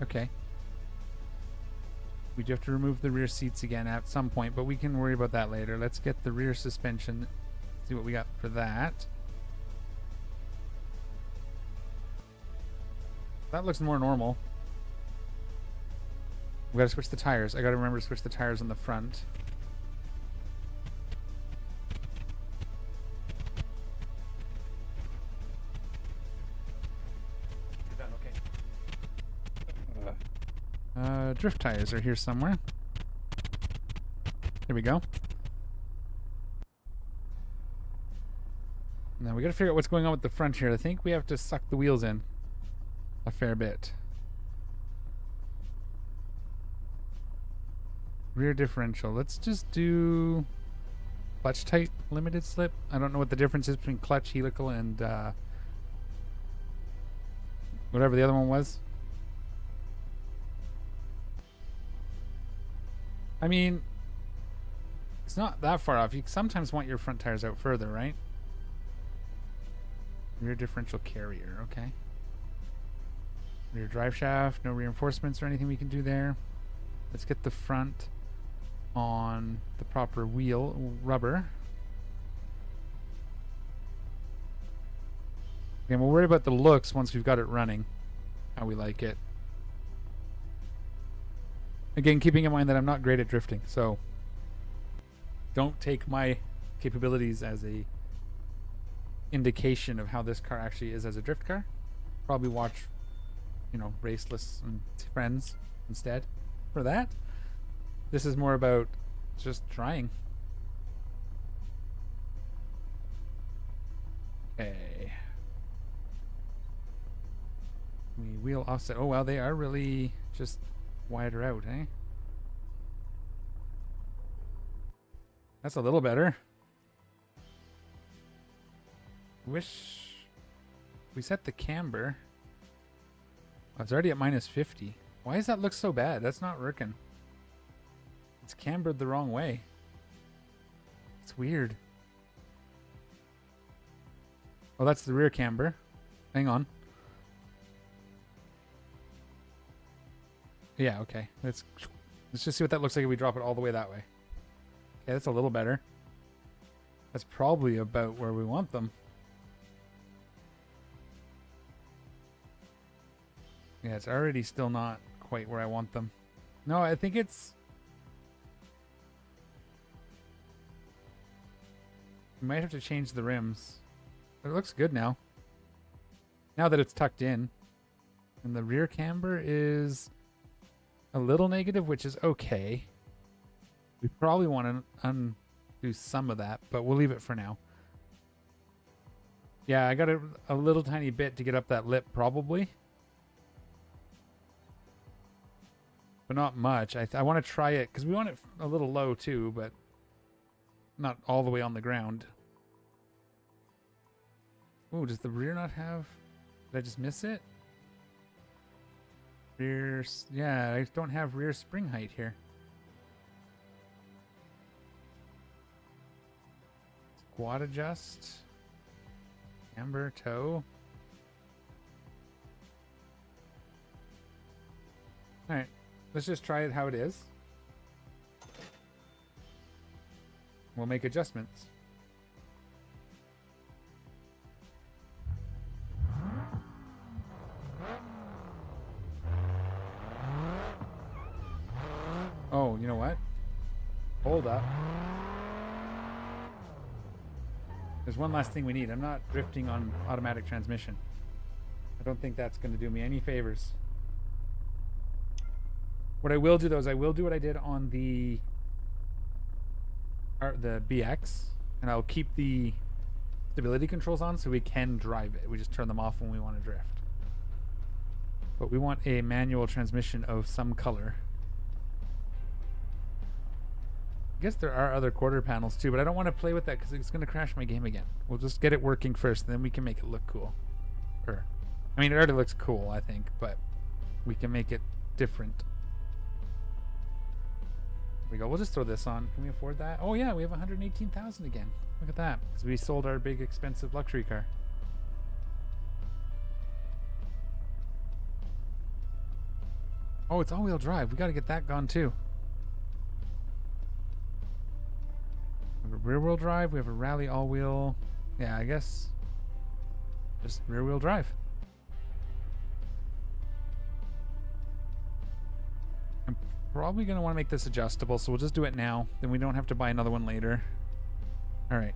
Okay. We do have to remove the rear seats again at some point, but we can worry about that later. Let's get the rear suspension, see what we got for that. That looks more normal. We gotta switch the tires. I gotta remember to switch the tires on the front. You're done, okay. Drift tires are here somewhere. Here we go. Now we gotta figure out what's going on with the front here. I think we have to suck the wheels in a fair bit. Rear differential. Let's just do clutch tight limited slip. I don't know what the difference is between clutch, helical, and whatever the other one was. I mean, it's not that far off. You sometimes want your front tires out further, right? Rear differential carrier, okay. Rear drive shaft, no reinforcements or anything we can do there. Let's get the front on the proper wheel rubber. Again, we'll worry about the looks once we've got it running, how we like it. Again, keeping in mind that I'm not great at drifting, so don't take my capabilities as a indication of how this car actually is as a drift car. Probably watch, you know, Raceless and Friends instead for that. This is more about just trying. Okay. We wheel offset. Oh wow, they are really just wider out, eh? That's a little better. Wish we set the camber. Oh, it's already at -50. Why does that look so bad? That's not working. It's cambered the wrong way. It's weird. Oh, that's the rear camber. Hang on. Yeah, okay. Let's just see what that looks like if we drop it all the way that way. Okay, that's a little better. That's probably about where we want them. Yeah, it's already still not quite where I want them. No, I think it's... We might have to change the rims. But it looks good now. Now that it's tucked in. And the rear camber is a little negative, which is okay. We probably want to undo some of that, but we'll leave it for now. Yeah, I got a little tiny bit to get up that lip, probably. But not much. I want to try it because we want it a little low too, but not all the way on the ground. Oh, does the rear not have... Did I just miss it? Rear... Yeah, I don't have rear spring height here. Squat adjust. Camber, toe. Alright. Let's just try it how it is. We'll make adjustments. Oh, you know what? Hold up. There's one last thing we need. I'm not drifting on automatic transmission. I don't think that's going to do me any favors. What I will do though is I will do what I did on the BX, and I'll keep the stability controls on so we can drive it. We just turn them off when we want to drift. But we want a manual transmission of some color. I guess there are other quarter panels too, but I don't want to play with that because it's going to crash my game again. We'll just get it working first, and then we can make it look cool. Or, I mean, it already looks cool, I think, but we can make it different. We go. We'll just throw this on. Can we afford that? Oh yeah, we have 118,000 again. Look at that. Because we sold our big expensive luxury car. Oh, it's all-wheel drive. We got to get that gone too. rear-wheel drive. We have a rally all-wheel. Yeah, I guess just rear-wheel drive. I'm probably going to want to make this adjustable, so we'll just do it now. Then we don't have to buy another one later. All right.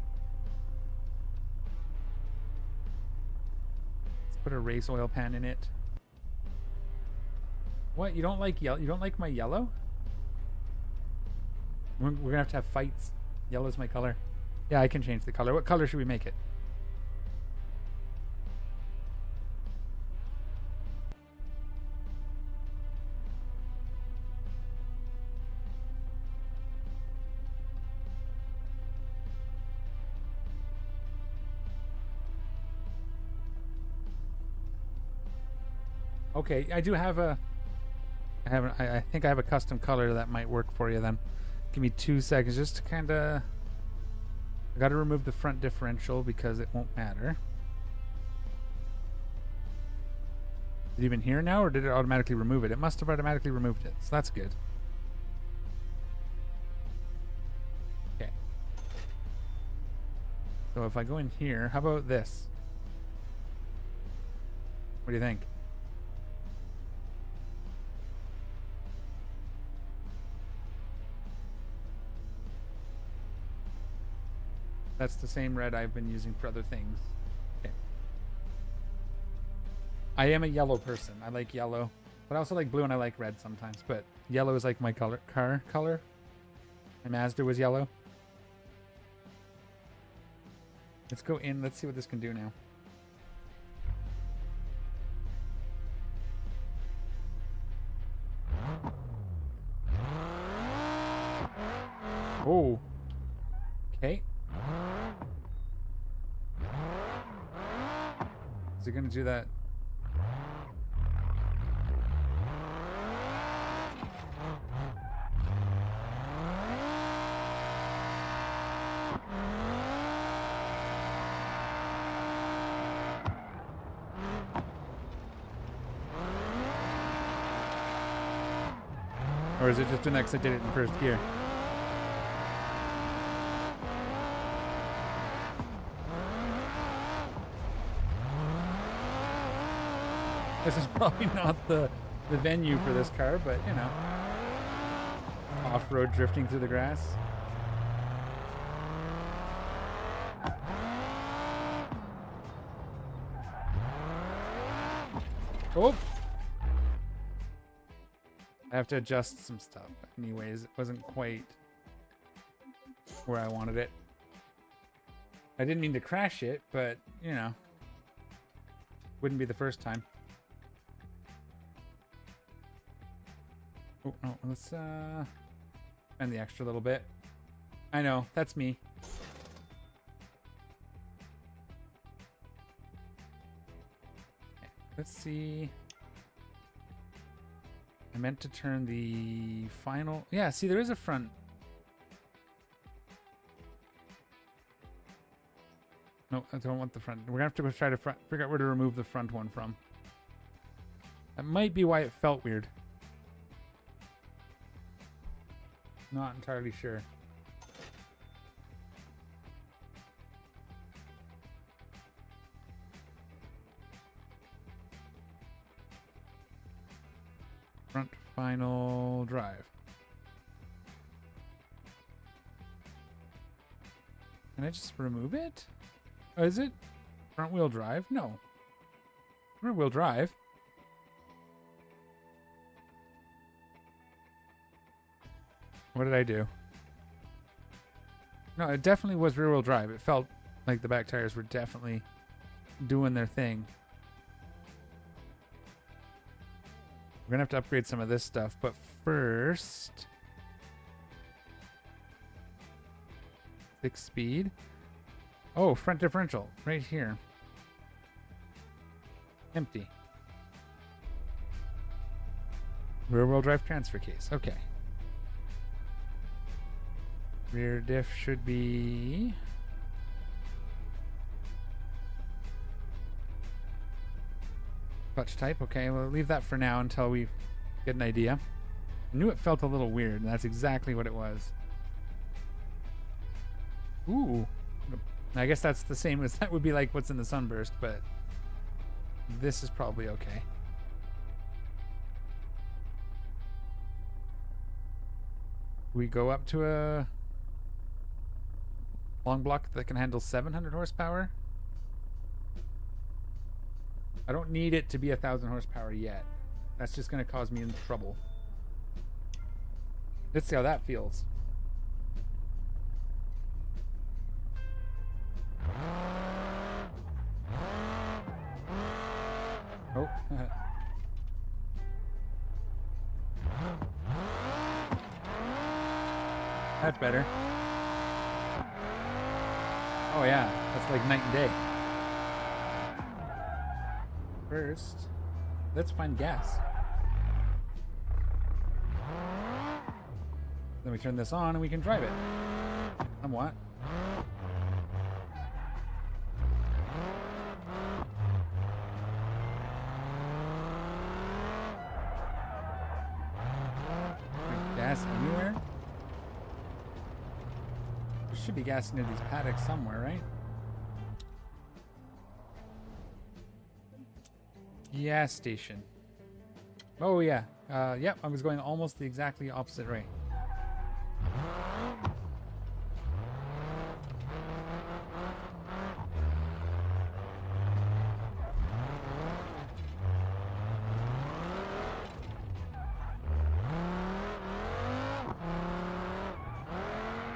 Let's put a race oil pan in it. What? You don't like yellow? You don't like my yellow? We're gonna have to have fights. Yellow's my color. Yeah, I can change the color. What color should we make it? Okay, I do have a... I think I have a custom color that might work for you then. Give me 2 seconds just to kind of... I got to remove the front differential because it won't matter. Is it even here now, or did it automatically remove it? It must have automatically removed it, so that's good. Okay. So if I go in here, how about this? What do you think? That's the same red I've been using for other things. Okay. I am a yellow person. I like yellow. But I also like blue and I like red sometimes. But yellow is like my car color. My Mazda was yellow. Let's go in. Let's see what this can do now. Oh. Okay. Is it going to do that? Or is it just an X I did it in first gear? This is probably not the venue for this car, but you know, off-road drifting through the grass. Oh! I have to adjust some stuff. Anyways, it wasn't quite where I wanted it. I didn't mean to crash it, but you know, wouldn't be the first time. Oh, no, let's spend the extra little bit. I know, that's me. Okay, let's see. I meant to turn the final... Yeah, see, there is a front. No, I don't want the front. We're going to have to go try to figure out where to remove the front one from. That might be why it felt weird. Not entirely sure. Front final drive. Can I just remove it? Oh, is it front wheel drive? No. Rear wheel drive. What did I do? No, it definitely was rear wheel drive. It felt like the back tires were definitely doing their thing. We're gonna have to upgrade some of this stuff, but first, 6 speed. Oh, front differential right here. Empty. Rear wheel drive transfer case. Okay. Rear diff should be clutch type. Okay, we'll leave that for now until we get an idea. I knew it felt a little weird, and that's exactly what it was. Ooh. I guess that's the same as that would be like what's in the Sunburst, but this is probably okay. We go up to a long block that can handle 700 horsepower. I don't need it to be 1,000 horsepower yet. That's just going to cause me trouble. Let's see how that feels. Oh. That's better. Oh yeah, that's like night and day. First, let's find gas. Then we turn this on and we can drive it. Somewhat. Gas anywhere? There should be gas near these paddocks somewhere, right? Gas station. Oh yeah. Yep, I was going almost the exactly opposite way.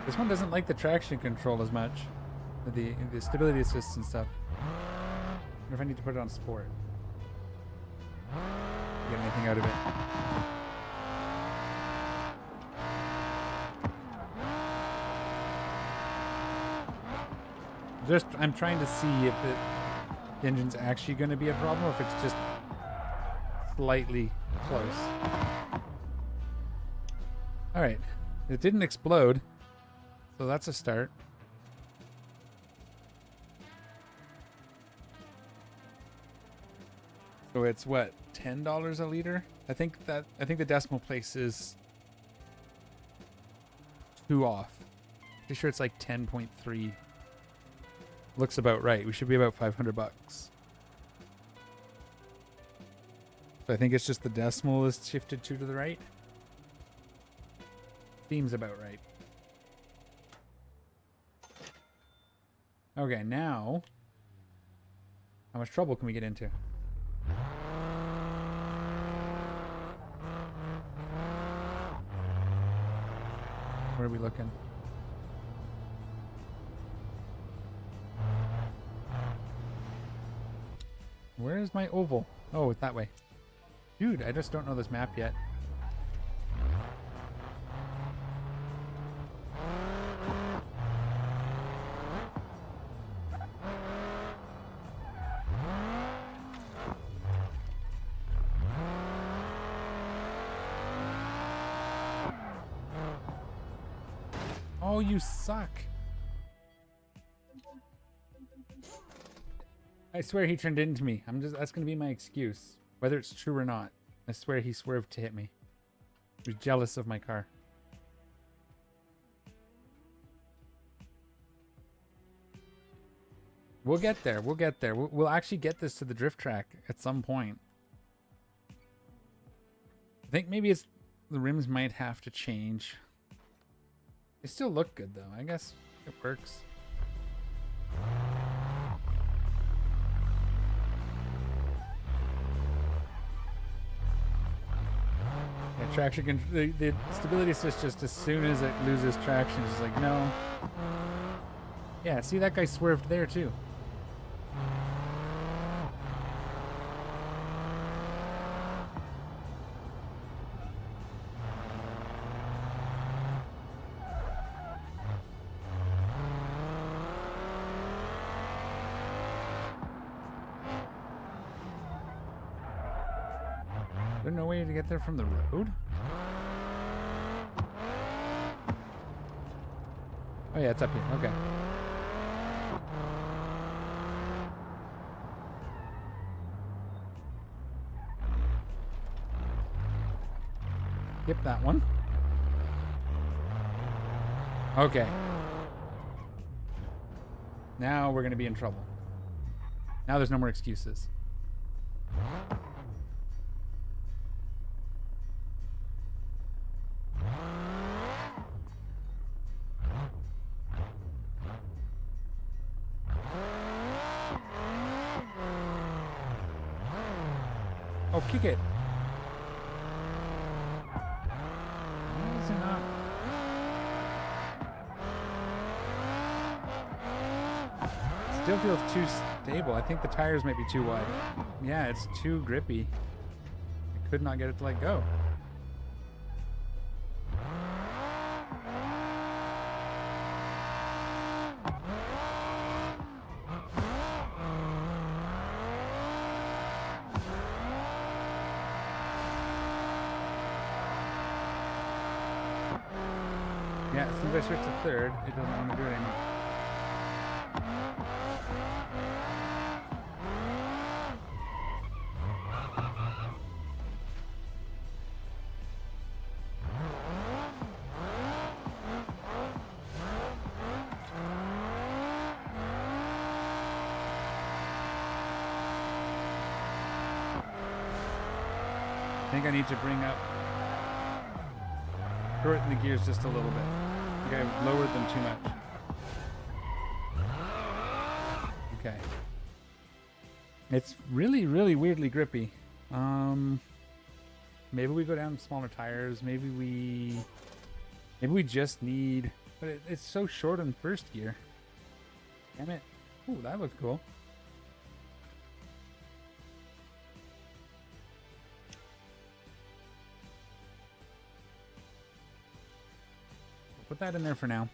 This one doesn't like the traction control as much. The stability assist and stuff. I wonder if I need to put it on sport. Get anything out of it. I'm trying to see if the engine's actually going to be a problem or if it's just slightly close. Alright. It didn't explode. So that's a start. So it's what, $10 a liter? I think the decimal place is 2 off. Pretty sure it's like 10.3. Looks about right. We should be about $500. So I think it's just the decimal is shifted 2 to the right. Seems about right. Okay, now how much trouble can we get into? Where are we looking? Where is my oval? Oh, it's that way. Dude, I just don't know this map yet. Oh, you suck. I swear he turned into me. That's gonna be my excuse. Whether it's true or not. I swear he swerved to hit me. He was jealous of my car. We'll get there. We'll get there. We'll actually get this to the drift track at some point. I think maybe it's the rims might have to change. They still look good though. I guess it works. Yeah, traction the stability assist just as soon as it loses traction is like no. Yeah, see that guy swerved there too. There's no way to get there from the road? Oh yeah, it's up here. Okay. Skip that one. Okay. Now we're going to be in trouble. Now there's no more excuses. Oh, kick it. Why is it not? Still feels too stable. I think the tires might be too wide. Yeah, it's too grippy. I could not get it to let go. Yeah, as soon as I switch to third, it doesn't want to do it anymore. I think I need to bring up, shorten the gears just a little bit. I think I lowered them too much. Okay. It's really, really weirdly grippy. Maybe we go down to smaller tires. Maybe we just need, but it's so short in first gear. Damn it. Ooh, that looks cool. Put that in there for now.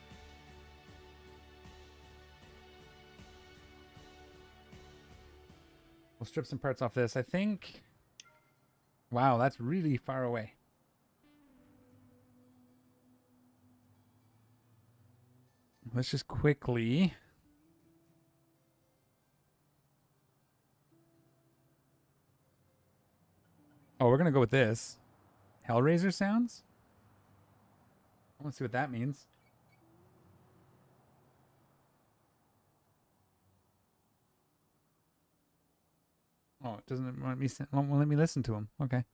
We'll strip some parts off this. I think... Wow, that's really far away. Let's just quickly... Oh, we're going to go with this. Hellraiser sounds? I want to see what that means. Oh, it doesn't want me. Won't let me listen to him. Okay.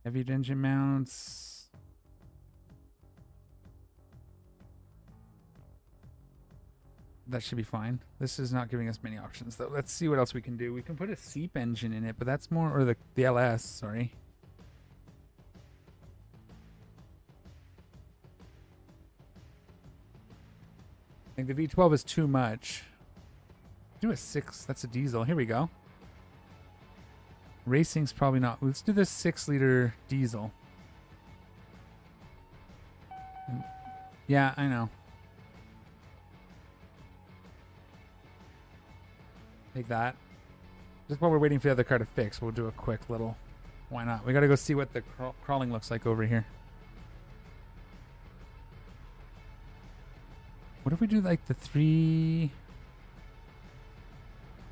Heavy engine mounts. That should be fine. This is not giving us many options though. Let's see what else we can do. We can put a seep engine in it, but that's more, or the LS. Sorry. I think the V12 is too much. Do a 6. That's a diesel. Here we go. Racing's probably not. Let's do this 6-liter diesel. Yeah, I know. Take that. Just while we're waiting for the other car to fix, we'll do a quick little... Why not? We gotta go see what the crawling looks like over here. What if we do like the 3...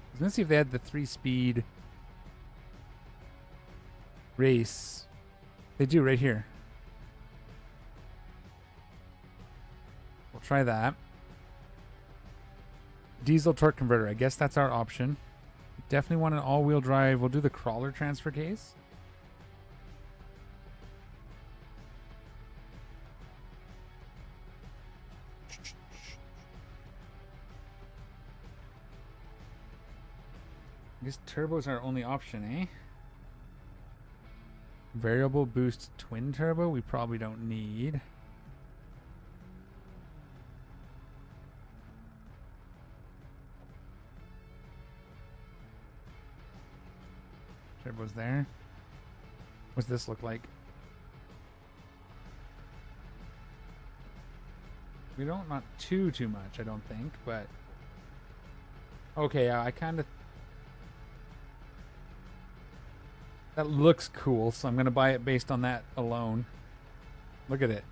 I was gonna see if they had the 3-speed race. They do right here. We'll try that. Diesel torque converter. I guess that's our option. Definitely want an all-wheel drive. We'll do the crawler transfer case. I guess turbo's our only option, eh? Variable boost twin turbo we probably don't need. Turbo's there. What's this look like? We don't, not too much, I don't think, but... Okay, yeah, I kind of... That looks cool, so I'm going to buy it based on that alone. Look at it.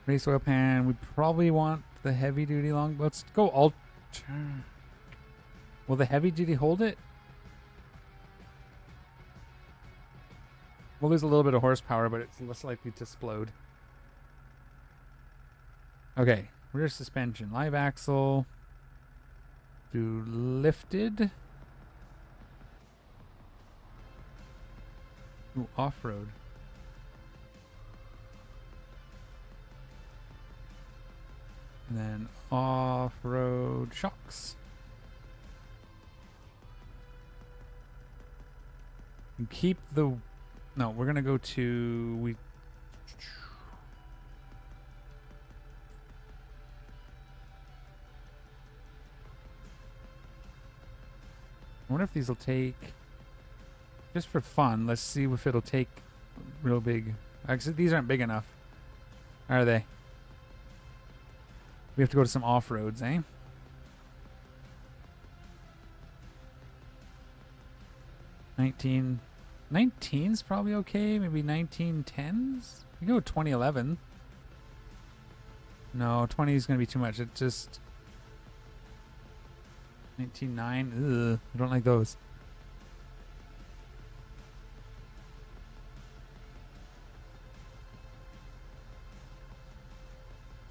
Race oil pan. We probably want the heavy duty long. Let's go ultra. Will the heavy duty hold it? We'll lose a little bit of horsepower, but it's less likely to explode. Okay, rear suspension, live axle. Do lifted. Ooh, off-road. And then off-road shocks. And keep the... No, we're going to go to... I wonder if these will take... Just for fun, let's see if it'll take real big... Actually, these aren't big enough. Are they? We have to go to some off-roads, eh? Nineteen's probably okay. Maybe 1910s? We go with 2011. No, 20 is going to be too much. It just... 19.9. Ugh, I don't like those.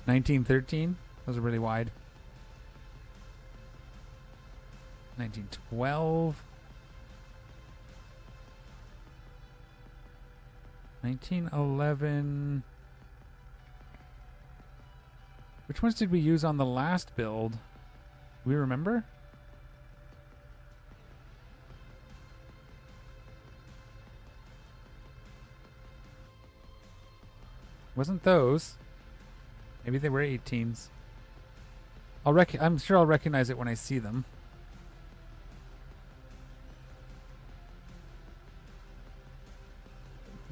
$19.13. Those are really wide. 1912. 1911. Which ones did we use on the last build? Do we remember? Wasn't those? Maybe they were 18s. I'm sure I'll recognize it when I see them.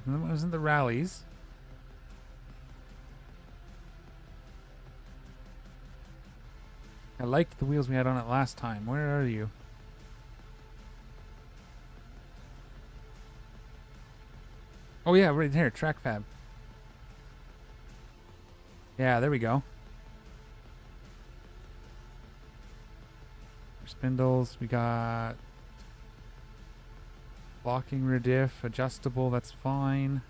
Wasn't the rallies? I liked the wheels we had on it last time. Where are you? Oh yeah, right here, track fab. Yeah, there we go. Spindles, we got locking rear diff, adjustable, that's fine.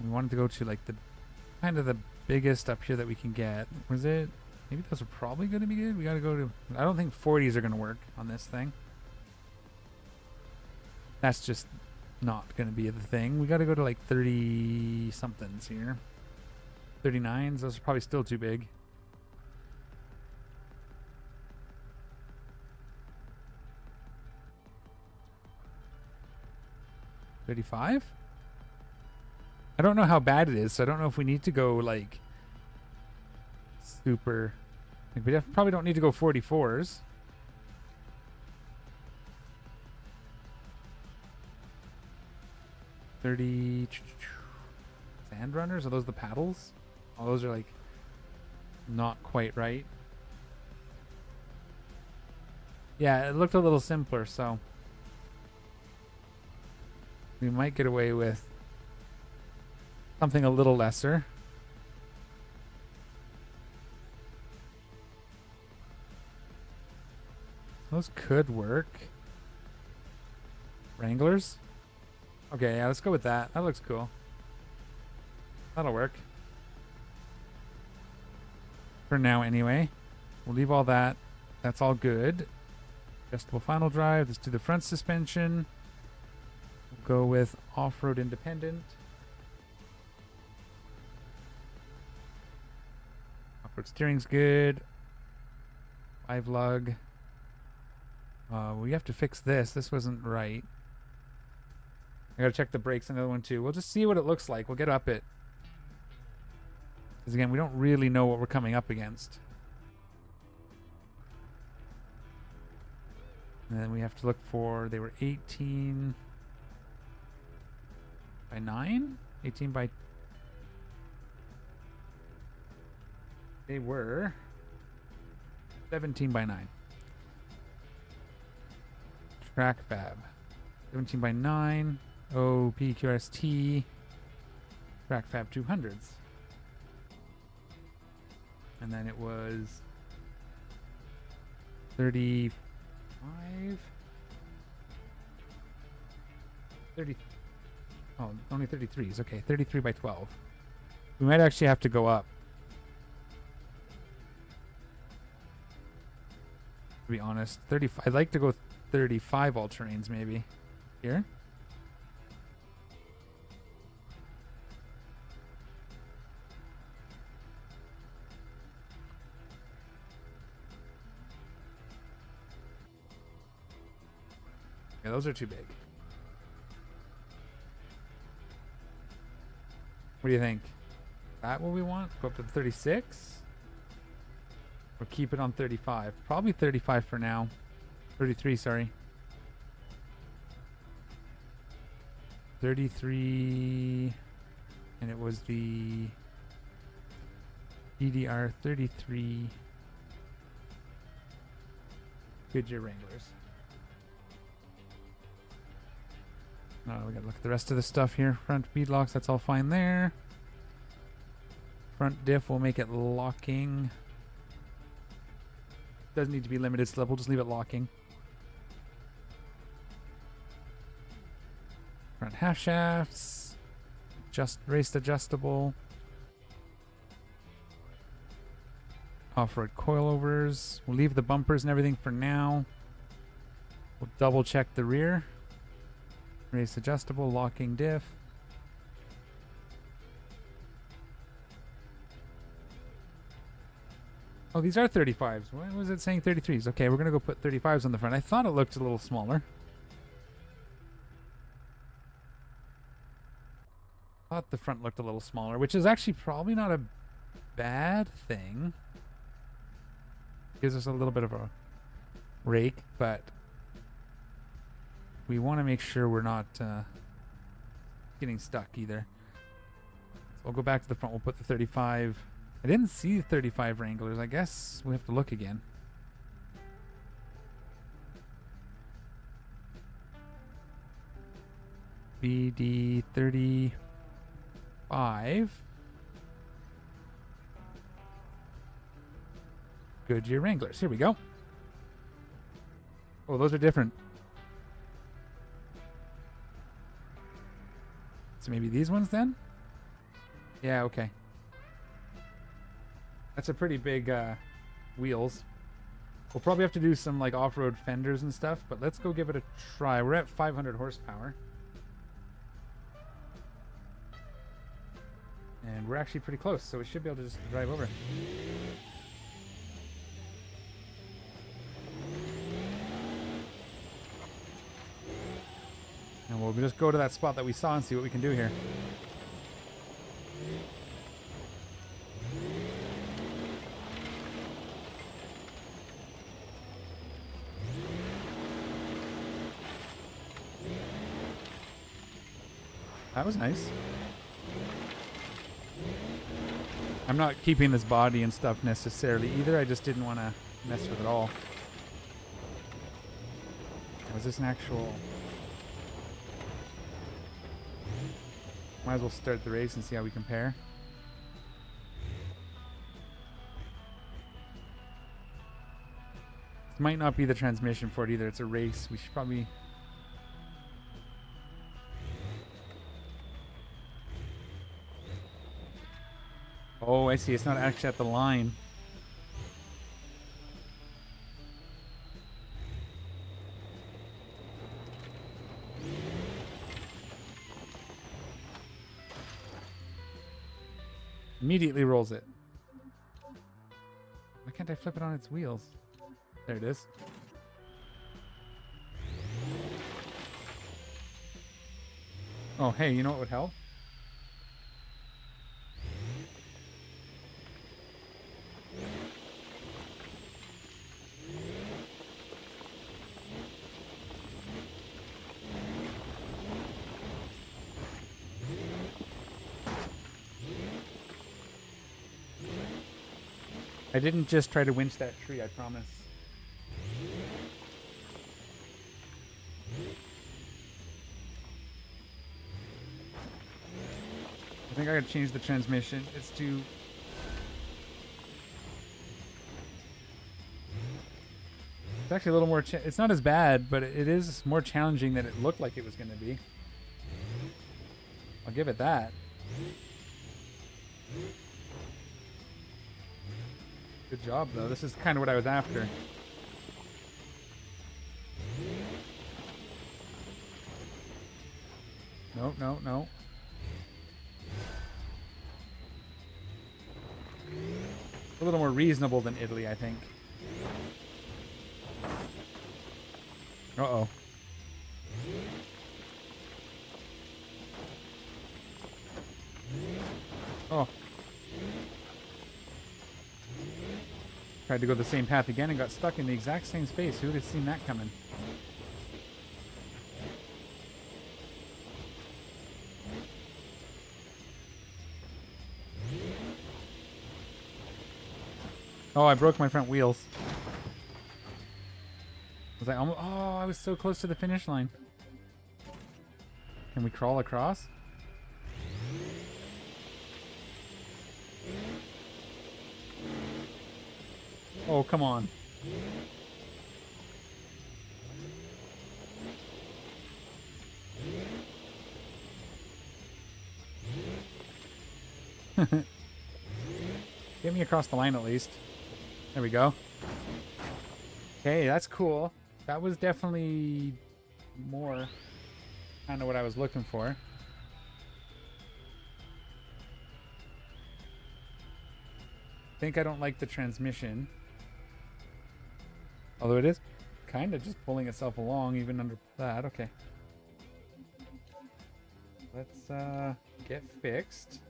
We wanted to go to like the kind of the biggest up here that we can get. Was it? Maybe those are probably going to be good. We got to go to... I don't think 40s are going to work on this thing. That's just not going to be the thing. We got to go to like 30 somethings here. 39s, those are probably still too big. $35? I don't know how bad it is, so I don't know if we need to go like super... Like, we probably don't need to go 44s. $30... Sand runners? Are those the paddles? Oh, those are like not quite right. Yeah, it looked a little simpler, so we might get away with something a little lesser. Those could work. Wranglers? Okay, yeah, let's go with that. That looks cool. That'll work. For now, anyway. We'll leave all that. That's all good. Adjustable final drive. Let's do the front suspension. We'll go with off-road independent. Off-road steering's good. 5 lug. We have to fix this. This wasn't right. I gotta check the brakes on the other one too. We'll just see what it looks like. We'll get up it. Because again, we don't really know what we're coming up against. And then we have to look for, they were 18 by 9? 18 by... They were 17 by 9. Track fab. 17 by 9. OPQRST. Track fab 200s. And then it was 35. 30. Oh, only 33s. Okay, 33 by 12. We might actually have to go up. To be honest, 35. I'd like to go 35 all-terrains maybe. Here. Yeah, those are too big. What do you think? Is that what we want? Go up to 36? Or keep it on 35? Probably 35 for now. 33, sorry. 33. And it was the DDR 33 Goodyear Wranglers. We gotta look at the rest of the stuff here. Front bead locks, that's all fine there. Front diff, we'll make it locking. Doesn't need to be limited slip, we'll just leave it locking. Front half shafts. Just raced adjustable. Off-road coilovers. We'll leave the bumpers and everything for now. We'll double check the rear. Race adjustable, locking diff. Oh, these are 35s. Why was it saying 33s? Okay, we're going to go put 35s on the front. I thought it looked a little smaller. Thought the front looked a little smaller, which is actually probably not a bad thing. Gives us a little bit of a rake, but we want to make sure we're not getting stuck either. So we'll go back to the front. We'll put the 35. I didn't see the 35 Wranglers. I guess we have to look again. BD 35. Goodyear Wranglers. Here we go. Oh, those are different. So maybe these ones then? Yeah, okay. That's a pretty big wheels. We'll probably have to do some like off-road fenders and stuff, but let's go give it a try. We're at 500 horsepower. And we're actually pretty close, so we should be able to just drive over. And we'll just go to that spot that we saw and see what we can do here. That was nice. I'm not keeping this body and stuff necessarily either. I just didn't want to mess with it all. Was this an actual... Might as well start the race and see how we compare. This might not be the transmission for it either. It's a race. We should probably... Oh, I see. It's not actually at the line. Immediately rolls it. Why can't I flip it on its wheels? There it is. Oh, hey, you know what would help? I didn't just try to winch that tree, I promise. I think I gotta change the transmission. It's too... It's actually a little more... It's not as bad, but it is more challenging than it looked like it was going to be. I'll give it that. Good job, though. This is kind of what I was after. No, no, no. A little more reasonable than Italy, I think. Uh-oh. Oh. Tried to go the same path again and got stuck in the exact same space. Who would have seen that coming? Oh, I broke my front wheels. Was I almost? Oh, I was so close to the finish line. Can we crawl across? Oh, come on. Get me across the line at least. There we go. Okay, that's cool. That was definitely more kind of what I was looking for. I think I don't like the transmission. Although it is kind of just pulling itself along even under that. Okay. Let's get fixed.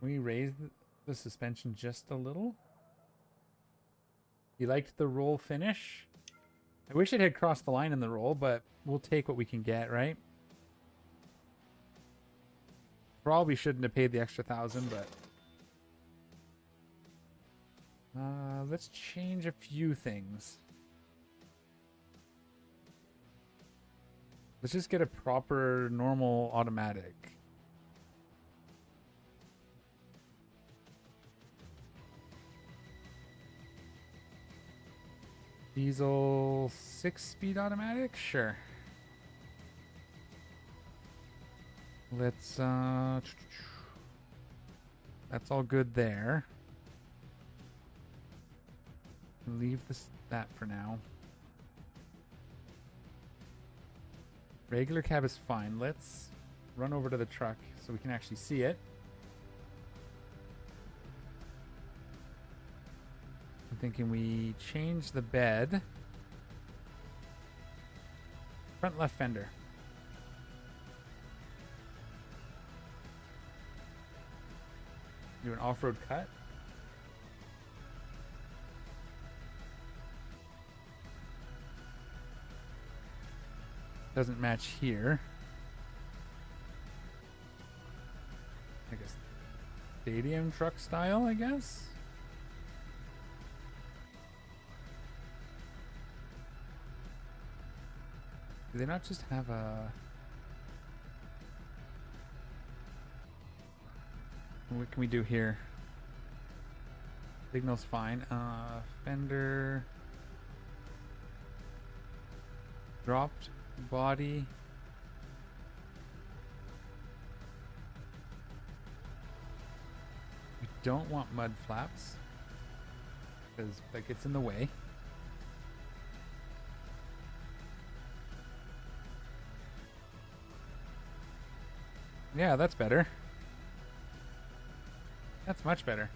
We raised the suspension just a little. You liked the roll finish? I wish it had crossed the line in the roll, but we'll take what we can get, right? Probably shouldn't have paid the extra 1,000, but let's change a few things. Let's just get a proper normal automatic. Diesel 6-speed automatic? Sure. Let's that's all good there. Leave that for now. Regular cab is fine. Let's run over to the truck so we can actually see it. I'm thinking we change the bed. Front left fender. Do an off-road cut. Doesn't match here. I guess stadium truck style, I guess. Do they not just have a... What can we do here? Signal's fine. Fender. Dropped body. We don't want mud flaps because that gets in the way. Yeah, that's better. That's much better.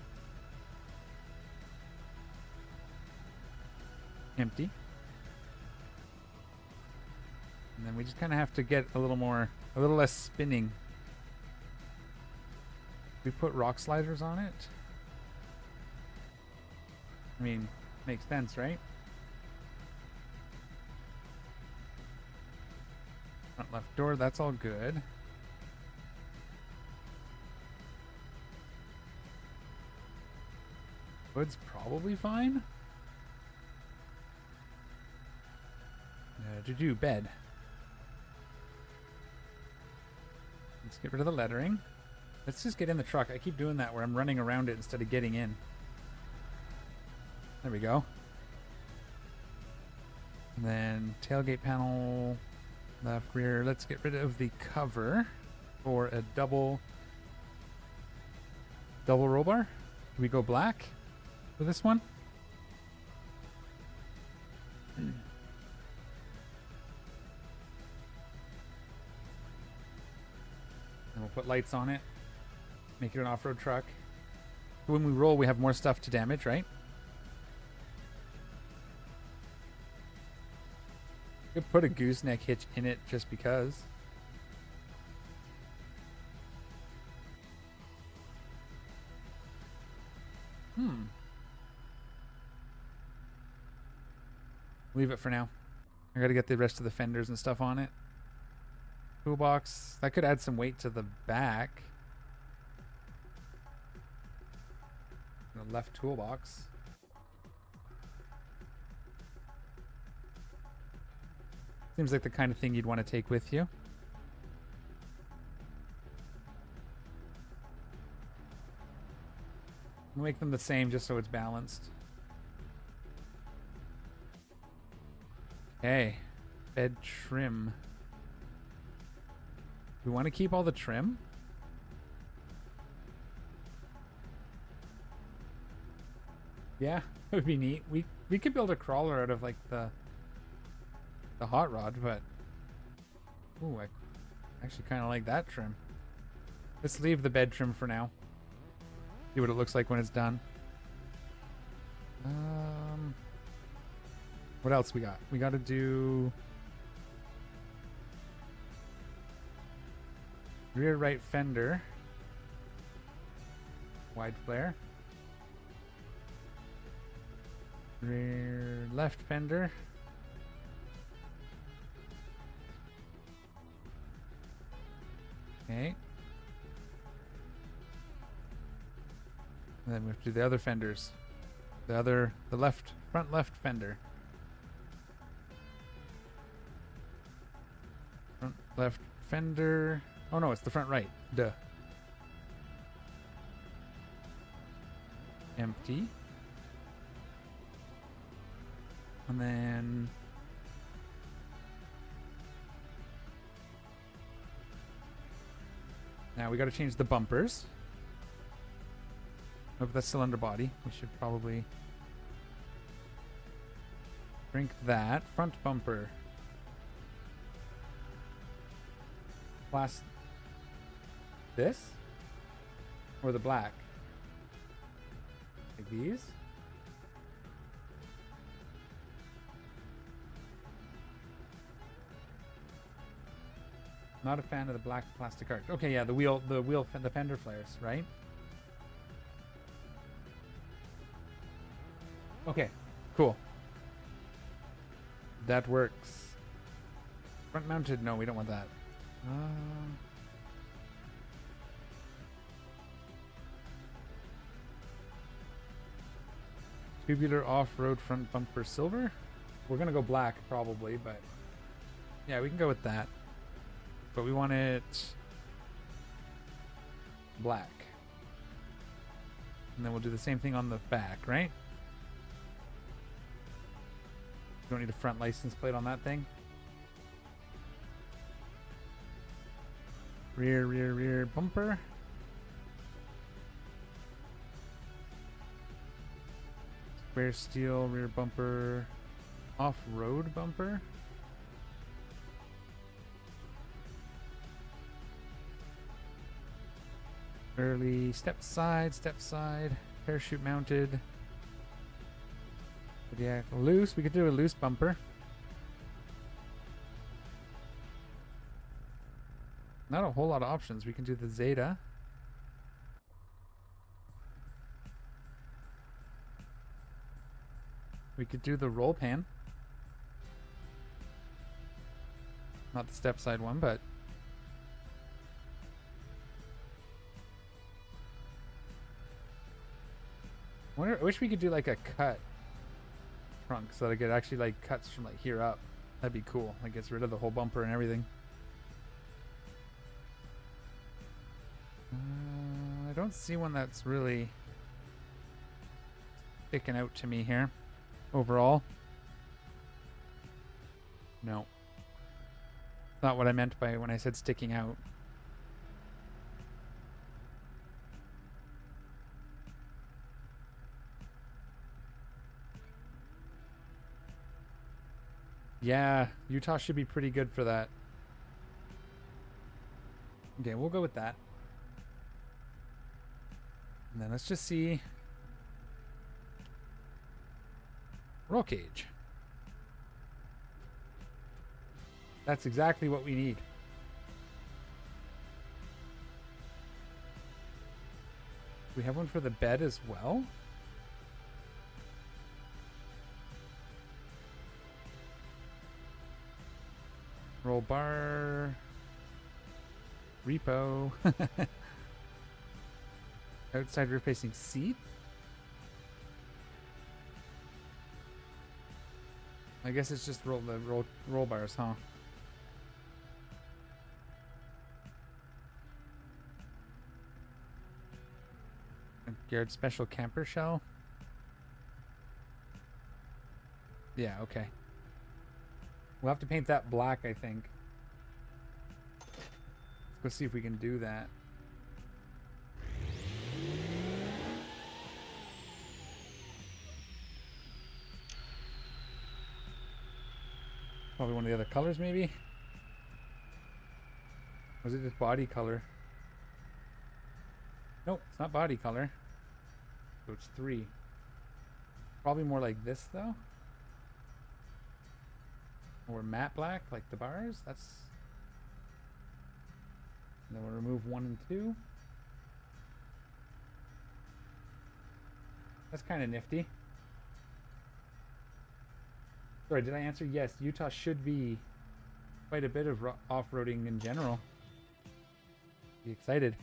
Empty. And then we just kind of have to get a little less spinning. We put rock sliders on it. I mean, makes sense, right? Front left door, that's all good. Hood's probably fine. To do bed. Let's get rid of the lettering. Let's just get in the truck. I keep doing that where I'm running around it instead of getting in. There we go. And then tailgate panel. Left, rear. Let's get rid of the cover for a double roll bar. Do we go black for this one? And we'll put lights on it. Make it an off-road truck. When we roll, we have more stuff to damage, right? Could put a gooseneck hitch in it just because. Leave it for now. I gotta get the rest of the fenders and stuff on it. Toolbox. That could add some weight to the back. The left toolbox. Seems like the kind of thing you'd want to take with you. We'll make them the same just so it's balanced. Okay. Bed trim. We want to keep all the trim? Yeah, it would be neat. We could build a crawler out of like the hot rod, but ooh, I actually kind of like that trim. Let's leave the bed trim for now. See what it looks like when it's done. What else we got? We got to do rear right fender, wide flare, rear left fender, okay, and then we have to do the other fenders, the left, front left fender. Front left fender. Oh no, it's the front right. Duh. Empty. And then now we got to change the bumpers. Oh, that's cylinder body. We should probably shrink that. Front bumper. Class this or the black? Like these? Not a fan of the black plastic arch. Okay, yeah, the fender flares, right? Okay, cool. That works. Front mounted? No, we don't want that. Tubular off-road front bumper silver. We're gonna go black probably, but yeah, we can go with that. But we want it black. And then we'll do the same thing on the back, right? You don't need a front license plate on that thing. Rear bumper. Square steel rear bumper. Off-road bumper. Early step side, parachute mounted. Yeah, loose. We could do a loose bumper. Not a whole lot of options. We can do the Zeta. We could do the roll pan. Not the step side one, but I wish we could do like a cut trunk so that it actually like cuts from like here up. That'd be cool. Like gets rid of the whole bumper and everything. I don't see one that's really sticking out to me here. Overall, no. Not what I meant by when I said sticking out. Yeah, Utah should be pretty good for that. Okay, we'll go with that. And then let's just see. Roll cage. That's exactly what we need. We have one for the bed as well. Roll bar. Repo. Outside rear facing seat. I guess it's just roll bars, huh? Geared special camper shell. Yeah, okay. We'll have to paint that black, I think. Let's go see if we can do that. Probably one of the other colors, maybe? Was it just body color? Nope, it's not body color. So it's 3. Probably more like this, though. Or matte black, like the bars. That's... And then we'll remove 1 and 2. That's kind of nifty. Sorry, did I answer? Yes, Utah should be quite a bit of off-roading in general. Be excited.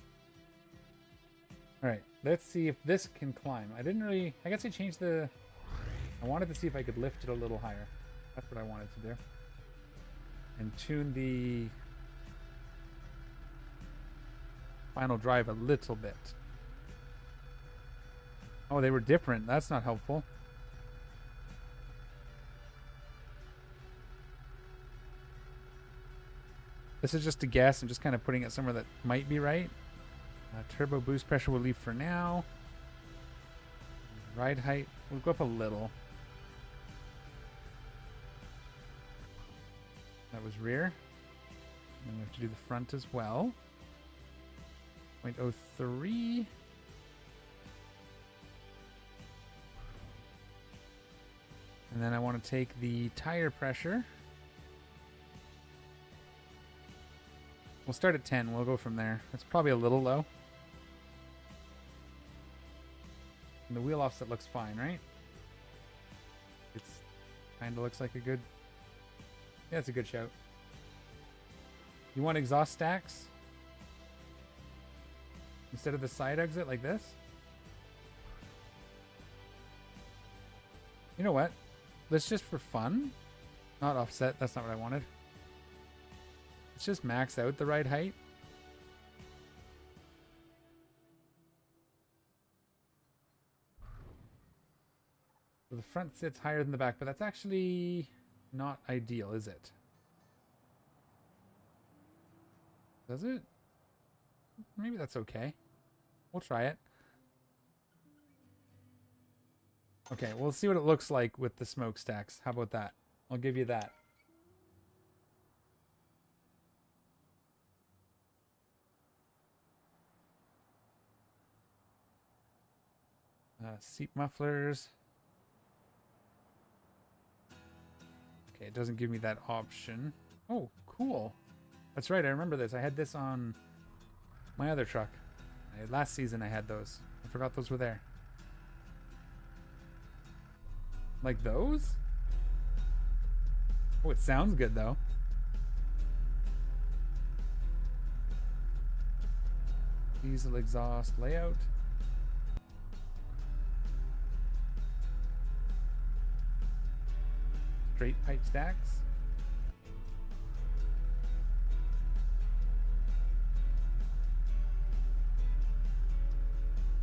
Alright, let's see if this can climb. I didn't really... I guess I changed the... I wanted to see if I could lift it a little higher. That's what I wanted to do. And tune the final drive a little bit. Oh, they were different. That's not helpful. This is just a guess. I'm just kind of putting it somewhere that might be right. Turbo boost pressure we'll leave for now. Ride height, we'll go up a little. That was rear. And we have to do the front as well. 0.03. And then I want to take the tire pressure. We'll start at 10. We'll go from there. It's probably a little low. And the wheel offset looks fine, right? It's kind of looks like a good... Yeah, it's a good shout. You want exhaust stacks? Instead of the side exit like this? You know what? Let's just for fun. Not offset. That's not what I wanted. Let's just max out the ride height. So the front sits higher than the back, but that's actually not ideal, is it? Does it? Maybe that's okay. We'll try it. Okay, we'll see what it looks like with the smokestacks. How about that? I'll give you that. Seat mufflers. Okay, it doesn't give me that option. Oh, cool. That's right, I remember this. I had this on my other truck. Last season I had those. I forgot those were there. Like those? Oh, it sounds good though. Diesel exhaust layout. Straight pipe stacks.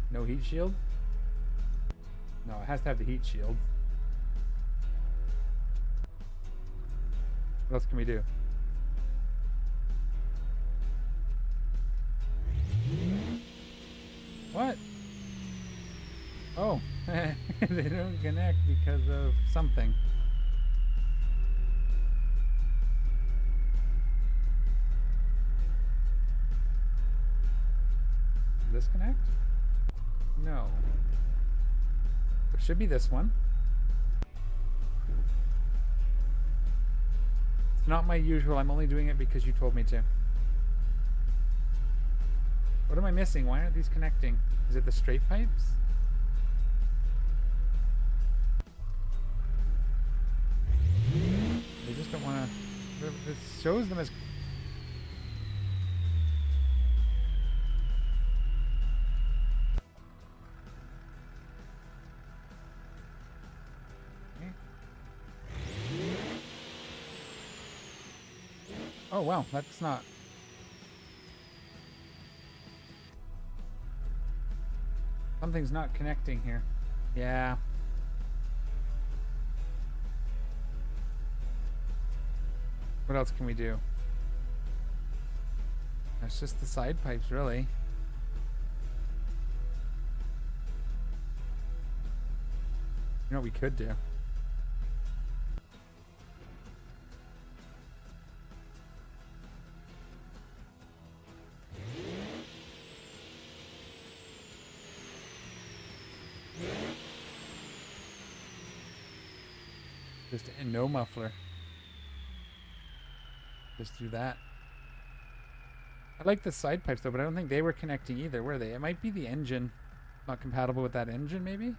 No heat shield? No, it has to have the heat shield. What else can we do? What? Oh, they don't connect because of something. Does this connect? No. It should be this one. It's not my usual. I'm only doing it because you told me to. What am I missing? Why aren't these connecting? Is it the straight pipes? They just don't want to... It shows them as... Oh, wow. That's not... Something's not connecting here. Yeah. What else can we do? It's just the side pipes, really. You know what we could do? Just no muffler. Just do that. I like the side pipes though, but I don't think they were connecting either, were they? It might be the engine. Not compatible with that engine, maybe?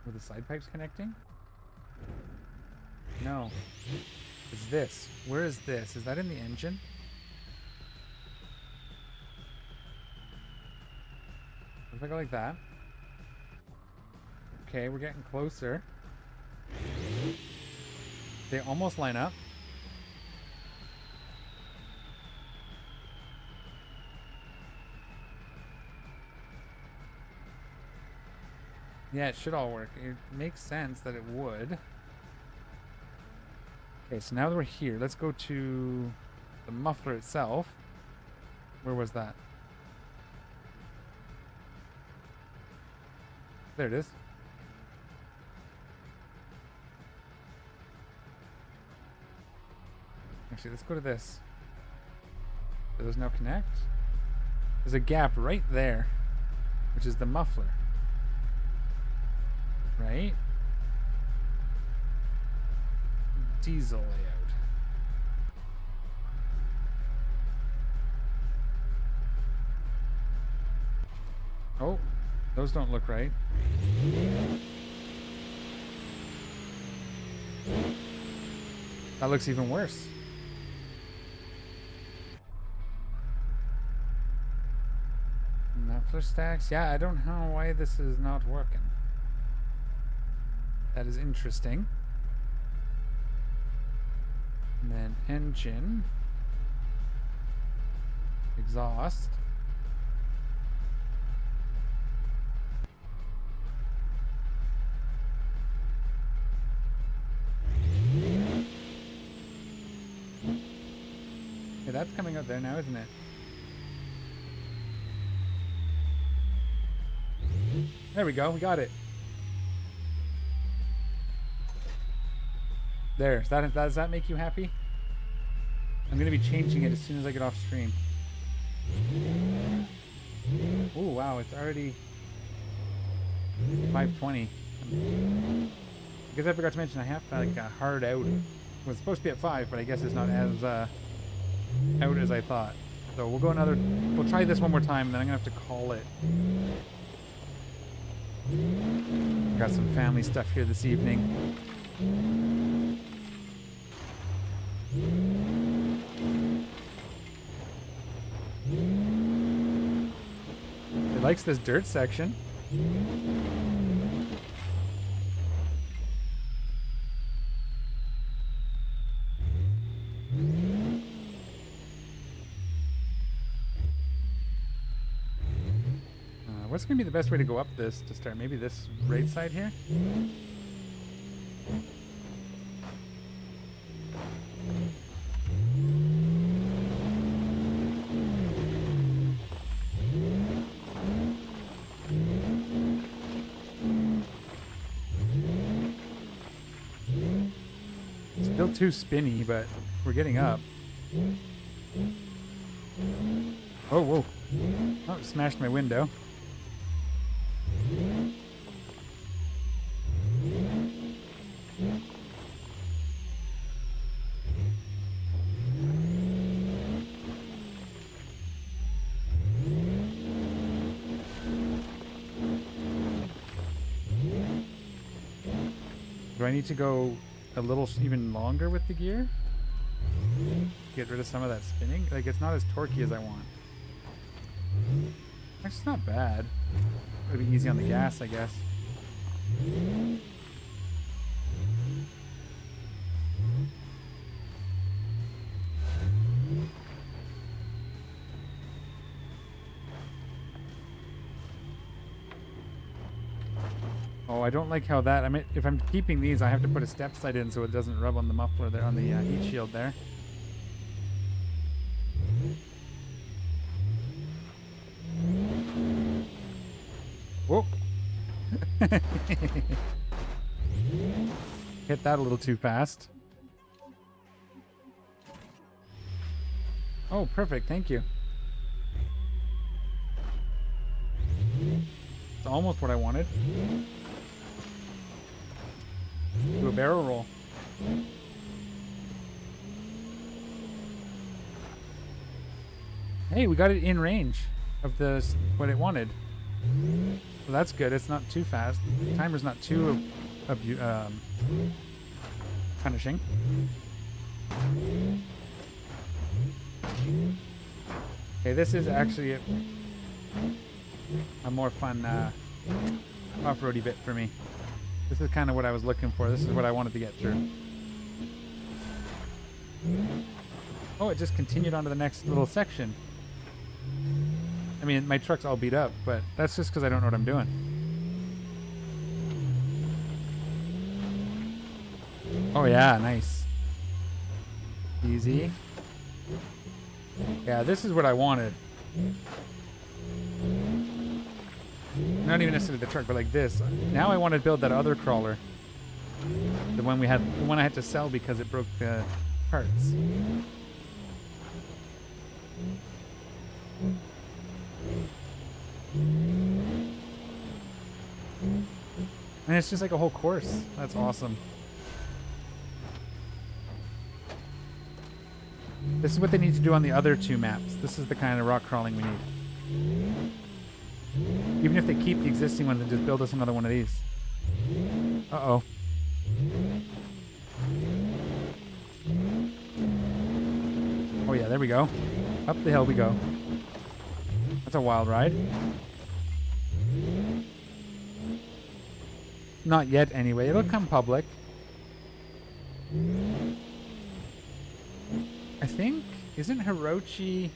Were the side pipes connecting? No. It's this. Where is this? Is that in the engine? If I go like that. Okay, we're getting closer. They almost line up. Yeah, it should all work. It makes sense that it would. Okay, so now that we're here, let's go to the muffler itself. Where was that? There it is. Actually, let's go to this. Do those now connect? There's a gap right there, which is the muffler. Right? Diesel layout. Oh, those don't look right. That looks even worse. Muffler stacks? Yeah, I don't know why this is not working. That is interesting. And then engine. Exhaust. Okay, that's coming up there now, isn't it? There we go, we got it. There, does that make you happy? I'm gonna be changing it as soon as I get off stream. Oh wow, it's already 5:20. I guess I forgot to mention I have like a hard out. It was supposed to be at 5, but I guess it's not as out as I thought. So we'll try this one more time, and then I'm gonna have to call it. Got some family stuff here this evening. It likes this dirt section. What's going to be the best way to go up this to start? Maybe this right side here? Still too spinny, but we're getting up. Oh, whoa. Oh, it smashed my window. Do I need to go a little even longer with the gear? Get rid of some of that spinning? Like, it's not as torquey as I want. It's not bad. It'll be easy on the gas, I guess. Oh, I don't like how that... I mean, if I'm keeping these, I have to put a step side in so it doesn't rub on the muffler there, on the heat shield there. Whoa! Hit that a little too fast. Oh, perfect. Thank you. It's almost what I wanted. Do a barrel roll. Hey, we got it in range of the what it wanted. So that's good. It's not too fast. The timer's not too punishing. Okay, this is actually a more fun off-roady bit for me. This is kind of what I was looking for. This is what I wanted to get through. Oh, it just continued on to the next little section. I mean, my truck's all beat up, but that's just because I don't know what I'm doing. Oh yeah, nice. Easy. Yeah, this is what I wanted. Not even necessarily the truck, but like this. Now I want to build that other crawler. The one I had to sell because it broke the parts. And it's just like a whole course. That's awesome. This is what they need to do on the other two maps. This is the kind of rock crawling we need. Even if they keep the existing one, then just build us another one of these. Uh-oh. Oh yeah, there we go. Up the hill we go. That's a wild ride. Not yet, anyway. It'll come public. I think... Isn't Hirochi...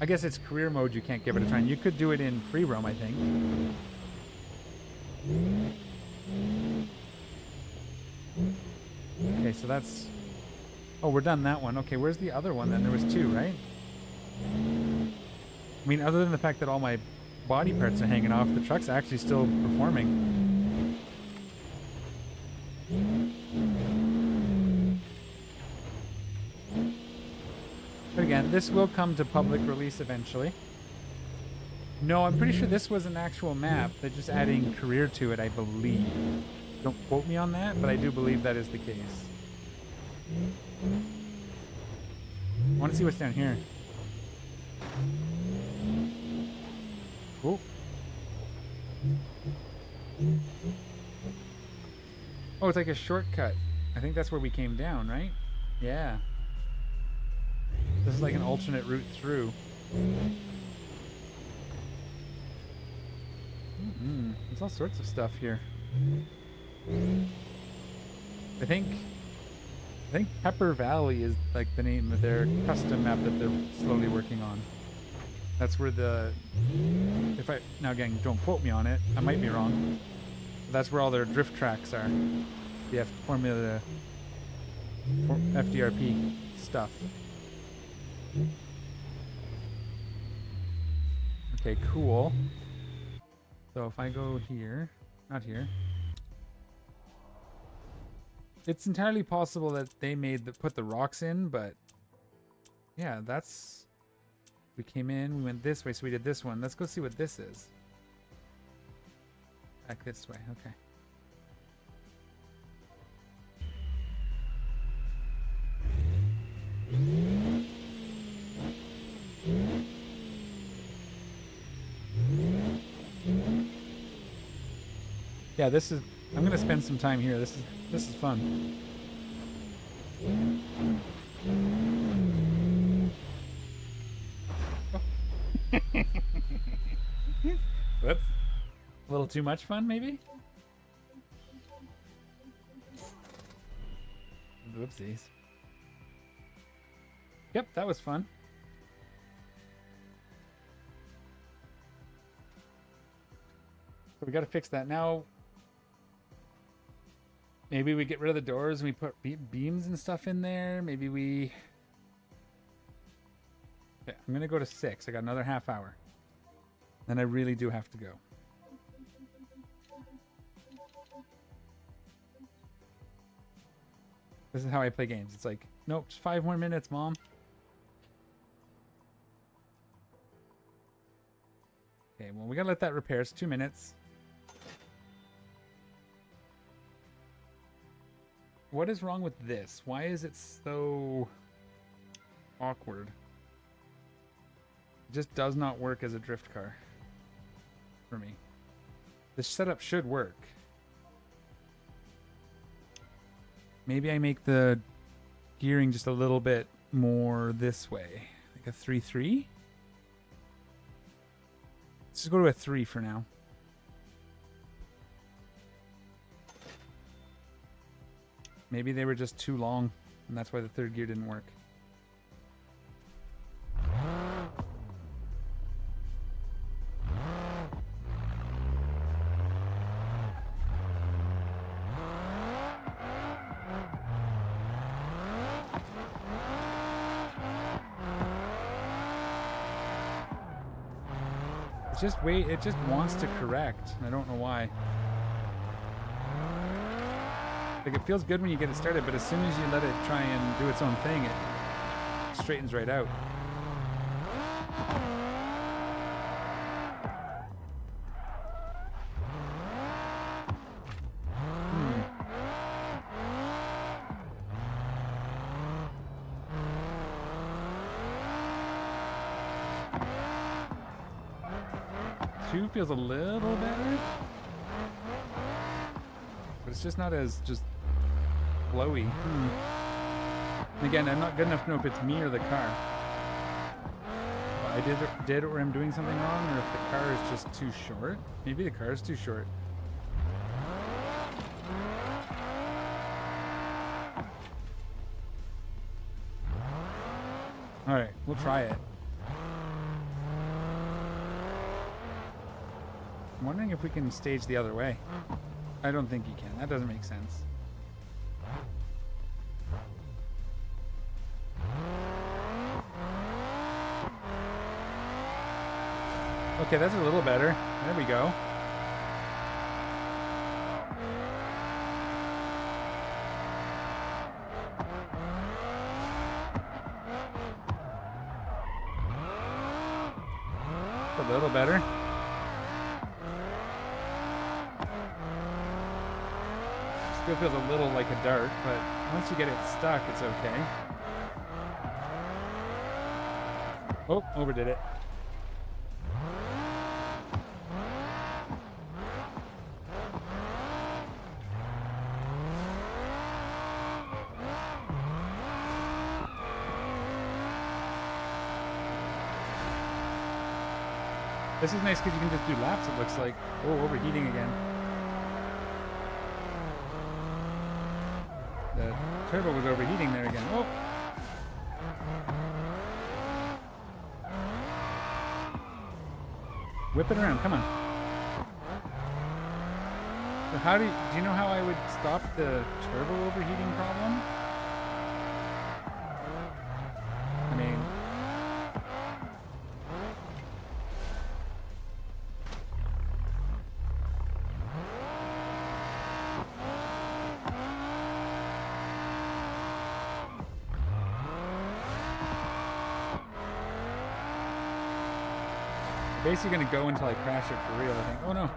I guess it's career mode you can't give it a try. You could do it in free roam, I think. Okay, so that's... Oh, we're done that one. Okay, where's the other one then? There was two, right? I mean, other than the fact that all my body parts are hanging off, the truck's actually still performing. But again, this will come to public release eventually. No, I'm pretty sure this was an actual map. They're just adding career to it, I believe. Don't quote me on that, but I do believe that is the case. I want to see what's down here. Oh. Oh, it's like a shortcut. I think that's where we came down, right? Yeah. This is like an alternate route through. There's all sorts of stuff here. I think Pepper Valley is like the name of their custom map that they're slowly working on. That's where the... Now again, don't quote me on it. I might be wrong. But that's where all their drift tracks are. The FDRP stuff. Okay, cool. So if I go here, not here. It's entirely possible that they put the rocks in, but yeah, that's... We came in, we went this way, so we did this one. Let's go see what this is. Back this way, okay. Yeah, this is... I'm gonna spend some time here. This is fun. Whoops. A little too much fun, maybe? Whoopsies. Yep, that was fun. So we gotta fix that. Now, maybe we get rid of the doors and we put beams and stuff in there. Maybe we... Okay, I'm gonna go to 6. I got another half hour. Then I really do have to go. This is how I play games. It's like, nope, just 5 more minutes, Mom. Okay, well, we gotta let that repair. It's 2 minutes. What is wrong with this? Why is it so awkward? It just does not work as a drift car for me. This setup should work. Maybe I make the gearing just a little bit more this way. Like a 3-3? Let's just go to a 3 for now. Maybe they were just too long, and that's why the third gear didn't work. It just wants to correct. I don't know why. Like, it feels good when you get it started, but as soon as you let it try and do its own thing, it straightens right out. Two feels a little better, but it's just not as just flowy. And again, I'm not good enough to know if it's me or the car. I did or I'm doing something wrong, or if the car is just too short. Maybe the car is too short. All right, we'll try it. I'm wondering if we can stage the other way. I don't think you can. That doesn't make sense. Okay, that's a little better. There we go. It's a little better. Still feels a little like a dart, but once you get it stuck, it's okay. Oh, overdid it. This is nice because you can just do laps, it looks like. Oh, overheating again. The turbo was overheating there again. Oh! Whip it around, come on. So how do you know how I would stop the turbo overheating problem? I mean... I'm basically gonna go until I crash it for real, I think. Oh no.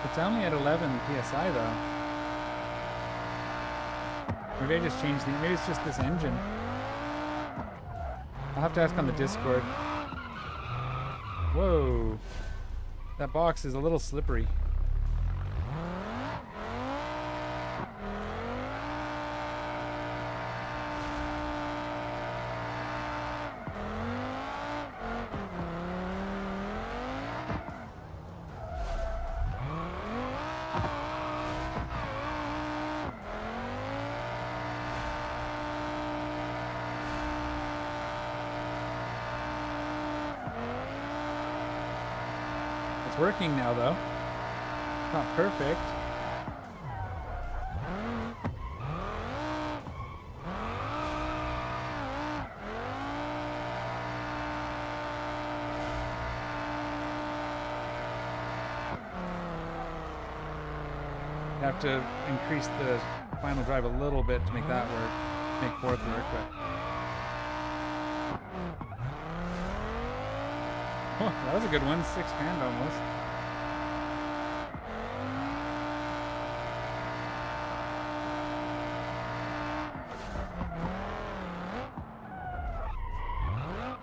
It's only at 11 PSI though. Maybe I just changed the, maybe it's just this engine. I'll have to ask on the Discord. Whoa. That box is a little slippery. It's working now though. It's not perfect. You have to increase the final drive a little bit to make that work, make fourth work, but oh, that was a good one. 6 grand almost.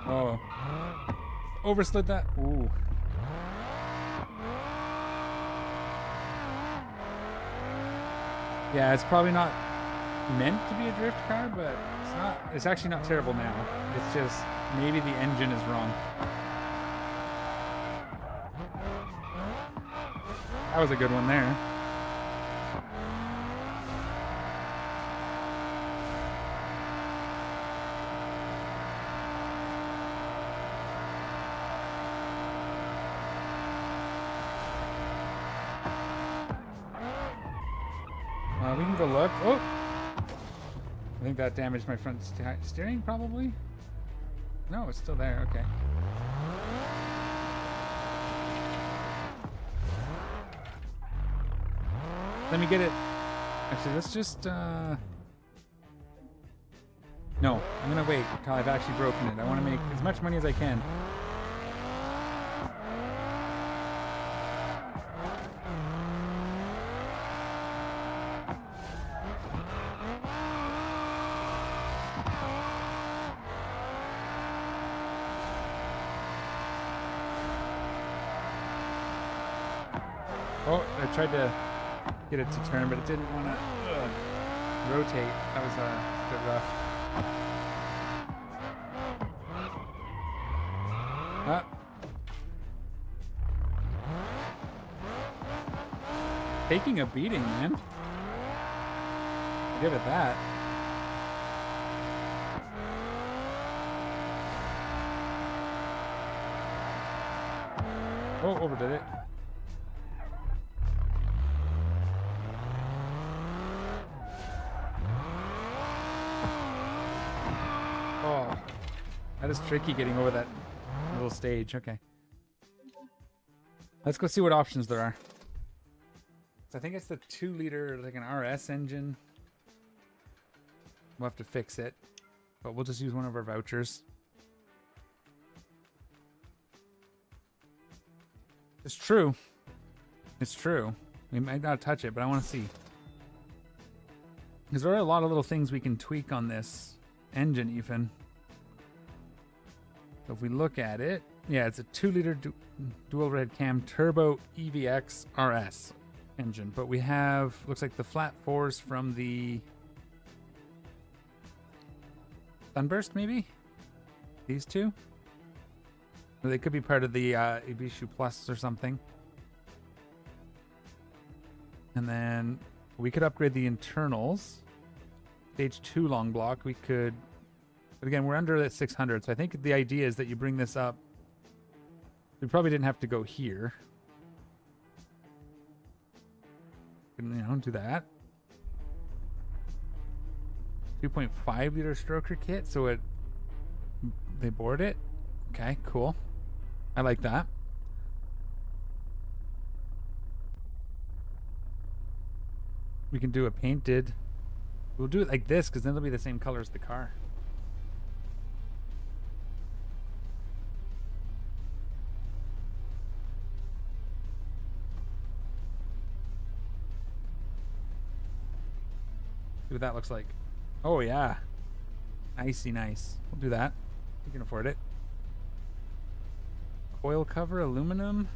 Oh. Overslid that. Ooh. Yeah, it's probably not meant to be a drift car, but it's not. It's actually not terrible now. It's just maybe the engine is wrong. That was a good one there. We can go look. Oh! I think that damaged my front steering, probably? No, it's still there. Okay. Let me get it. Actually, let's just, No, I'm gonna wait until I've actually broken it. I want to make as much money as I can. Oh, I tried to get it to turn, but it didn't want to rotate. That was a bit rough. Ah. Taking a beating, man. I'll give it that. Oh, overdid it. Oh, that is tricky getting over that little stage. Okay. Let's go see what options there are. So I think it's the 2-liter, like an RS engine. We'll have to fix it, but we'll just use one of our vouchers. It's true. It's true. We might not touch it, but I want to see. Because there are a lot of little things we can tweak on this engine even. So if we look at it, yeah, it's a 2-liter dual red cam turbo EVX RS engine, but we have, looks like the flat fours from the Sunburst, maybe? These two? Or they could be part of the Ibishu Plus or something. And then we could upgrade the internals. Stage 2 long block, we could, but again, we're under at 600, so I think the idea is that you bring this up. We probably didn't have to go here. You know, do that. 2.5 liter stroker kit, so it, they board it. Okay, cool. I like that. We can do a painted We'll do it like this because then it'll be the same color as the car. See what that looks like. Oh yeah. Nicey nice. We'll do that. We can afford it. Coil cover, aluminum.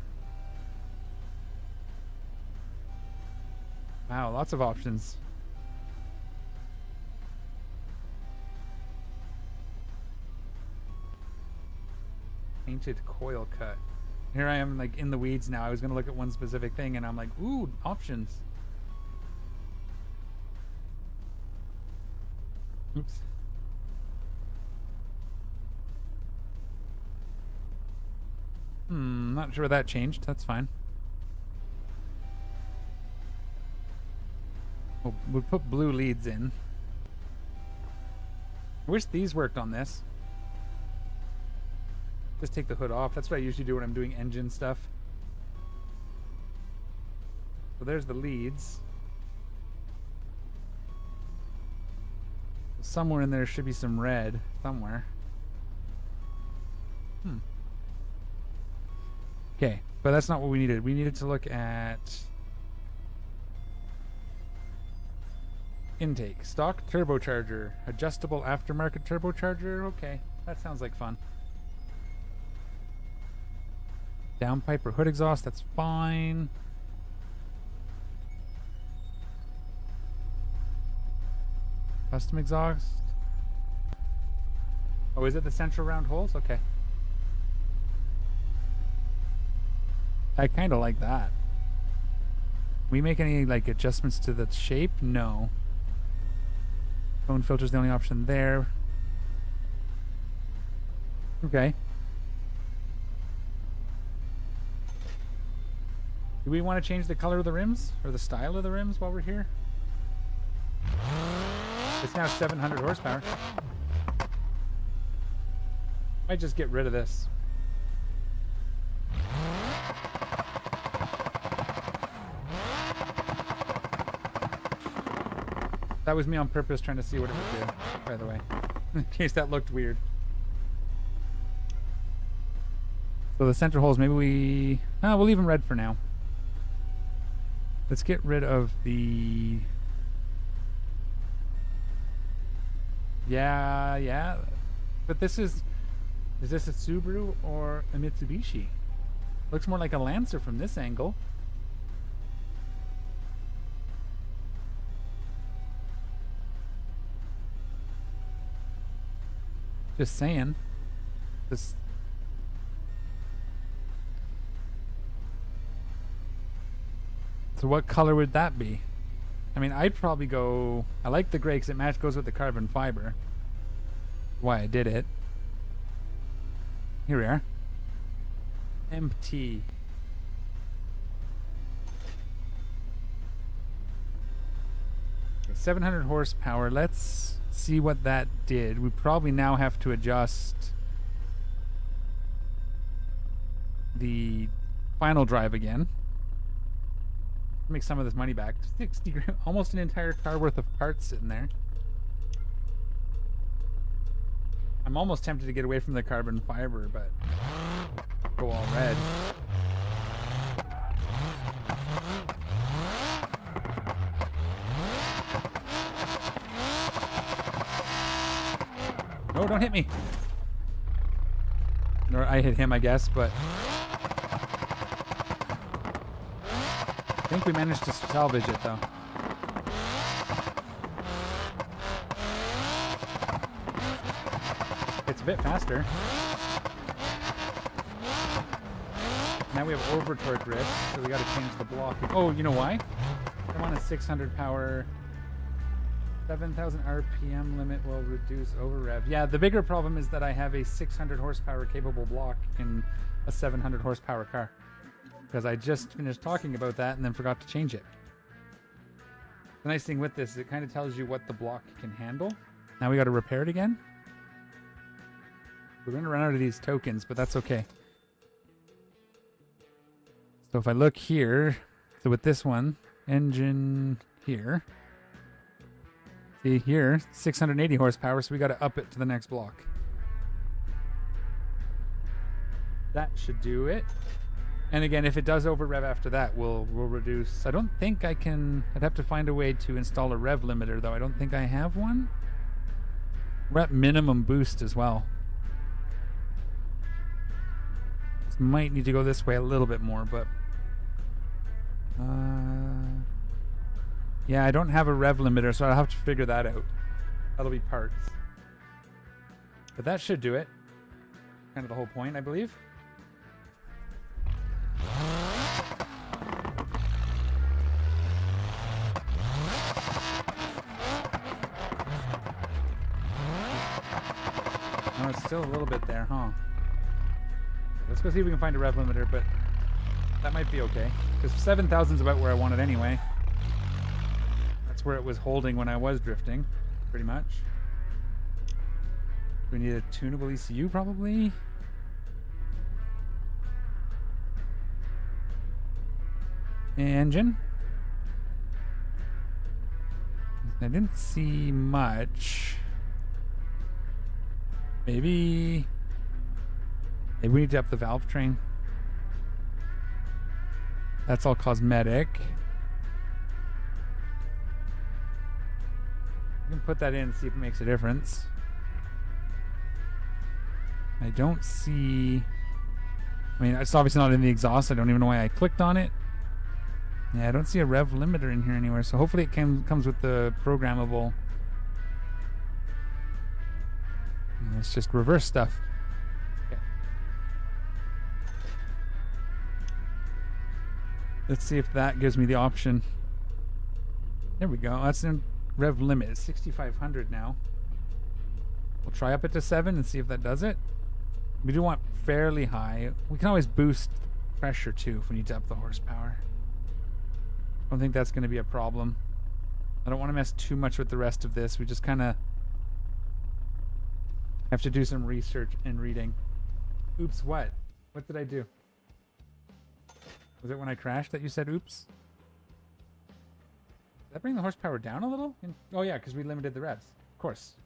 Wow, lots of options. Painted coil cut. Here I am like in the weeds now. I was going to look at one specific thing and I'm like, ooh, options. Oops. Not sure that changed. That's fine. We'll put blue leads in. I wish these worked on this. Just take the hood off. That's what I usually do when I'm doing engine stuff. So there's the leads. Somewhere in there should be some red. Somewhere. Okay, but that's not what we needed. We needed to look at intake. Stock turbocharger. Adjustable aftermarket turbocharger. Okay, that sounds like fun. Downpipe or hood exhaust. That's fine. Custom exhaust. Oh, is it the central round holes? Okay. I kind of like that. We make any like adjustments to the shape? No. Cone filter's the only option there. Okay. Do we want to change the color of the rims or the style of the rims while we're here? It's now 700 horsepower. Might just get rid of this. That was me on purpose trying to see what it would do, by the way. In case that looked weird. So the center holes, maybe we'll leave them red for now. Let's get rid of the... Yeah. But this is this a Subaru or a Mitsubishi? Looks more like a Lancer from this angle. Just saying. This... So what color would that be? I mean, I'd probably go... I like the gray because it goes with the carbon fiber. Why I did it. Here we are. Empty. Okay, 700 horsepower. Let's see what that did. We probably now have to adjust the final drive again. Make some of this money back. 60 grand, almost an entire car worth of parts sitting there. I'm almost tempted to get away from the carbon fiber, but go all red. No, don't hit me. Or I hit him, I guess, but I think we managed to salvage it, though. It's a bit faster. Now we have over torque risk, so we got to change the block. Oh, you know why? I want a 600 power, 7,000 RPM limit will reduce over rev. Yeah, the bigger problem is that I have a 600 horsepower capable block in a 700 horsepower car. Because I just finished talking about that and then forgot to change it. The nice thing with this is it kind of tells you what the block can handle. Now we got to repair it again. We're going to run out of these tokens, but that's okay. So if I look here, so with this one, engine here, See here, 680 horsepower, so we got to up it to the next block. That should do it. And again, if it does over rev after that, we'll reduce. I don't think I can. I'd have to find a way to install a rev limiter, though. I don't think I have one. We're at minimum boost as well. This might need to go this way a little bit more, but yeah, I don't have a rev limiter, so I'll have to figure that out. That'll be parts. But that should do it. Kind of the whole point, I believe. Oh, it's still a little bit there, huh? Let's go see if we can find a rev limiter, but that might be okay. Because 7,000 is about where I want it anyway. That's where it was holding when I was drifting, pretty much. We need a tunable ECU, probably. Engine. I didn't see much. Maybe we need to up the valve train. That's all cosmetic. I can put that in and see if it makes a difference. I don't see... I mean, it's obviously not in the exhaust. I don't even know why I clicked on it. Yeah, I don't see a rev limiter in here anywhere. So hopefully it comes with the programmable... Let's just reverse stuff. Okay. Let's see if that gives me the option. There we go. That's in rev limit. It's 6,500 now. We'll try up it to 7 and see if that does it. We do want fairly high. We can always boost pressure too if we need to up the horsepower. I don't think that's going to be a problem. I don't want to mess too much with the rest of this. We just kind of have to do some research and reading. Oops, what? What did I do? Was it when I crashed that you said oops? Did that bring the horsepower down a little? Oh yeah, because we limited the revs. Of course.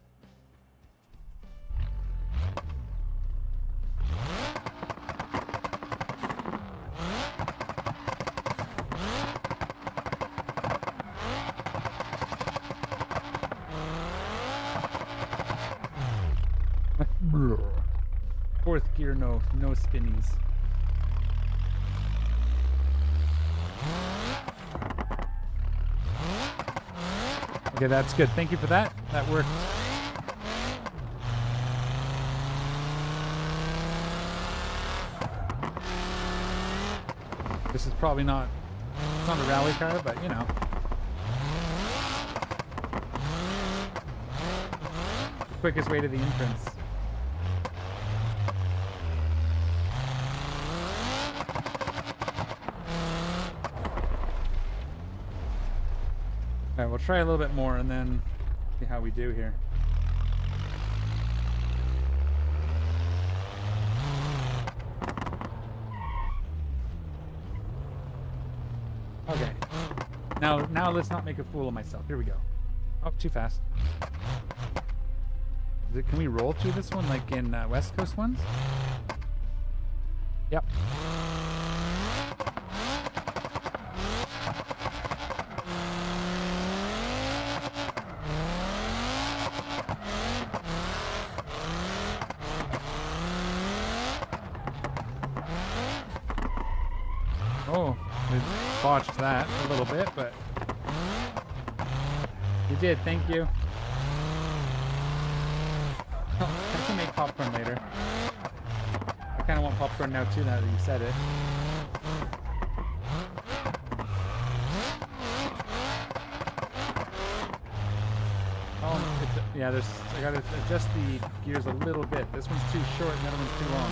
Fourth gear, no spinnies. Okay, that's good. Thank you for that. That worked. This is probably not, it's not a rally car, but you know. The quickest way to the entrance. Alright, we'll try a little bit more and then see how we do here. Okay. Now let's not make a fool of myself. Here we go. Oh, too fast. Can we roll through this one like in West Coast ones? Yep. Oh, we botched that a little bit, but you did, thank you. I can make popcorn later. I kind of want popcorn now too, now that you said it. Oh, yeah, I gotta adjust the gears a little bit. This one's too short and the other one's too long.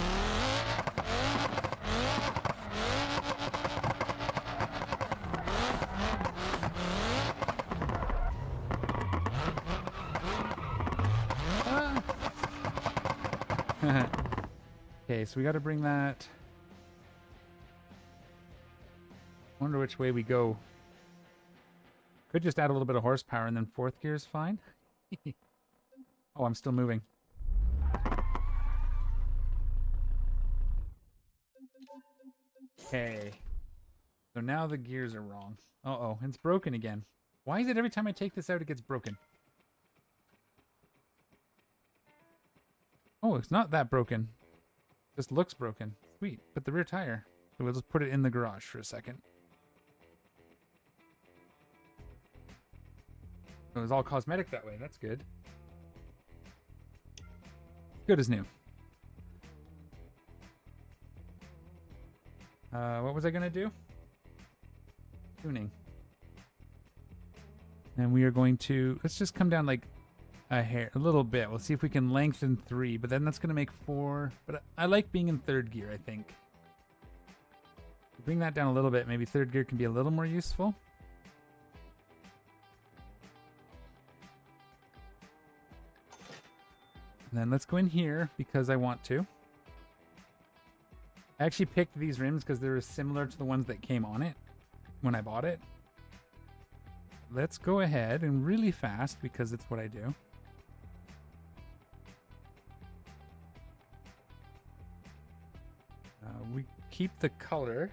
Okay, so we got to bring that. Wonder which way we go. Could just add a little bit of horsepower and then fourth gear is fine. Oh, I'm still moving. Okay. So now the gears are wrong. Uh-oh, it's broken again. Why is it every time I take this out it gets broken? Oh, it's not that broken. Just looks broken. Sweet. But the rear tire. So we'll just put it in the garage for a second. It was all cosmetic that way. That's good. Good as new. What was I going to do? Tuning. And we are going to... Let's just come down like a hair, a little bit. We'll see if we can lengthen 3, but then that's going to make 4. But I like being in third gear, I think. Bring that down a little bit. Maybe third gear can be a little more useful. And then let's go in here because I want to. I actually picked these rims because they were similar to the ones that came on it when I bought it. Let's go ahead and really fast because it's what I do. We keep the color,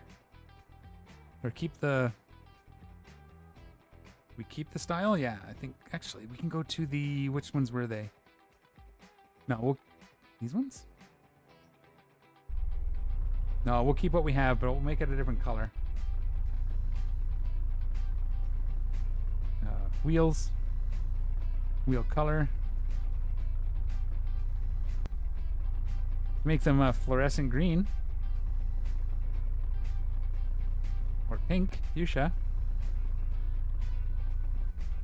or keep the... We keep the style? Yeah, I think actually we can go to the... Which ones were they? No, we'll... These ones? No, we'll keep what we have, but we'll make it a different color. Wheels. Wheel color. Make them fluorescent green. Or pink, fuchsia.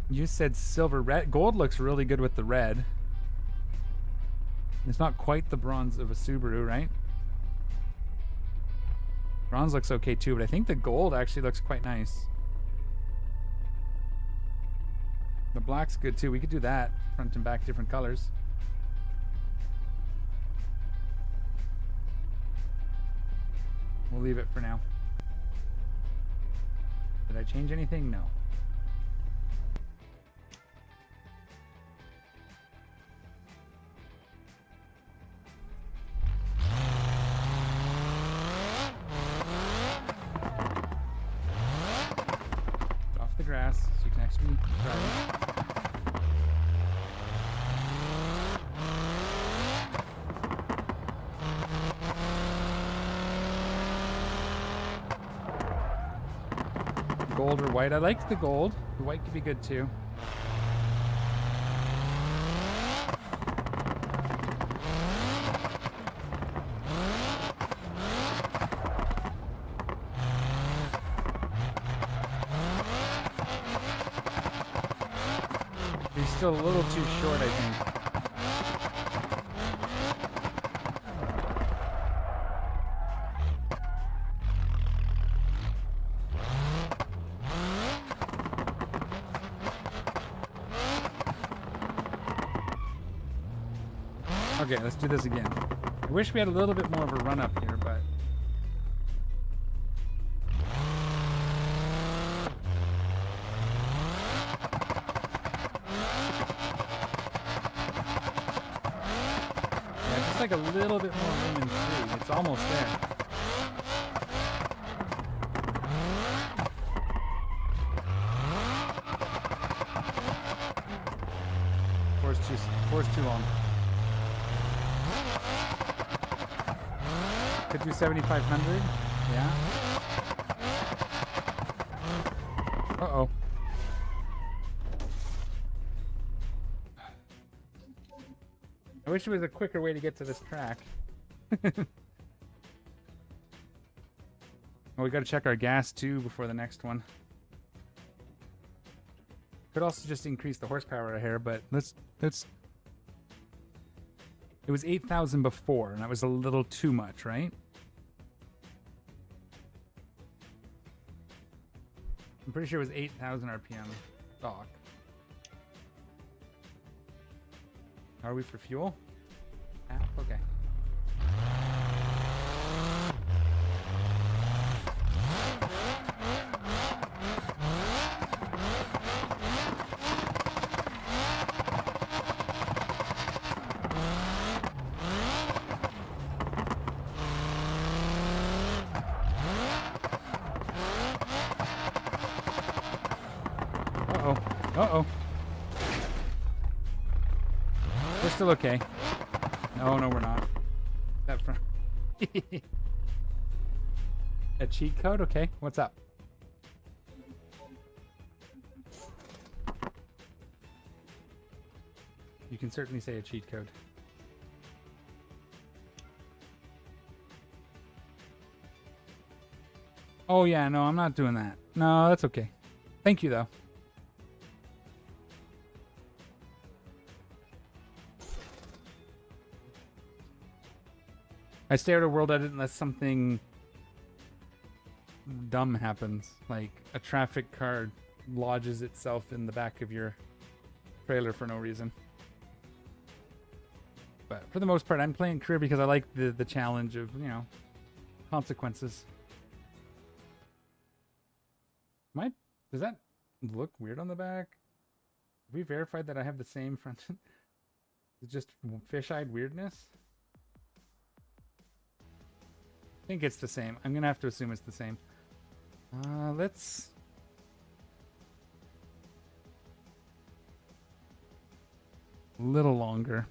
You said silver red. Gold looks really good with the red. It's not quite the bronze of a Subaru, right? Bronze looks okay too, but I think the gold actually looks quite nice. The black's good too. We could do that. Front and back different colors. We'll leave it for now. Did I change anything? No. Off the grass so you can actually drive it. Gold or white? I like the gold. The white could be good too. He's still a little too short, I think. Okay, let's do this again. I wish we had a little bit more of a run up here, but... Yeah, just like a little bit more room in 3. It's almost there. Four's too long. Could do 7,500. Yeah. Uh-oh. I wish there was a quicker way to get to this track. Oh, we got to check our gas too before the next one. Could also just increase the horsepower a hair, but let's. It was 8,000 before, and that was a little too much, right? I'm pretty sure it was 8,000 RPM stock. How are we for fuel? Okay. Uh-oh. We're still okay. No, no, we're not. That front. A cheat code? Okay, what's up? You can certainly say a cheat code. Oh yeah, no, I'm not doing that. No, that's okay. Thank you, though. I stay out of world edit unless something dumb happens, like a traffic car lodges itself in the back of your trailer for no reason. But for the most part, I'm playing career because I like the challenge of, you know, consequences. Does that look weird on the back? Have we verified that I have the same front? It's just fish-eyed weirdness? I think it's the same. I'm gonna have to assume it's the same. Let's... A little longer.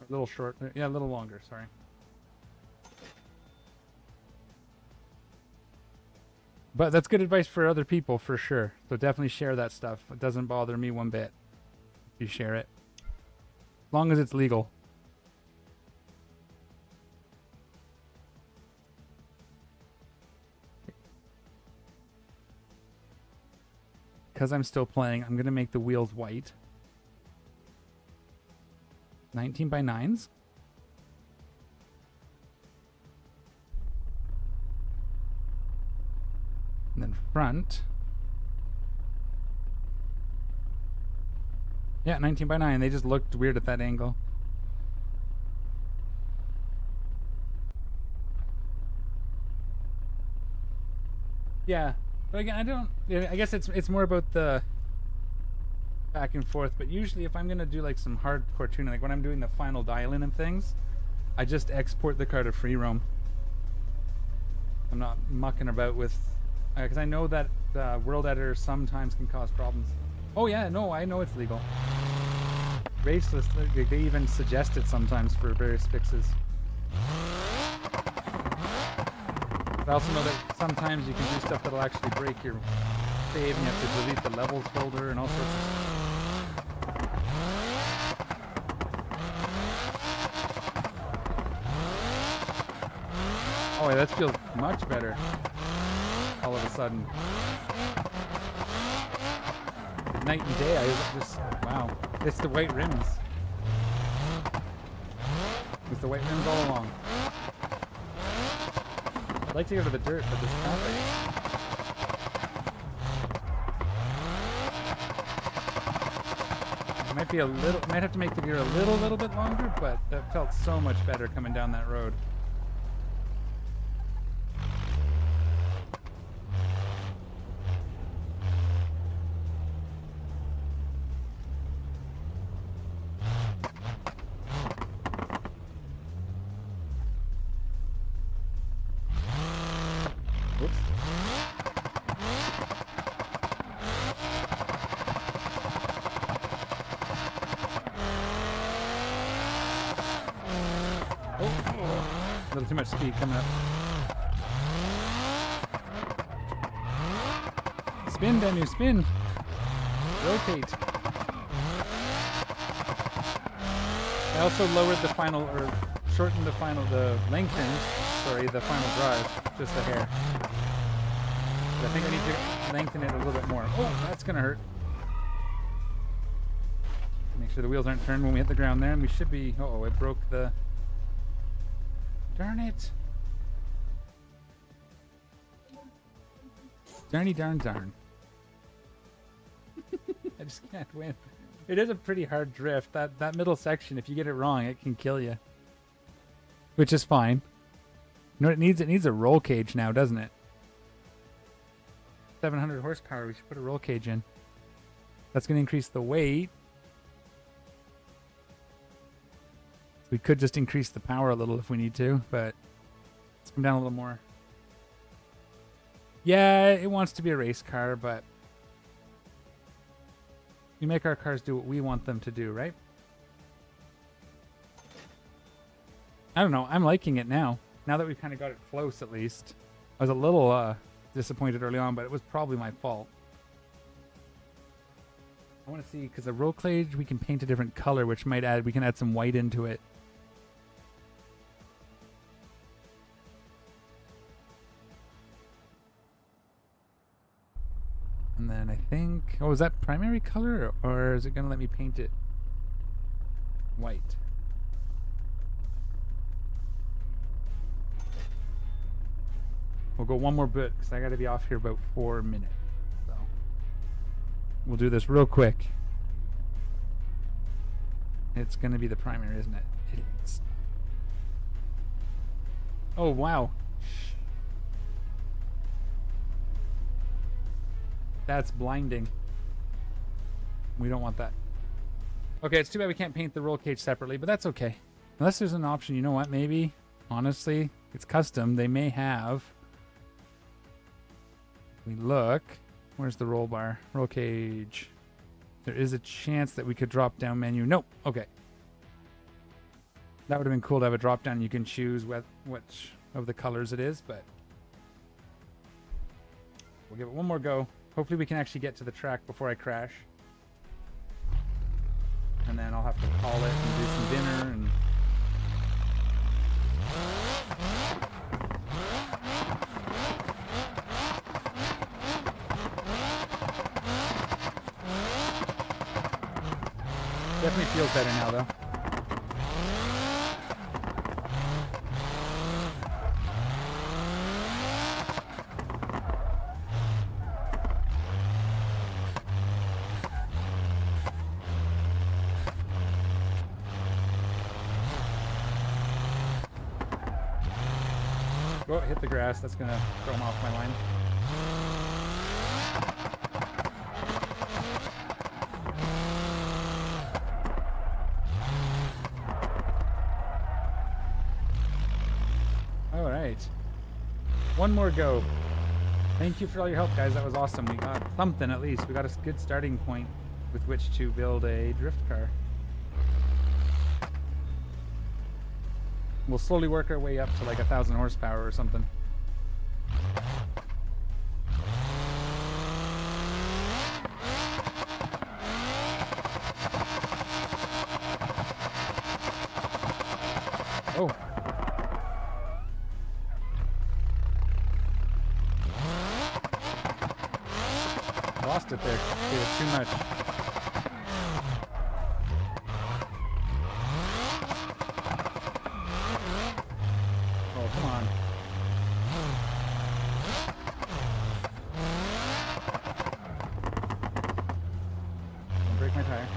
A little short. Yeah, a little longer, sorry. But that's good advice for other people, for sure. So definitely share that stuff. It doesn't bother me one bit if you share it. As long as it's legal. Because I'm still playing, I'm going to make the wheels white. 19 by 9s. And then front. Yeah, 19 by 9. They just looked weird at that angle. Yeah. But again, I guess it's more about the back and forth, but usually if I'm going to do like some hardcore tuning, like when I'm doing the final dial-in and things, I just export the car to free roam. I'm not mucking about with... Because I know that world editor sometimes can cause problems. Oh yeah, no, I know it's legal. Raceless, they even suggest it sometimes for various fixes. But I also know that sometimes you can do stuff that'll actually break your save, and you have to delete the levels folder and all sorts of stuff. Oh yeah, that feels much better. All of a sudden. Night and day, I just, wow. It's the white rims. It's the white rims all along. I'd like to go to the dirt, but this traffic. Might be a little, might have to make the gear a little bit longer, but that felt so much better coming down that road. A little too much speed coming up. Spin, Danu, spin. Rotate. I also lowered the final, or shortened the final, the lengthened, sorry, the final drive, just a hair. But I think I need to lengthen it a little bit more. Oh, that's gonna hurt. Make sure the wheels aren't turned when we hit the ground there, and we should be, uh-oh, it broke the... Darn it. Darny darn darn. I just can't win. It is a pretty hard drift. That middle section, if you get it wrong, it can kill you. Which is fine. You know what it needs? It needs a roll cage now, doesn't it? 700 horsepower. We should put a roll cage in. That's going to increase the weight. We could just increase the power a little if we need to, but let's come down a little more. Yeah, it wants to be a race car, but We make our cars do what we want them to do, right? I don't know. I'm liking it now. Now that we've kind of got it close, at least. I was a little disappointed early on, but it was probably my fault. I want to see, because the roll cage, we can paint a different color, which might add, we can add some white into it. And then I think, oh, is that primary color, or is it going to let me paint it white? We'll go one more bit, because I got to be off here about 4 minutes. So we'll do this real quick. It's going to be the primary, isn't it? It is. Oh, wow. That's blinding. We don't want that. Okay, it's too bad we can't paint the roll cage separately, but that's okay. Unless there's an option, you know what, maybe, honestly, it's custom. They may have. We look. Where's the roll bar? Roll cage. There is a chance that we could drop down menu. Nope. Okay. That would have been cool to have a drop down. You can choose which of the colors it is, but we'll give it one more go. Hopefully we can actually get to the track before I crash. And then I'll have to call it and do some dinner and... Definitely feels better now, though. Oh, hit the grass. That's going to throw him off my line. All right. One more go. Thank you for all your help, guys. That was awesome. We got something at least. We got a good starting point with which to build a drift car. We'll slowly work our way up to like 1,000 horsepower or something. Oh. Lost it there. Did it too much. Oh, come on. Don't break my tire.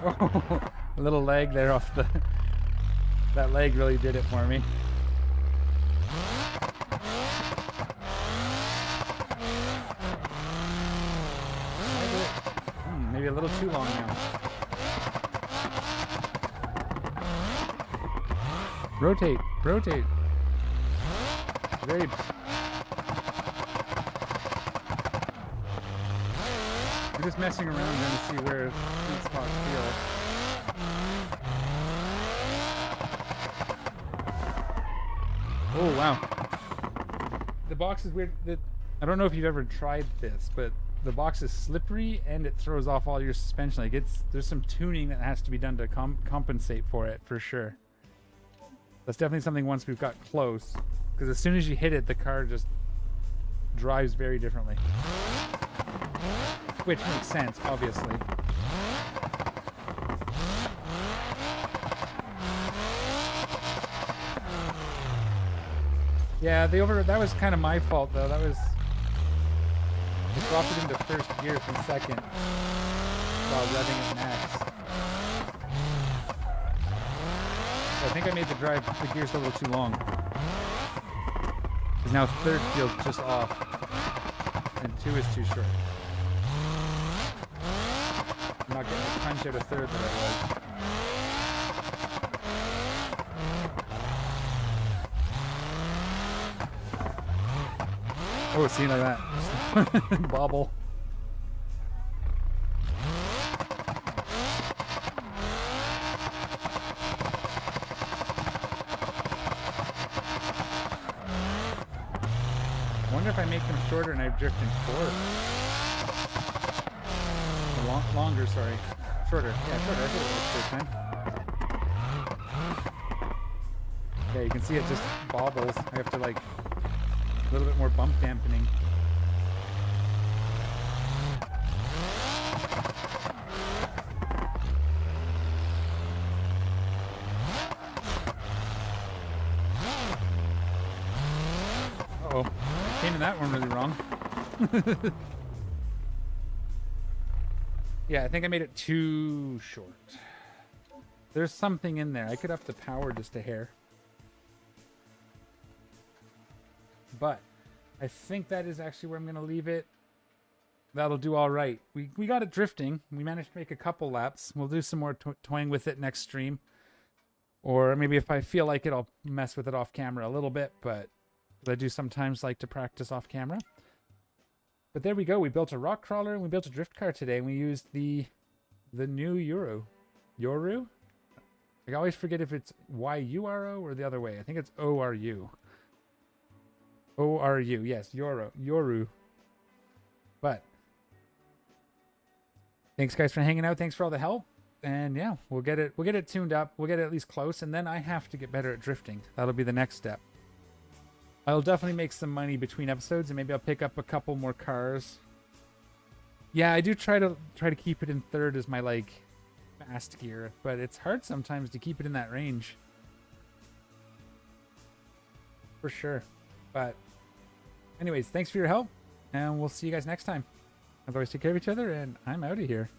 Oh, a little leg there off the... That leg really did it for me. Maybe a little too long now. Rotate, rotate. Very... I'm just messing around trying to see where sweet spots feel. Oh, wow. The box is weird. I don't know if you've ever tried this, but the box is slippery and it throws off all your suspension. Like there's some tuning that has to be done to compensate for it, for sure. That's definitely something once we've got close, because as soon as you hit it, the car just drives very differently. Which makes sense, obviously. Yeah, that was kind of my fault though. That was... I dropped it into first gear from second while revving at max. So I think I made the gears a little too long. Because now third feels just off. And 2 is too short. I'm not getting the punch out of third that I was. Oh, see, like that. Bobble. I wonder if I make them shorter and I drift in fourth. Longer, sorry. Shorter. Yeah, shorter. I thought it was first time. Yeah, you can see it just bobbles. I have to like a little bit more bump dampening. Uh-oh. I came in that one really wrong. Yeah, I think I made it too short. There's something in there. I could up the power just a hair. But I think that is actually where I'm going to leave it. That'll do all right. We got it drifting. We managed to make a couple laps. We'll do some more toying with it next stream. Or maybe if I feel like it, I'll mess with it off camera a little bit. But I do sometimes like to practice off camera. But there we go. We built a rock crawler and we built a drift car today. And we used the new Yoru? I always forget if it's Y-U-R-O or the other way. I think it's O-R-U. O-R-U. Yes, Yoru. But thanks guys for hanging out. Thanks for all the help. And yeah, we'll get it tuned up. We'll get it at least close. And then I have to get better at drifting. That'll be the next step. I'll definitely make some money between episodes, and maybe I'll pick up a couple more cars. Yeah, I do try to keep it in third as my like fast gear, but it's hard sometimes to keep it in that range. For sure. But anyways, thanks for your help, and we'll see you guys next time. As always, take care of each other, and I'm out of here.